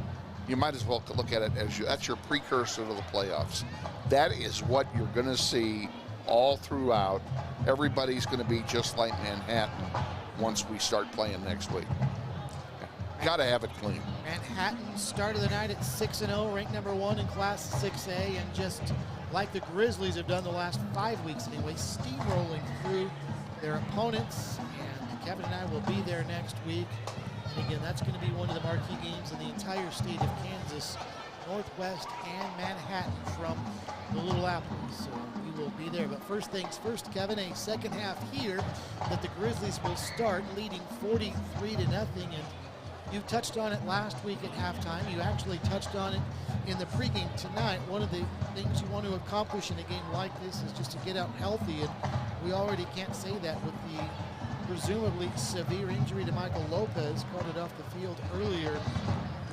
You might as well look at it as that's your precursor to the playoffs. That is what you're going to see all throughout. Everybody's going to be just like Manhattan once we start playing next week. Got to have it clean. Manhattan started the night at 6-0, ranked number 1 in Class 6A, and just like the Grizzlies have done the last 5 weeks anyway, steamrolling through their opponents. And Kevin and I will be there next week. And again, that's going to be one of the marquee games in the entire state of Kansas, Northwest and Manhattan from the Little Apple. So we will be there. But first things first, Kevin, a second half here that the Grizzlies will start leading 43-0. And you touched on it last week at halftime. You actually touched on it in the pregame tonight. One of the things you want to accomplish in a game like this is just to get out healthy. And we already can't say that with the presumably severe injury to Michael Lopez, carted off the field earlier.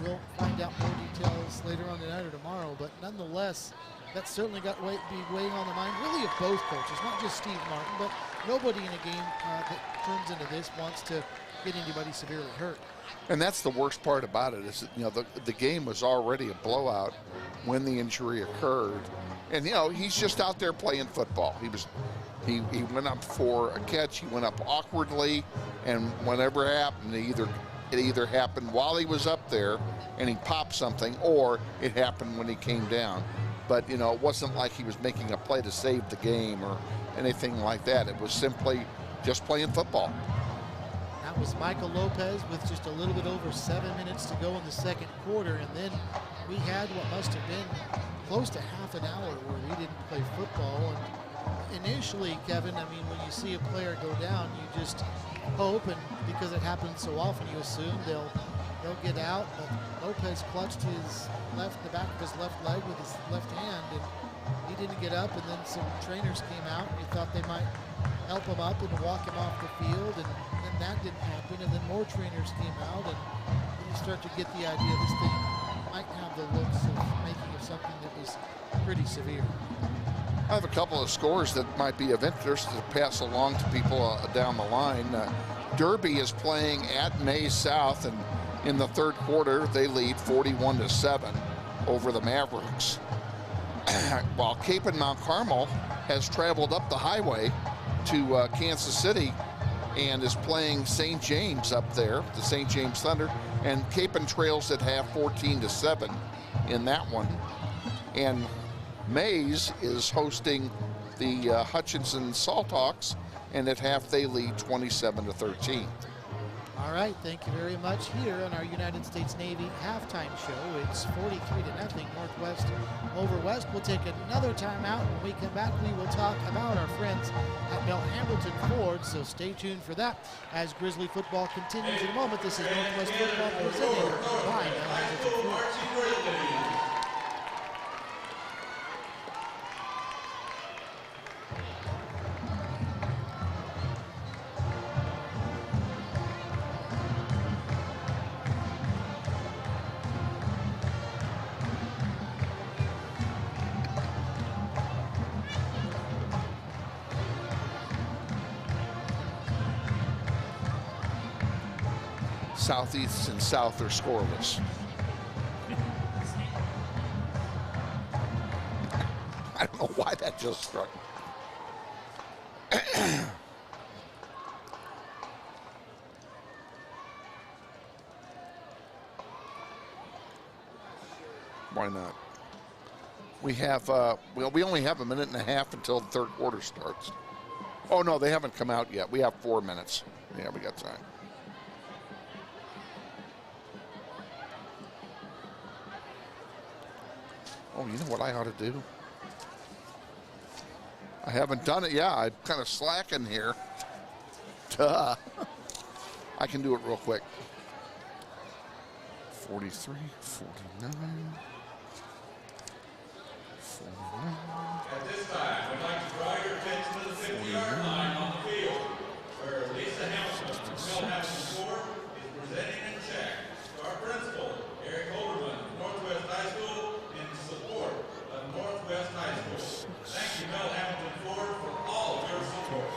We'll find out more details later on tonight or tomorrow, but nonetheless, that's certainly got to be weighing on the mind really of both coaches, not just Steve Martin, but nobody in a game that turns into this wants to get anybody severely hurt. And that's the worst part about it is that, you know, the game was already a blowout when the injury occurred. And, you know, he's just out there playing football. He went up for a catch. He went up awkwardly, and whatever happened, it either happened while he was up there and he popped something, or it happened when he came down. But, you know, it wasn't like he was making a play to save the game or anything like that. It was simply just playing football. That was Michael Lopez with just a little bit over 7 minutes to go in the second quarter, and then we had what must have been close to half an hour where we didn't play football. And initially, Kevin, I mean, when you see a player go down, you just hope, and because it happens so often, you assume they'll get out. But Lopez clutched the back of his left leg with his left hand, and he didn't get up. And then some trainers came out, and he thought they might help him up and walk him off the field, and then that didn't happen. And then more trainers came out, and then you start to get the idea this thing might have the looks of making it something that was pretty severe. I have a couple of scores that might be of interest to pass along to people down the line. Derby is playing at Mays South, and in the third quarter, they lead 41-7 over the Mavericks. While Cape and Mount Carmel has traveled up the highway to Kansas City and is playing St. James up there, the St. James Thunder, and Cape and trails at half 14-7 in that one. And Mays is hosting the Hutchinson Salthawks, and at half they lead 27-13. All right, thank you very much. Here on our United States Navy halftime show, it's 43-0 Northwest over West. We'll take another timeout. When we come back, we will talk about our friends at Mel Hamilton Ford, so stay tuned for that as Grizzly football continues in a moment. This is Northwest football presented by Mel Hamilton Ford. Southeast and South are scoreless. I don't know why that just struck me. Why not? We have, we only have a minute and a half until the third quarter starts. Oh, no, they haven't come out yet. We have 4 minutes. Yeah, we got time. Oh, you know what I ought to do? I haven't done it. Yeah, I'm kind of slacking here. Duh. I can do it real quick. 43, 49. 49. At this time, we'd like to draw your attention to the 50-yard line on the field, where Lisa Hamilton from Millhouse Ford is presenting a check to our principal, Eric Holderman, of Northwest High School, in support of Northwest High School. Thank you, Mel Hamilton Ford, for all of your support.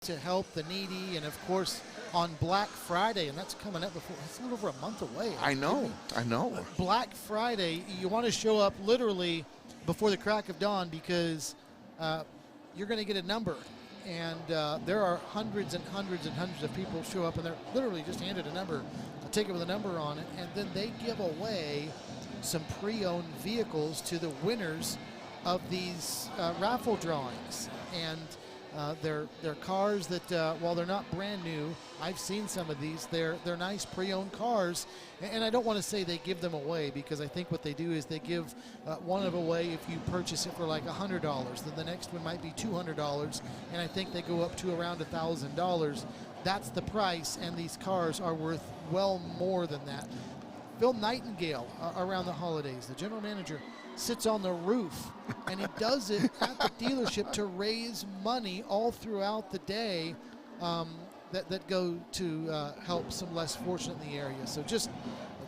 To help the needy, and of course on Black Friday, and that's coming up before, it's a little over a month away. I know. Black Friday, you want to show up literally before the crack of dawn, because you're going to get a number, and there are hundreds and hundreds and hundreds of people show up, and they're literally just handed a number, a ticket with a number on it, and then they give away some pre-owned vehicles to the winners of these raffle drawings. And they're cars that, while they're not brand new, I've seen some of these. They're nice pre-owned cars, and I don't want to say they give them away, because I think what they do is they give one of away if you purchase it for like $100. Then the next one might be $200, and I think they go up to around $1,000. That's the price, and these cars are worth well more than that. Phil Nightingale, around the holidays, the general manager, sits on the roof, and he does it at the dealership to raise money all throughout the day that go to help some less fortunate in the area. So just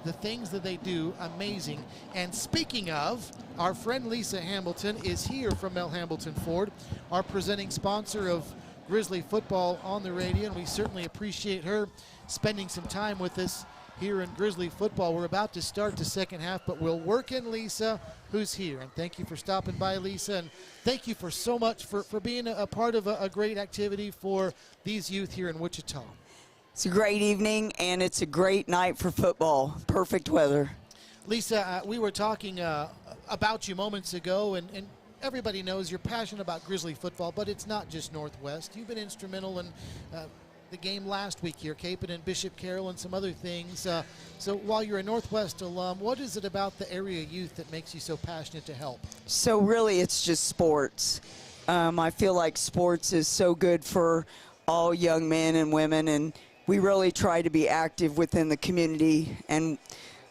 the things that they do, amazing. And speaking of, our friend Lisa Hamilton is here from Mel Hambleton Ford, our presenting sponsor of Grizzly football on the radio, and we certainly appreciate her spending some time with us here in Grizzly football. We're about to start the second half, but we'll work in Lisa, who's here. And thank you for stopping by, Lisa, and thank you for so much for being a part of a great activity for these youth here in Wichita. It's a great evening, and it's a great night for football. Perfect weather. Lisa, we were talking about you moments ago, and everybody knows you're passionate about Grizzly football, but it's not just Northwest. You've been instrumental in the game last week here, Capon and Bishop Carroll and some other things. So while you're a Northwest alum, what is it about the area youth that makes you so passionate to help? So really, it's just sports. I feel like sports is so good for all young men and women, and we really try to be active within the community and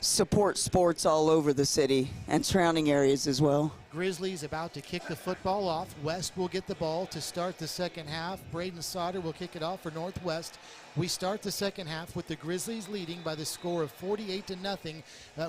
support sports all over the city and surrounding areas as well. Grizzlies about to kick the football off. West will get the ball to start the second half. Braden Sauter will kick it off for Northwest. We start the second half with the Grizzlies leading by the score of 48-0.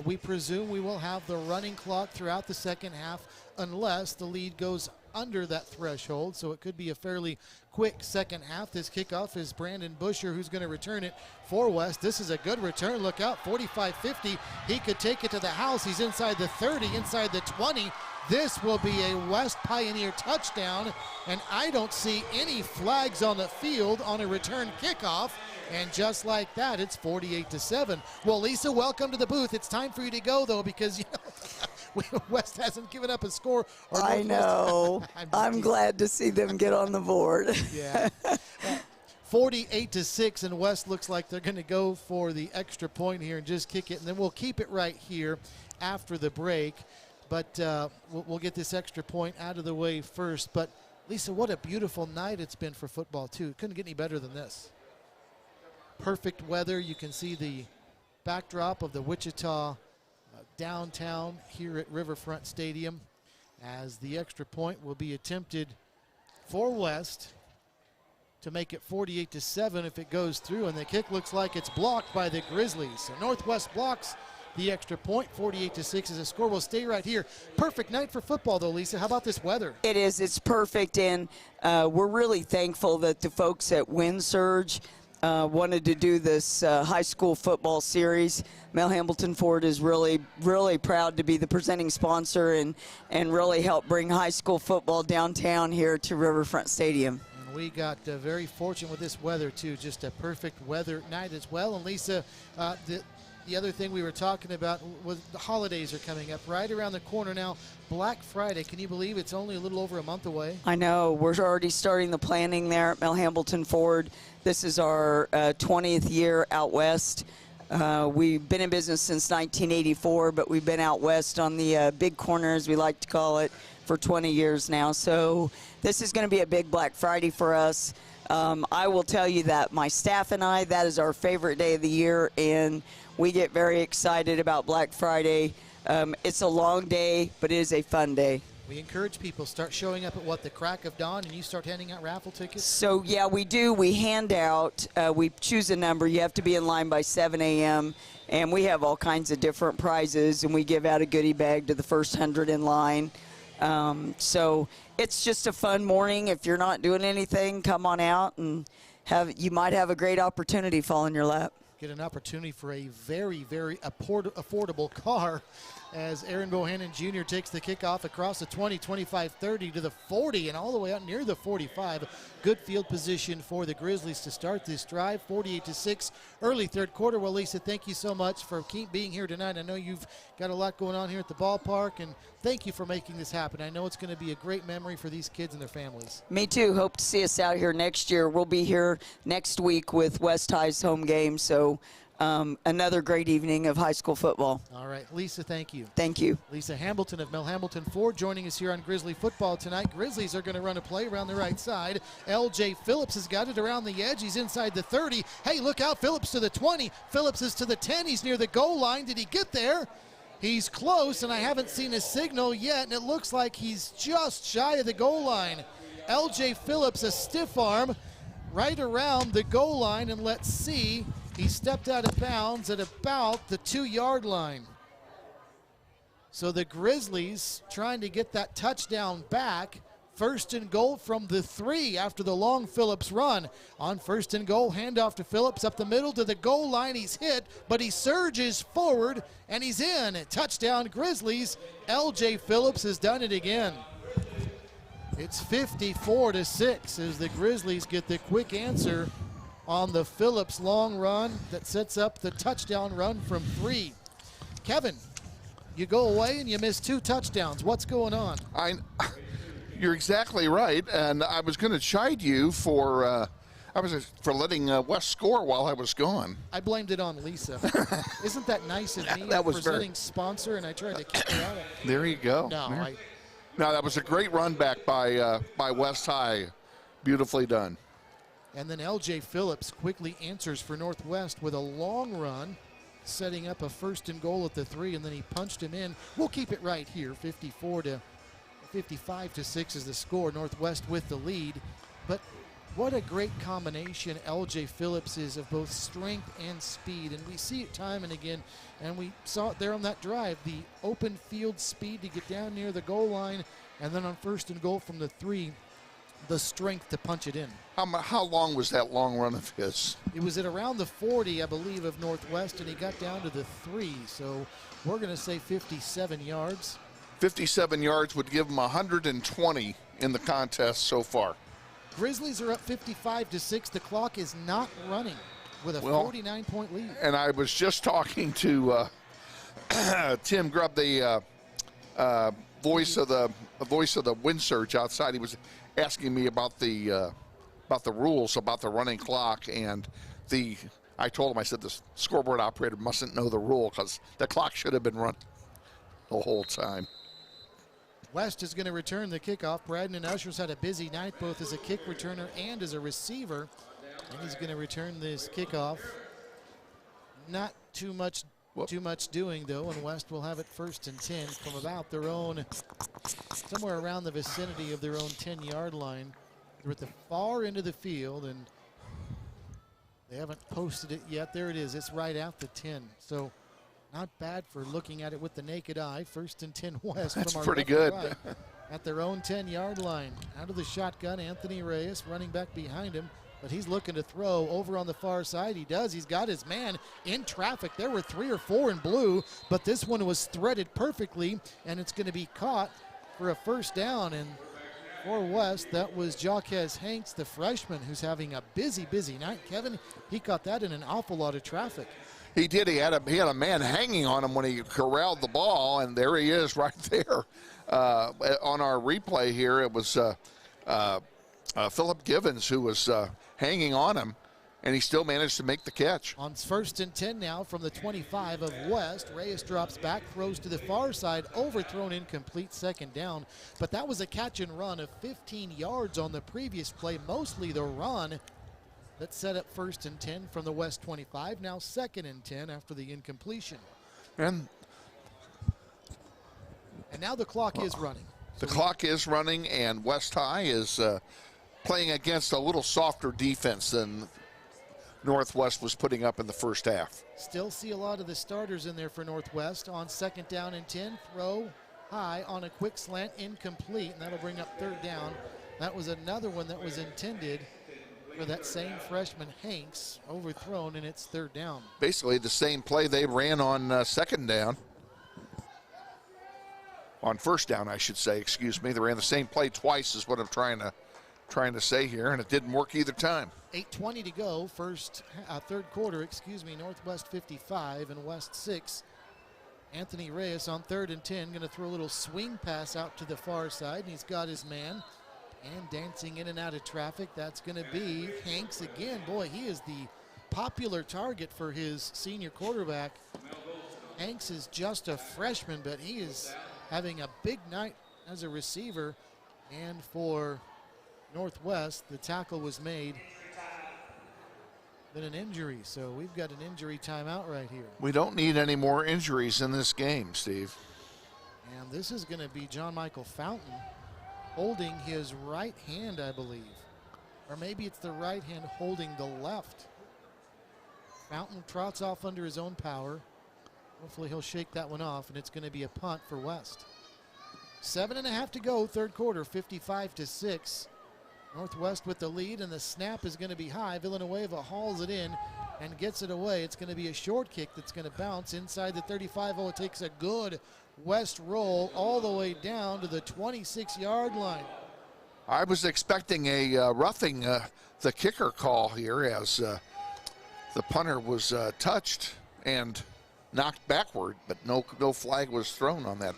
We presume we will have the running clock throughout the second half unless the lead goes under that threshold, so it could be a fairly quick second half. This kickoff is Brandon Busher, who's going to return it for West. This is a good return. Look out, 45-50. He could take it to the house. He's inside the 30, inside the 20. This will be a West Pioneer touchdown, and I don't see any flags on the field on a return kickoff. And just like that, it's 48-7. Well, Lisa, welcome to the booth. It's time for you to go, though, because West hasn't given up a score. I know. I'm glad to see them get on the board. Yeah. 48-6, and West looks like they're going to go for the extra point here and just kick it, and then we'll keep it right here after the break. But we'll get this extra point out of the way first. But, Lisa, what a beautiful night it's been for football, too. It couldn't get any better than this. Perfect weather. You can see the backdrop of the Wichita downtown here at Riverfront Stadium as the extra point will be attempted for West to make it 48-7 if it goes through, and the kick looks like it's blocked by the Grizzlies. So Northwest blocks the extra point. 48-6 is a score. We'll stay right here. Perfect night for football, though, Lisa. How about this weather? It is. It's perfect, and we're really thankful that the folks at WindSurge wanted to do this high school football series. Mel Hambleton Ford is really, really proud to be the presenting sponsor and really help bring high school football downtown here to Riverfront Stadium. And we got very fortunate with this weather, too. Just a perfect weather night as well. And, Lisa, the other thing we were talking about was the holidays are coming up right around the corner now. Black Friday, can you believe it's only a little over a month away? I know. We're already starting the planning there at Mel Hambleton Ford. This is our 20th year out west. We've been in business since 1984, but we've been out west on the big corner, as we like to call it, for 20 years now. So this is going to be a big Black Friday for us. I will tell you that my staff and I, that is our favorite day of the year, and we get very excited about Black Friday. It's a long day, but it is a fun day. We encourage people, start showing up at the crack of dawn, and you start handing out raffle tickets? So, yeah, we do. We hand out, we choose a number. You have to be in line by 7 a.m., and we have all kinds of different prizes, and we give out a goodie bag to the first 100 in line. So it's just a fun morning. If you're not doing anything, come on out, and you might have a great opportunity fall in your lap. Get an opportunity for a very, very affordable car as Aaron Bohannon Jr. takes the kickoff across the 20, 25, 30 to the 40 and all the way out near the 45. Good field position for the Grizzlies to start this drive, 48-6, early third quarter. Well, Lisa, thank you so much for being here tonight. I know you've got a lot going on here at the ballpark, and thank you for making this happen. I know it's going to be a great memory for these kids and their families. Me too. Hope to see us out here next year. We'll be here next week with West High's home game, so another great evening of high school football. All right, Lisa, thank you. Thank you. Lisa Hamilton of Mel Hambleton Ford joining us here on Grizzly football tonight. Grizzlies are going to run a play around the right side. L.J. Phillips has got it around the edge. He's inside the 30. Hey, look out, Phillips to the 20. Phillips is to the 10. He's near the goal line. Did he get there? He's close, and I haven't seen a signal yet, and it looks like he's just shy of the goal line. L.J. Phillips, a stiff arm right around the goal line, and let's see He stepped out of bounds at about the 2-yard line. So the Grizzlies trying to get that touchdown back. First and goal from the 3 after the long Phillips run. On first and goal, handoff to Phillips up the middle to the goal line. He's hit, but he surges forward, and he's in. Touchdown Grizzlies. L.J. Phillips has done it again. It's 54-6 as the Grizzlies get the quick answer on the Phillips long run that sets up the touchdown run from 3. Kevin, you go away and you miss 2 touchdowns. What's going on? You're exactly right, and I was going to chide you for letting West score while I was gone. I blamed it on Lisa. Isn't that nice of me? That was presenting sponsor, and I tried to kick her out. There you go. No, that was a great run back by West High. Beautifully done. And then L.J. Phillips quickly answers for Northwest with a long run, setting up a first and goal at the 3, and then he punched him in. We'll keep it right here, 55-6 is the score. Northwest with the lead. But what a great combination L.J. Phillips is of both strength and speed. And we see it time and again. And we saw it there on that drive. The open field speed to get down near the goal line. And then on first and goal from the 3, the strength to punch it in. How long was that long run of his? It was at around the 40, I believe, of Northwest. And he got down to the 3. So we're going to say 57 yards. 57 yards would give him 120 in the contest so far. Grizzlies are up 55-6. The clock is not running with a 49-point lead. And I was just talking to Tim Grubb, the voice of the wind surge outside. He was asking me about the rules about the running clock, and I told him, I said the scoreboard operator mustn't know the rule because the clock should have been running the whole time. West is going to return the kickoff. Braden Usher's had a busy night, both as a kick returner and as a receiver. And he's going to return this kickoff. Not too much doing, though, and West will have it first and 10 from about their own, somewhere around the vicinity of their own 10-yard line. They're at the far end of the field, and they haven't posted it yet. There it is. It's right at the 10. So not bad for looking at it with the naked eye. First and 10 West. That's from our pretty left good. to right, at their own 10-yard line. Out of the shotgun, Anthony Reyes running back behind him, but he's looking to throw over on the far side. He does. He's got his man in traffic. There were 3 or 4 in blue, but this one was threaded perfectly, and it's going to be caught for a first down. And for West, that was Jaquez Hanks, the freshman, who's having a busy night. Kevin, he caught that in an awful lot of traffic. He did. He had a man hanging on him when he corralled the ball, and there he is right there. On our replay here, it was Philip Givens who was hanging on him, and he still managed to make the catch. On first and 10 now from the 25 of West, Reyes drops back, throws to the far side, overthrown, incomplete, second down. But that was a catch and run of 15 yards on the previous play, mostly the run that set up first and 10 from the West 25, now second and 10 after the incompletion. And now the clock is running. The clock is running, and West High is playing against a little softer defense than Northwest was putting up in the first half. Still see a lot of the starters in there for Northwest. On second down and 10, throw high on a quick slant, incomplete, and that'll bring up third down. That was another one that was intended for that same freshman Hanks, overthrown, and it's third down. Basically the same play they ran on second down. On first down, I should say, excuse me. They ran the same play twice is what I'm trying to say here, and it didn't work either time. 8:20 to go, third quarter, Northwest 55 and West 6. Anthony Reyes on third and 10, going to throw a little swing pass out to the far side, and he's got his man. And dancing in and out of traffic, that's going to be Hanks again. Boy, he is the popular target for his senior quarterback. Hanks is just a freshman, but he is having a big night as a receiver. And for Northwest, the tackle was made. Then an injury, so we've got an injury timeout right here. We don't need any more injuries in this game, Steve. And this is going to be John Michael Fountain, holding his right hand, I believe. Or maybe it's the right hand holding the left. Fountain trots off under his own power. Hopefully he'll shake that one off, and it's going to be a punt for West. 7.5 to go, third quarter, 55-6. Northwest with the lead, and the snap is going to be high. Villanueva hauls it in and gets it away. It's going to be a short kick that's going to bounce inside the 35. Oh, it takes a good West roll all the way down to the 26-yard line. I was expecting a roughing the kicker call here as the punter was touched and knocked backward, but no flag was thrown on that.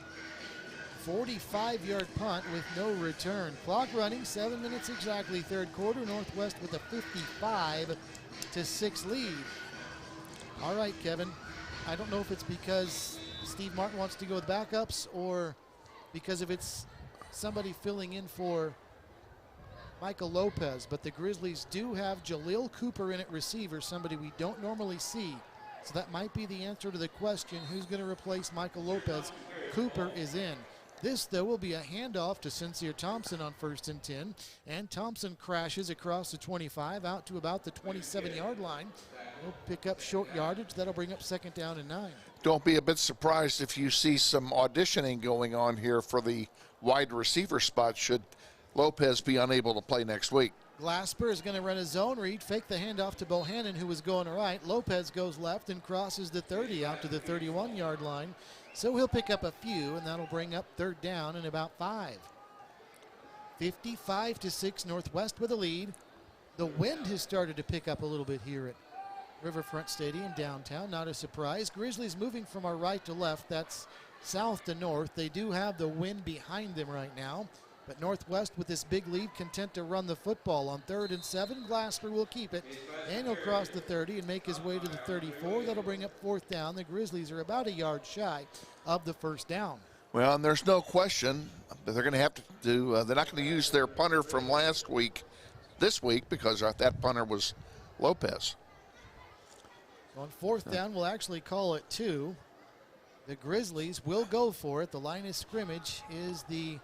45-yard punt with no return. Clock running, 7 minutes exactly, third quarter. Northwest with a 55-6 lead. All right, Kevin. I don't know if it's because Steve Martin wants to go with backups or because if it's somebody filling in for Michael Lopez, but the Grizzlies do have Jaleel Cooper in at receiver, somebody we don't normally see. So that might be the answer to the question, who's going to replace Michael Lopez? Cooper is in. This, though, will be a handoff to Sincere Thompson on 1st and 10, and Thompson crashes across the 25 out to about the 27-yard line. He'll pick up short yardage. That'll bring up 2nd down and 9. Don't be a bit surprised if you see some auditioning going on here for the wide receiver spot should Lopez be unable to play next week. Glasper is going to run a zone read, fake the handoff to Bohannon, who was going right. Lopez goes left and crosses the 30 out to the 31-yard line. So he'll pick up a few, and that'll bring up 3rd down and about 5. 55-6, Northwest with a lead. The wind has started to pick up a little bit here at Riverfront Stadium downtown. Not a surprise. Grizzlies moving from our right to left. That's south to north. They do have the wind behind them right now. But Northwest with this big lead, content to run the football. On 3rd and 7, Glasper will keep it. And he'll cross the 30 and make his way to the 34. That'll bring up 4th down. The Grizzlies are about a yard shy of the 1st down. Well, and there's no question that they're going to have to do, they're not going to use their punter from last week this week because that punter was Lopez. On 4th down, we'll actually call it 2. The Grizzlies will go for it. The line of scrimmage is the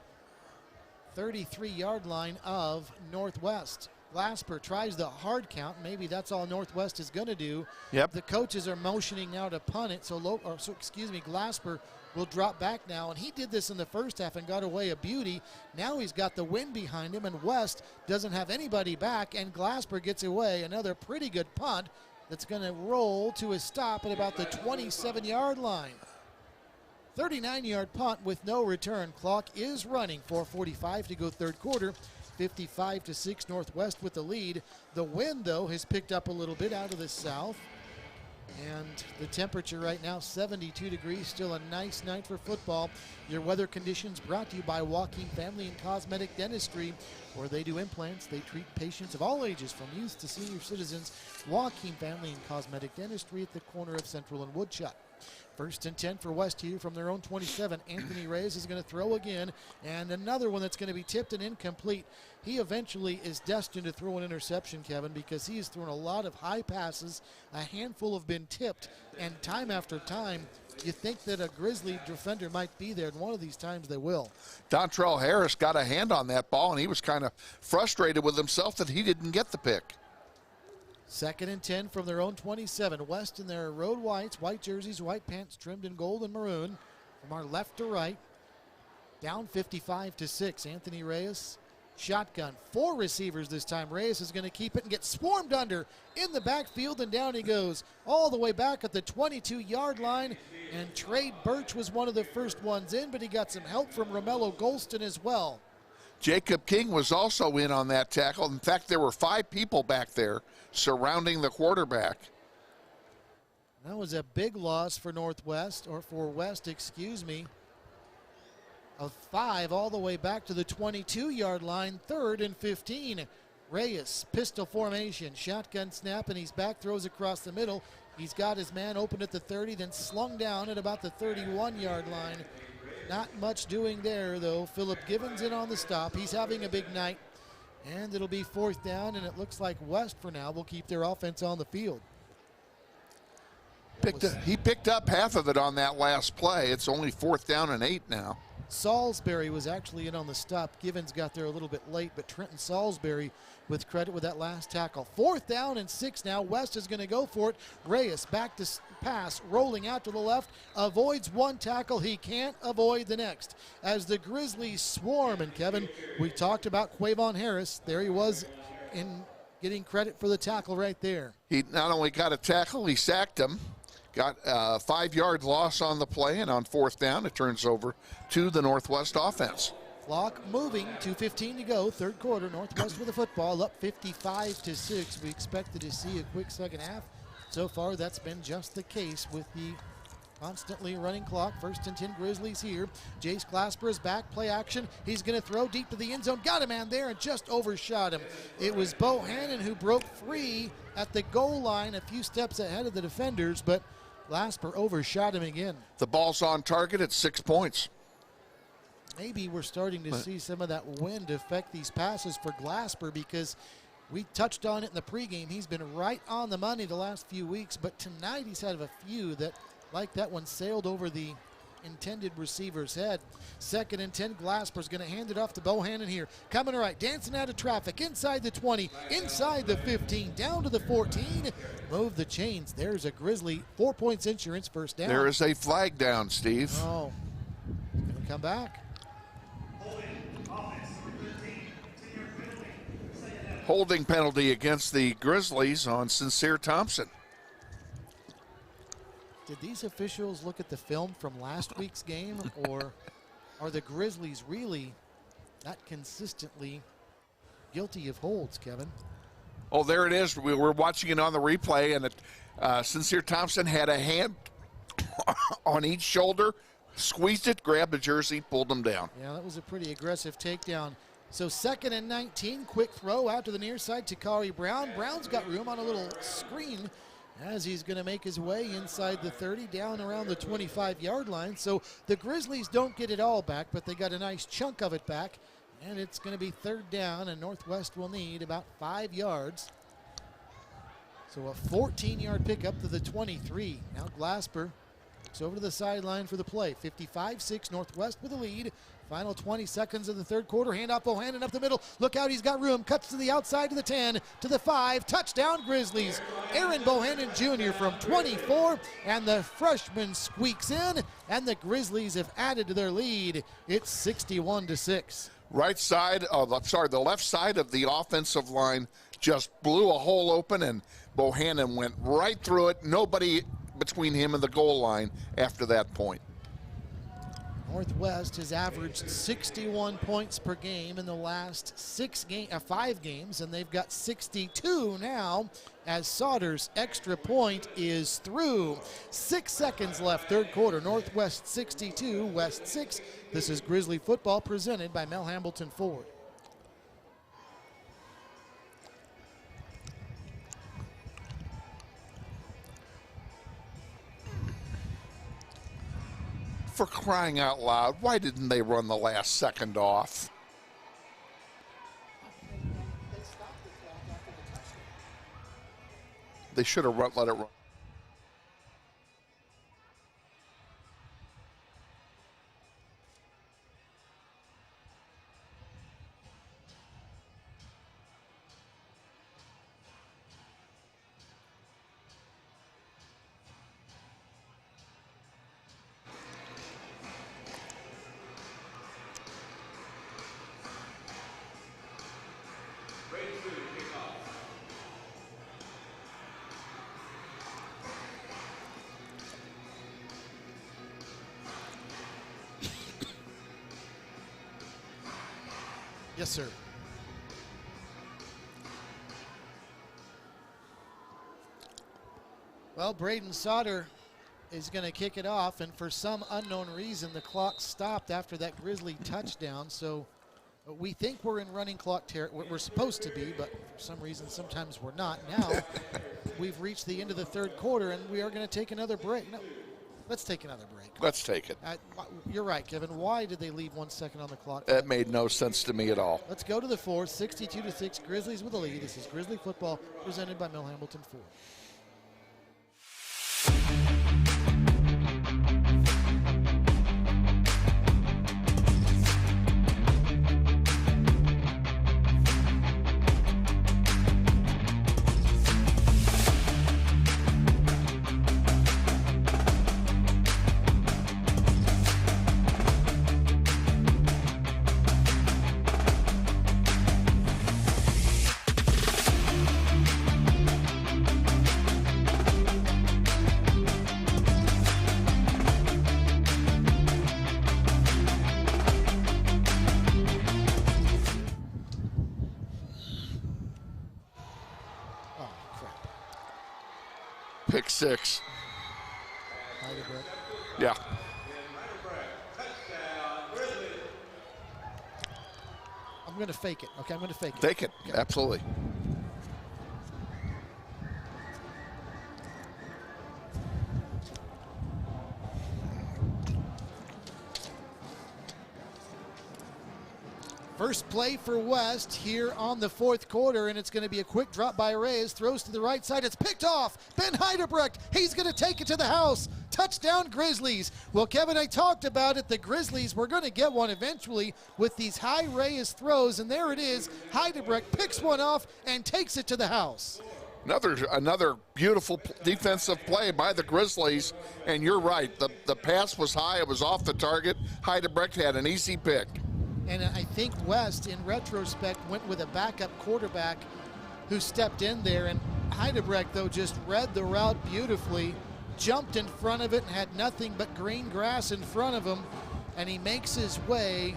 33-yard line of Northwest. Glasper tries the hard count. Maybe that's all Northwest is going to do. Yep. The coaches are motioning now to punt it. Glasper will drop back now. And he did this in the first half and got away a beauty. Now he's got the wind behind him, and West doesn't have anybody back, and Glasper gets away. Another pretty good punt that's going to roll to a stop at about the 27-yard line. 39-yard punt with no return. Clock is running. 4:45 to go third quarter. 55-6 Northwest with the lead. The wind, though, has picked up a little bit out of the south. And the temperature right now, 72 degrees. Still a nice night for football. Your weather conditions brought to you by Joaquin Family and Cosmetic Dentistry, where they do implants. They treat patients of all ages, from youth to senior citizens. Joaquin Family and Cosmetic Dentistry at the corner of Central and Woodchuck. 1st and 10 for West here from their own 27. Anthony Reyes is going to throw again, and another one that's going to be tipped and incomplete. He eventually is destined to throw an interception, Kevin, because he has thrown a lot of high passes. A handful have been tipped, and time after time, you think that a Grizzly defender might be there, and one of these times they will. Dontrell Harris got a hand on that ball, and he was kind of frustrated with himself that he didn't get the pick. 2nd and 10 from their own 27. West in their road whites, white jerseys, white pants trimmed in gold and maroon. From our left to right, down 55-6. Anthony Reyes, shotgun. 4 receivers this time. Reyes is going to keep it and get swarmed under in the backfield, and down he goes all the way back at the 22-yard line. And Trey Birch was one of the first ones in, but he got some help from Romello Golston as well. Jacob King was also in on that tackle. In fact, there were 5 people back there surrounding the quarterback. That was a big loss for Northwest, or for West, excuse me. Of 5 all the way back to the 22-yard line, 3rd and 15. Reyes, pistol formation, shotgun snap, and he's back, throws across the middle. He's got his man open at the 30, then slung down at about the 31-yard line. Not much doing there, though. Philip Givens in on the stop. He's having a big night. And it'll be 4th down, and it looks like West, for now, will keep their offense on the field. He picked up half of it on that last play. It's only 4th down and 8 now. Salisbury was actually in on the stop. Givens got there a little bit late, but Trenton Salisbury with credit with that last tackle. 4th down and 6 now. West is going to go for it. Reyes back to pass, rolling out to the left, avoids one tackle. He can't avoid the next. As the Grizzlies swarm, and Kevin, we talked about Quavon Harris. There he was in getting credit for the tackle right there. He not only got a tackle, he sacked him. Got a 5-yard loss on the play, and on 4th down, it turns over to the Northwest offense. Clock moving, 2:15 to go, 3rd quarter. Northwest with the football, up 55-6. We expected to see a quick second half. So far, that's been just the case with the constantly running clock. 1st and 10 Grizzlies here. Jace Glasper is back, play action. He's going to throw deep to the end zone. Got a man there and just overshot him. It was Bohannon who broke free at the goal line, a few steps ahead of the defenders, but Glasper overshot him again. The ball's on target at 6 points. Maybe we're starting to see some of that wind affect these passes for Glasper, because we touched on it in the pregame. He's been right on the money the last few weeks, but tonight he's had a few that, like that one, sailed over the intended receiver's head. 2nd and 10, Glasper's going to hand it off to Bohannon here. Coming right, dancing out of traffic, inside the 20, inside the 15, down to the 14. Move the chains. There's a Grizzly 4 points insurance, 1st down. There is a flag down, Steve. Oh, going to come back. Holding penalty against the Grizzlies on Sincere Thompson. Did these officials look at the film from last week's game, or are the Grizzlies really not consistently guilty of holds, Kevin? Oh, there it is. We were watching it on the replay, and Sincere Thompson had a hand on each shoulder, squeezed it, grabbed the jersey, pulled him down. Yeah, that was a pretty aggressive takedown. So 2nd and 19, quick throw out to the near side to Takari Brown. Brown's got room on a little screen as he's going to make his way inside the 30, down around the 25-yard line. So the Grizzlies don't get it all back, but they got a nice chunk of it back. And it's going to be 3rd down, and Northwest will need about 5 yards. So a 14-yard pickup to the 23. Now Glasper looks over to the sideline for the play. 55-6, Northwest with the lead. Final 20 seconds of the 3rd quarter. Handoff Bohannon up the middle. Look out, he's got room. Cuts to the outside to the 10, to the 5. Touchdown Grizzlies. Aaron Bohannon Jr. from 24, and the freshman squeaks in, and the Grizzlies have added to their lead. It's 61-6. The left side of the offensive line just blew a hole open, and Bohannon went right through it. Nobody between him and the goal line after that point. Northwest has averaged 61 points per game in the last 5 games, and they've got 62 now as Sauter's extra point is through. 6 seconds left, 3rd quarter. Northwest 62, West 6. This is Grizzly football presented by Mel Hambleton Ford. For crying out loud, why didn't they run the last second off? They should have let it run. Yes, sir. Well, Braden Sauter is going to kick it off, and for some unknown reason, the clock stopped after that Grizzly touchdown. So we think we're in running clock territory. We're supposed to be, but for some reason, sometimes we're not. Now, we've reached the end of the 3rd quarter, and we are going to take another break. No, let's take another break. Let's take it. You're right, Kevin. Why did they leave 1 second on the clock? That made no sense to me at all. Let's go to the 4th, 62-6. Grizzlies with the lead. This is Grizzly football presented by Mel Hambleton Ford. pick six. Heidebrecht. Yeah. I'm going to fake it. Okay, I'm going to fake it. Take it. Okay. Absolutely. First play for West here on the fourth quarter, and it's going to be a quick drop by Reyes. Throws to the right side. It's picked off. Ben Heidebrecht. He's going to take it to the house. Touchdown, Grizzlies. Well, Kevin, I talked about it. The Grizzlies were going to get one eventually with these high Reyes throws, and there it is. Heidebrecht picks one off and takes it to the house. Another beautiful defensive play by the Grizzlies, and you're right. The pass was high. It was off the target. Heidebrecht had an easy pick. And I think West, in retrospect, went with a backup quarterback who stepped in there. And Heidebrecht, though, just read the route beautifully, jumped in front of it and had nothing but green grass in front of him. And he makes his way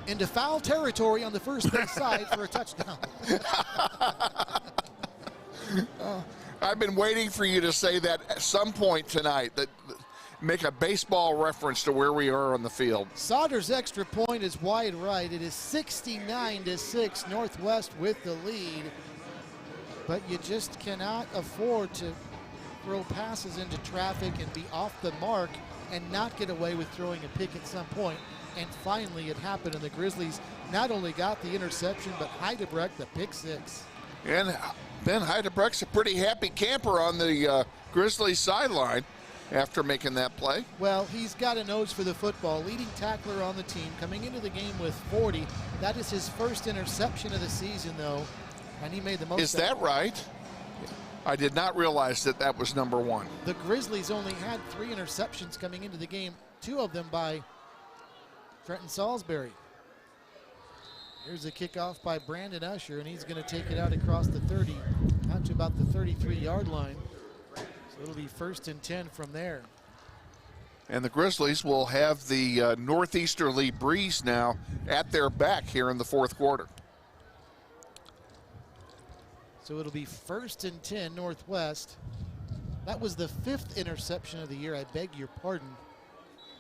into foul territory on the first base side for a touchdown. I've been waiting for you to say that at some point tonight, that make a baseball reference to where we are on the field. Sauter's extra point is wide right. It is 69-6, Northwest with the lead. But you just cannot afford to throw passes into traffic and be off the mark and not get away with throwing a pick at some point. And finally it happened, and the Grizzlies not only got the interception, but Heidebrecht the pick six. And Ben Heidebrecht's a pretty happy camper on the Grizzlies sideline after making that play. Well, he's got a nose for the football. Leading tackler on the team, coming into the game with 40. That is his first interception of the season, though, and he made the most of it. Is that right? I did not realize that was number one. The Grizzlies only had 3 interceptions coming into the game, 2 of them by Trenton Salisbury. Here's a kickoff by Brandon Usher, and he's going to take it out across the 30, out to about the 33-yard line. So it'll be 1st and 10 from there. And the Grizzlies will have the northeasterly breeze now at their back here in the fourth quarter. So it'll be 1st and 10 Northwest. That was the 5th interception of the year. I beg your pardon.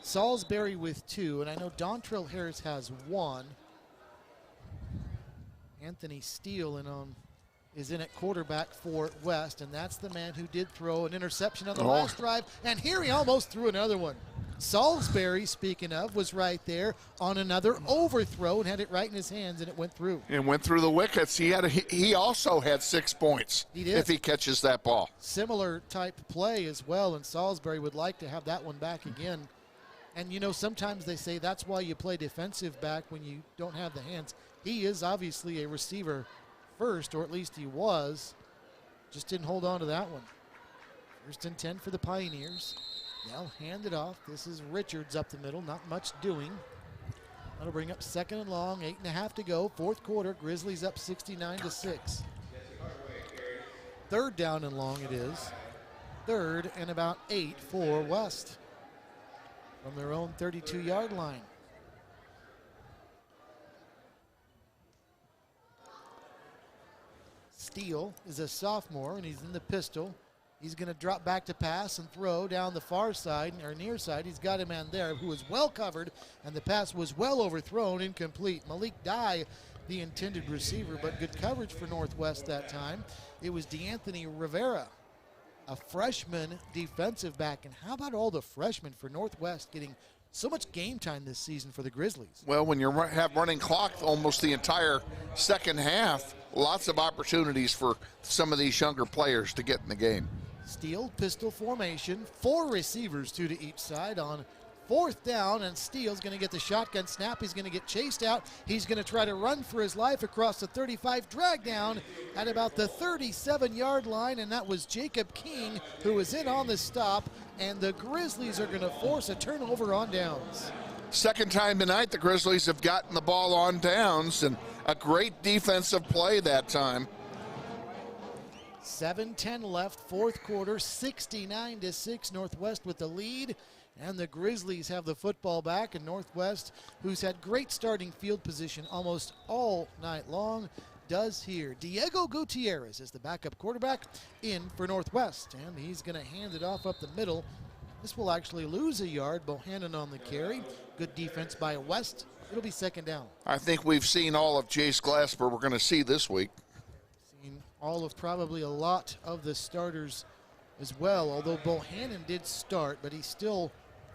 Salisbury with 2, and I know Dontrell Harris has 1. Anthony Steele is in at quarterback for West, and that's the man who did throw an interception on the last drive, and here he almost threw another one. Salisbury, speaking of, was right there on another overthrow and had it right in his hands, and it went through. And went through the wickets. He also had 6 points. He did. If he catches that ball. Similar type play as well, and Salisbury would like to have that one back again. And, you know, sometimes they say that's why you play defensive back when you don't have the hands. He is obviously a receiver first, or at least he was. Just didn't hold on to that one. 1st and 10 for the Pioneers. They'll hand it off. This is Richards up the middle. Not much doing. That'll bring up 2nd and long. 8.5 to go. 4th quarter. Grizzlies up 69-6. 3rd down and long it is. 3rd and about 8 for West from their own 32-yard line. Steele is a sophomore, and he's in the pistol. He's going to drop back to pass and throw down the far side, or near side. He's got a man there who was well covered, and the pass was well overthrown, incomplete. Malik Dye, the intended receiver, but good coverage for Northwest that time. It was DeAnthony Rivera, a freshman defensive back. And how about all the freshmen for Northwest getting so much game time this season for the Grizzlies? Well, when you have running clock almost the entire second half, lots of opportunities for some of these younger players to get in the game. Steele, pistol formation, 4 receivers, 2 to each side on 4th down, and Steele's going to get the shotgun snap. He's going to get chased out. He's going to try to run for his life across the 35, drag down at about the 37-yard line, and that was Jacob King who was in on the stop, and the Grizzlies are going to force a turnover on downs. Second time tonight the Grizzlies have gotten the ball on downs, and a great defensive play that time. 7:10 left, 4th quarter, 69-6, Northwest with the lead. And the Grizzlies have the football back, and Northwest, who's had great starting field position almost all night long, does here. Diego Gutierrez is the backup quarterback in for Northwest, and he's going to hand it off up the middle. This will actually lose a yard. Bohannon on the carry. Good defense by West. It'll be second down. I think we've seen all of Jace Glasper we're going to see this week. Seen all of probably a lot of the starters as well, although Bohannon did start, but he's still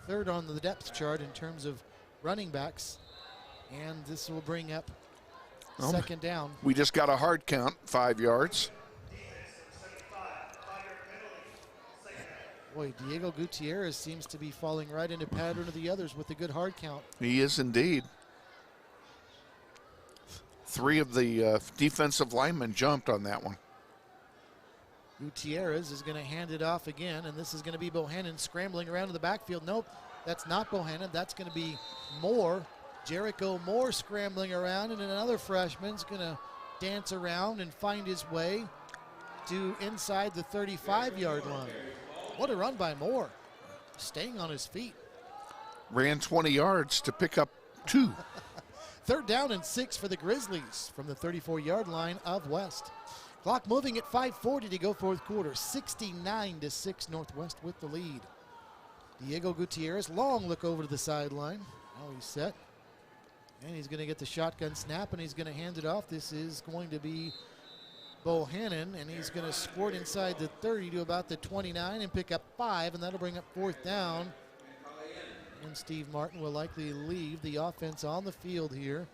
third on the depth chart in terms of running backs. And this will bring up second down. We just got a hard count, 5 yards. Boy, Diego Gutierrez seems to be falling right into pattern of the others with a good hard count. He is indeed. 3 of the defensive linemen jumped on that one. Gutierrez is going to hand it off again, and this is going to be Bohannon scrambling around in the backfield. Nope, that's not Bohannon. That's going to be Moore. Jericho Moore scrambling around, and another freshman's going to dance around and find his way to inside the 35-yard line. What a run by Moore, staying on his feet. Ran 20 yards to pick up 2. Third down and 6 for the Grizzlies from the 34-yard line of West. Clock moving at 5:40 to go fourth quarter. 69-6 Northwest with the lead. Diego Gutierrez, long look over to the sideline. Now he's set. And he's going to get the shotgun snap, and he's going to hand it off. This is going to be Bohannon, and he's going to squirt inside the 30 to about the 29 and pick up 5, and that'll bring up fourth down. And Steve Martin will likely leave the offense on the field here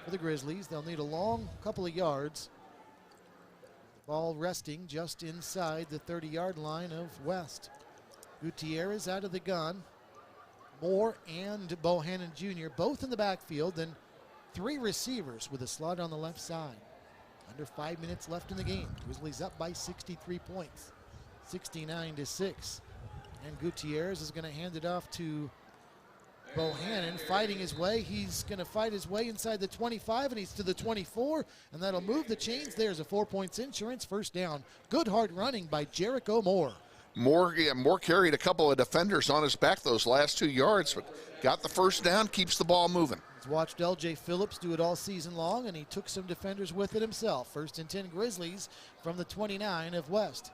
for the Grizzlies. They'll need a long couple of yards. Ball resting just inside the 30-yard line of West. Gutierrez out of the gun. Moore and Bohannon Jr. both in the backfield, then 3 receivers with a slot on the left side. Under 5 minutes left in the game. Grizzlies up by 63 points, 69-6. And Gutierrez is going to hand it off to Bohannon, fighting his way. He's going to fight his way inside the 25, and he's to the 24, and that'll move the chains. There's a 4 points insurance, first down. Good hard running by Jericho Moore. Moore carried a couple of defenders on his back those last 2 yards, but got the first down, keeps the ball moving. He's watched L.J. Phillips do it all season long, and he took some defenders with it himself. First and 10 Grizzlies from the 29 of West.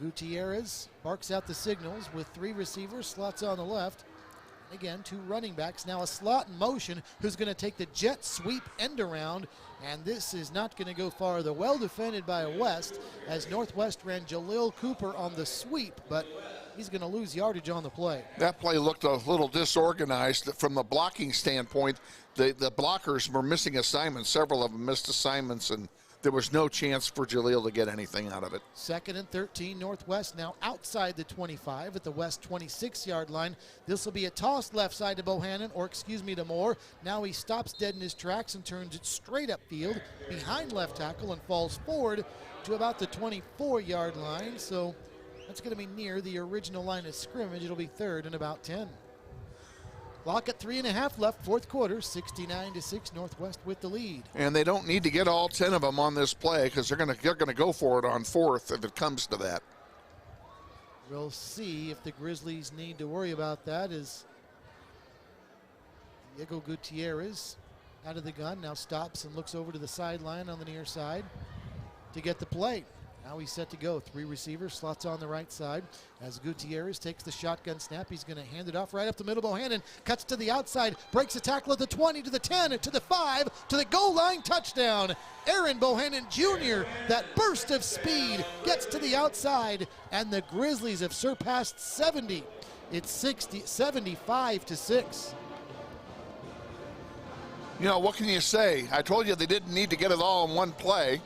Gutierrez barks out the signals with 3 receivers, slots on the left. Again, 2 running backs. Now a slot in motion who's going to take the jet sweep end around, and this is not going to go far. They're well defended by West as Northwest ran Jalil Cooper on the sweep, but he's going to lose yardage on the play. That play looked a little disorganized from the blocking standpoint. The blockers were missing assignments. Several of them missed assignments, and there was no chance for Jalil to get anything out of it. Second and 13, Northwest now outside the 25 at the West 26-yard line. This will be a toss left side to Bohannon, to Moore. Now he stops dead in his tracks and turns it straight upfield behind left tackle and falls forward to about the 24-yard line. So that's going to be near the original line of scrimmage. It'll be third and about 10. Clock at 3.5 left, fourth quarter, 69-6 Northwest with the lead. And they don't need to get all 10 of them on this play because they're going to go for it on fourth if it comes to that. We'll see if the Grizzlies need to worry about that as Diego Gutierrez out of the gun, now stops and looks over to the sideline on the near side to get the play. Now he's set to go. 3 receivers, slots on the right side. As Gutierrez takes the shotgun snap, he's going to hand it off right up the middle. Bohannon cuts to the outside, breaks a tackle at the 20, to the 10, to the 5, to the goal line, touchdown. Aaron Bohannon Jr., that burst of speed, gets to the outside, and the Grizzlies have surpassed 70. It's 75-6. You know, what can you say? I told you they didn't need to get it all in one play.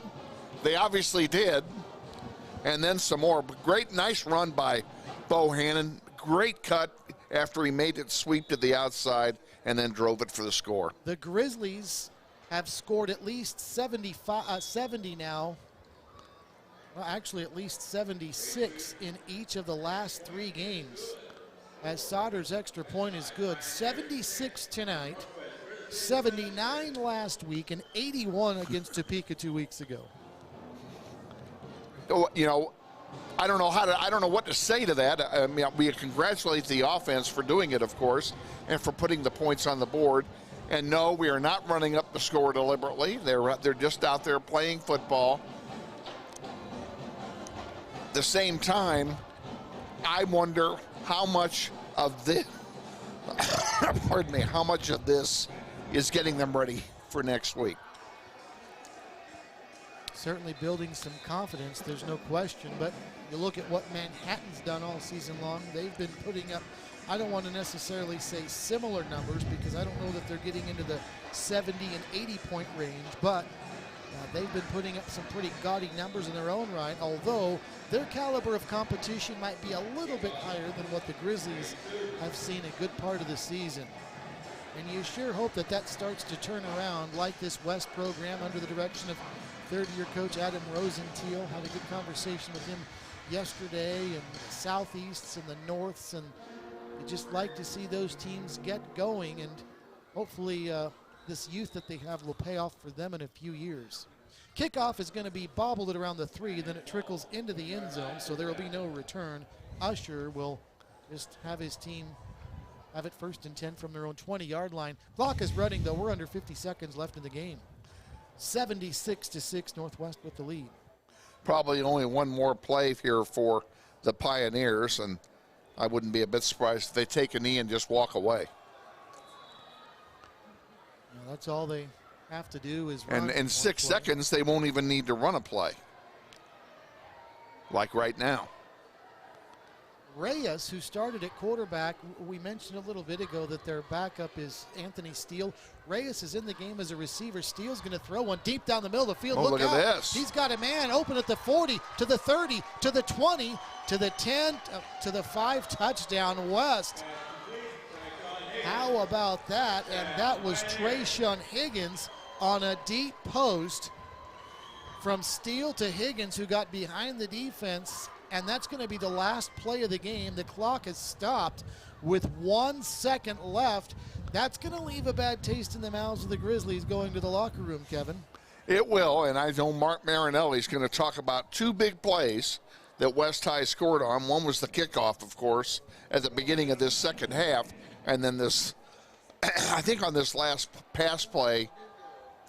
They obviously did. And then some more. Great, nice run by Bohannon. Great cut after he made it sweep to the outside and then drove it for the score. The Grizzlies have scored at least 70 now. Well, actually at least 76 in each of the last 3 games. As Sauter's extra point is good. 76 tonight, 79 last week, and 81 against Topeka 2 weeks ago. You know, I don't know what to say to that. I mean, we congratulate the offense for doing it, of course, and for putting the points on the board. And no, we are not running up the score deliberately. They're just out there playing football. At the same time, I wonder how much of this, pardon me, how much of this is getting them ready for next week. Certainly building some confidence, there's no question, but you look at what Manhattan's done all season long. They've been putting up, I don't want to necessarily say similar numbers because I don't know that they're getting into the 70 and 80 point range, but they've been putting up some pretty gaudy numbers in their own right, although their caliber of competition might be a little bit higher than what the Grizzlies have seen a good part of the season. And you sure hope that that starts to turn around like this West program under the direction of third-year coach Adam Rosenthal. Had a good conversation with him yesterday, and the Southeasts and the Norths, and you just like to see those teams get going, and hopefully this youth that they have will pay off for them in a few years. Kickoff is going to be bobbled at around the 3, then it trickles into the end zone, so there will be no return. Usher will just have his team have it 1st and 10 from their own 20-yard line. Clock is running, though. We're under 50 seconds left in the game. 76-6 Northwest with the lead. Probably only one more play here for the Pioneers, and I wouldn't be a bit surprised if they take a knee and just walk away. That's all they have to do is run. And in 6 seconds, they won't even need to run a play, like right now. Reyes, who started at quarterback, we mentioned a little bit ago that their backup is Anthony Steele. Reyes is in the game as a receiver. Steele's going to throw one deep down the middle of the field. Look out. at this. He's got a man open at the 40, to the 30, to the 20, to the 10, to the 5, touchdown West. How about that? And that was Trayshawn Higgins on a deep post from Steele to Higgins, who got behind the defense. And that's going to be the last play of the game. The clock has stopped with 1 second left. That's going to leave a bad taste in the mouths of the Grizzlies going to the locker room, Kevin. It will, and I know Mark Marinelli is going to talk about 2 big plays that West High scored on. One was the kickoff, of course, at the beginning of this second half, and then this, I think on this last pass play,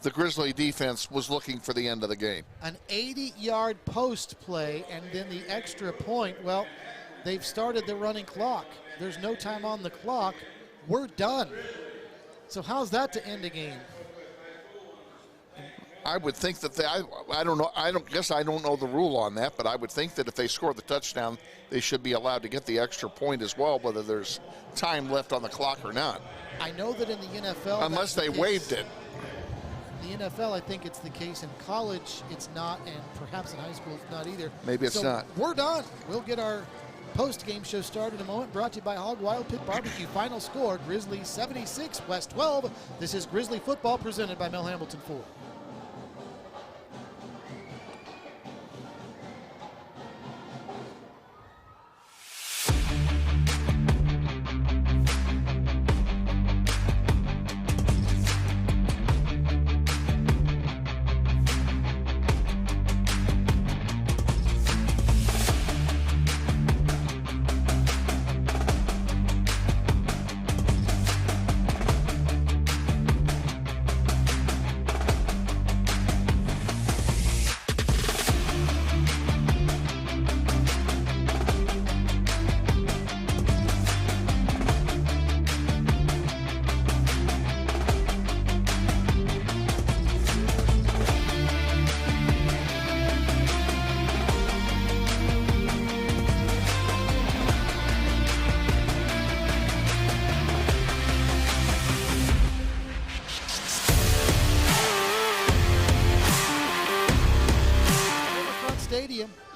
the Grizzly defense was looking for the end of the game. An 80-yard post play and then the extra point. Well, they've started the running clock. There's no time on the clock. We're done. So how's that to end a game? I would think that I don't know. I don't know the rule on that, but I would think that if they score the touchdown, they should be allowed to get the extra point as well, whether there's time left on the clock or not. I know that in the NFL, unless they waived it. In the NFL, I think it's the case. In college, it's not, and perhaps in high school, it's not either. Maybe it's not. We're done. We'll get our post-game show started in a moment. Brought to you by Hog Wild Pit Barbecue. Final score, Grizzlies 76, West 12. This is Grizzly Football presented by Mel Hambleton Ford.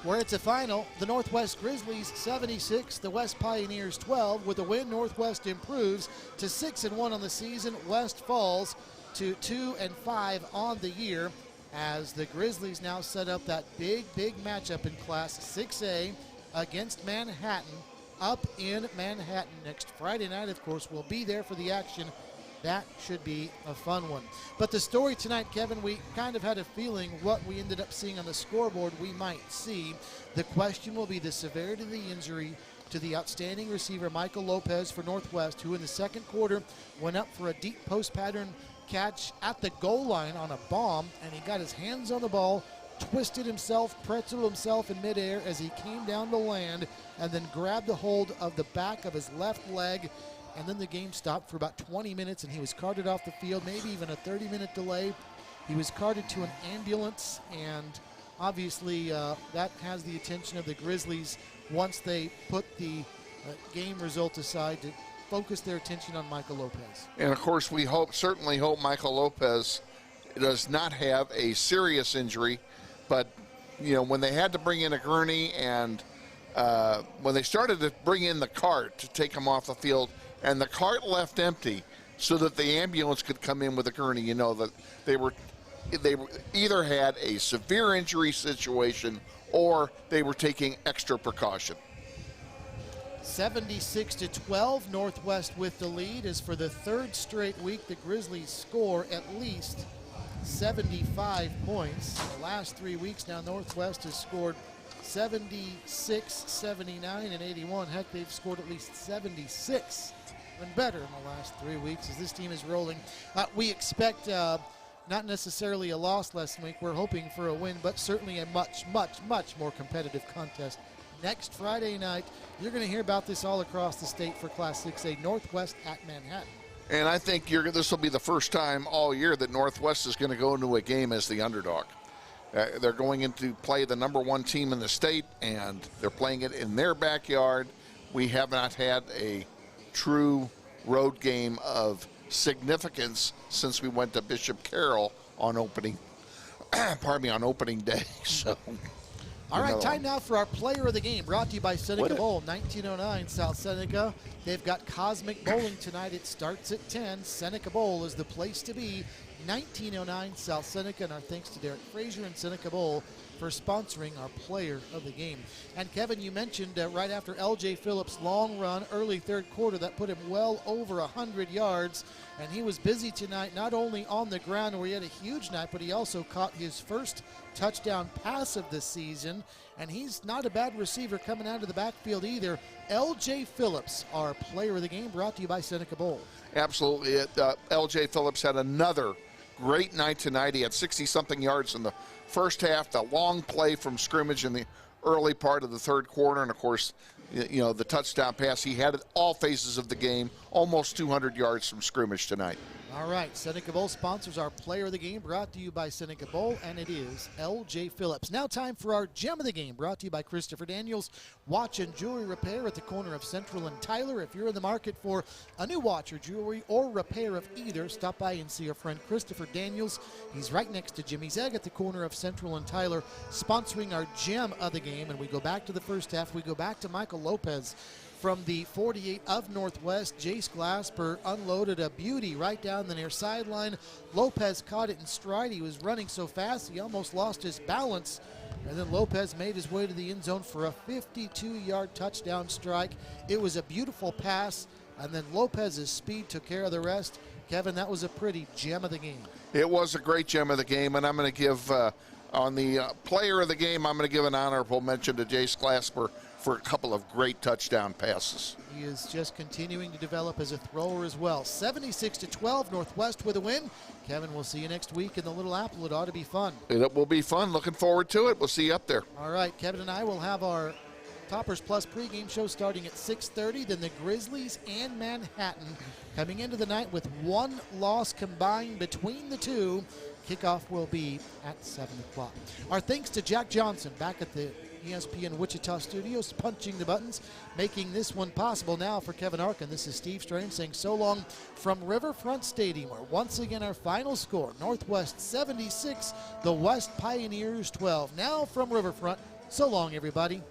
Where it's a final, the Northwest Grizzlies 76, the West Pioneers 12. With a win, Northwest improves to 6-1 on the season. West falls to 2-5 on the year as the Grizzlies now set up that big matchup in Class 6A against Manhattan up in Manhattan next Friday night. Of course, we'll be there for the action. That should be a fun one. But the story tonight, Kevin, we kind of had a feeling what we ended up seeing on the scoreboard we might see. The question will be the severity of the injury to the outstanding receiver Michael Lopez for Northwest, who in the second quarter went up for a deep post pattern catch at the goal line on a bomb, and he got his hands on the ball, twisted himself, pretzeled himself in midair as he came down to land, and then grabbed a hold of the back of his left leg. And then the game stopped for about 20 minutes, and he was carted off the field, maybe even a 30-minute delay. He was carted to an ambulance, and obviously that has the attention of the Grizzlies once they put the game result aside to focus their attention on Michael Lopez. And of course, we certainly hope Michael Lopez does not have a serious injury. But, you know, when they had to bring in a gurney and when they started to bring in the cart to take him off the field, and the cart left empty so that the ambulance could come in with a gurney, you know that they either had a severe injury situation or they were taking extra precaution. 76-12, Northwest with the lead. As for the third straight week, the Grizzlies score at least 75 points. In the last 3 weeks now, Northwest has scored 76, 79, and 81. Heck, they've scored at least 76 and better in the last 3 weeks as this team is rolling. We expect not necessarily a loss last week. We're hoping for a win, but certainly a much, much, much more competitive contest. Next Friday night, you're going to hear about this all across the state for Class 6A Northwest at Manhattan. And I think this will be the first time all year that Northwest is going to go into a game as the underdog. They're going in to play the #1 team in the state, and they're playing it in their backyard. We have not had a true road game of significance since we went to Bishop Carroll on opening day. So, all right, time now for our player of the game, brought to you by Seneca Bowl, 1909 South Seneca. They've got Cosmic Bowling tonight. It starts at 10. Seneca Bowl is the place to be. 1909 South Seneca, and our thanks to Derek Frazier and Seneca Bowl for sponsoring our player of the game. And Kevin, you mentioned right after L.J. Phillips' long run, early third quarter, that put him well over 100 yards. And he was busy tonight, not only on the ground where he had a huge night, but he also caught his first touchdown pass of the season. And he's not a bad receiver coming out of the backfield either. L.J. Phillips, our player of the game, brought to you by Seneca Bowl. Absolutely. L.J. Phillips had another great night tonight. He had 60-something yards in the first half, the long play from scrimmage in the early part of the third quarter, and, of course, you know, the touchdown pass. He had it all phases of the game, almost 200 yards from scrimmage tonight. All right, Seneca Bowl sponsors our player of the game, brought to you by Seneca Bowl, and it is L.J. Phillips. Now time for our gem of the game, brought to you by Christopher Daniels Watch and Jewelry Repair at the corner of Central and Tyler. If you're in the market for a new watch or jewelry or repair of either, stop by and see our friend Christopher Daniels. He's right next to Jimmy's Egg at the corner of Central and Tyler, sponsoring our gem of the game. And we go back to the first half. We go back to Michael Lopez. From the 48 of Northwest, Jace Glasper unloaded a beauty right down the near sideline. Lopez caught it in stride. He was running so fast he almost lost his balance. And then Lopez made his way to the end zone for a 52-yard touchdown strike. It was a beautiful pass, and then Lopez's speed took care of the rest. Kevin, that was a pretty gem of the game. It was a great gem of the game, and I'm going to give, on the player of the game, I'm going to give an honorable mention to Jace Glasper for a couple of great touchdown passes. He is just continuing to develop as a thrower as well. 76-12, Northwest with a win. Kevin, we'll see you next week in the Little Apple. It ought to be fun. It will be fun. Looking forward to it. We'll see you up there. All right, Kevin and I will have our Toppers Plus pregame show starting at 6:30. Then the Grizzlies and Manhattan coming into the night with one loss combined between the two. Kickoff will be at 7 o'clock. Our thanks to Jack Johnson back at the ESPN Wichita studios, punching the buttons, making this one possible. Now for Kevin Arkin, this is Steve Strain saying so long from Riverfront Stadium, where once again our final score, Northwest 76, the West Pioneers 12. Now from Riverfront, so long everybody.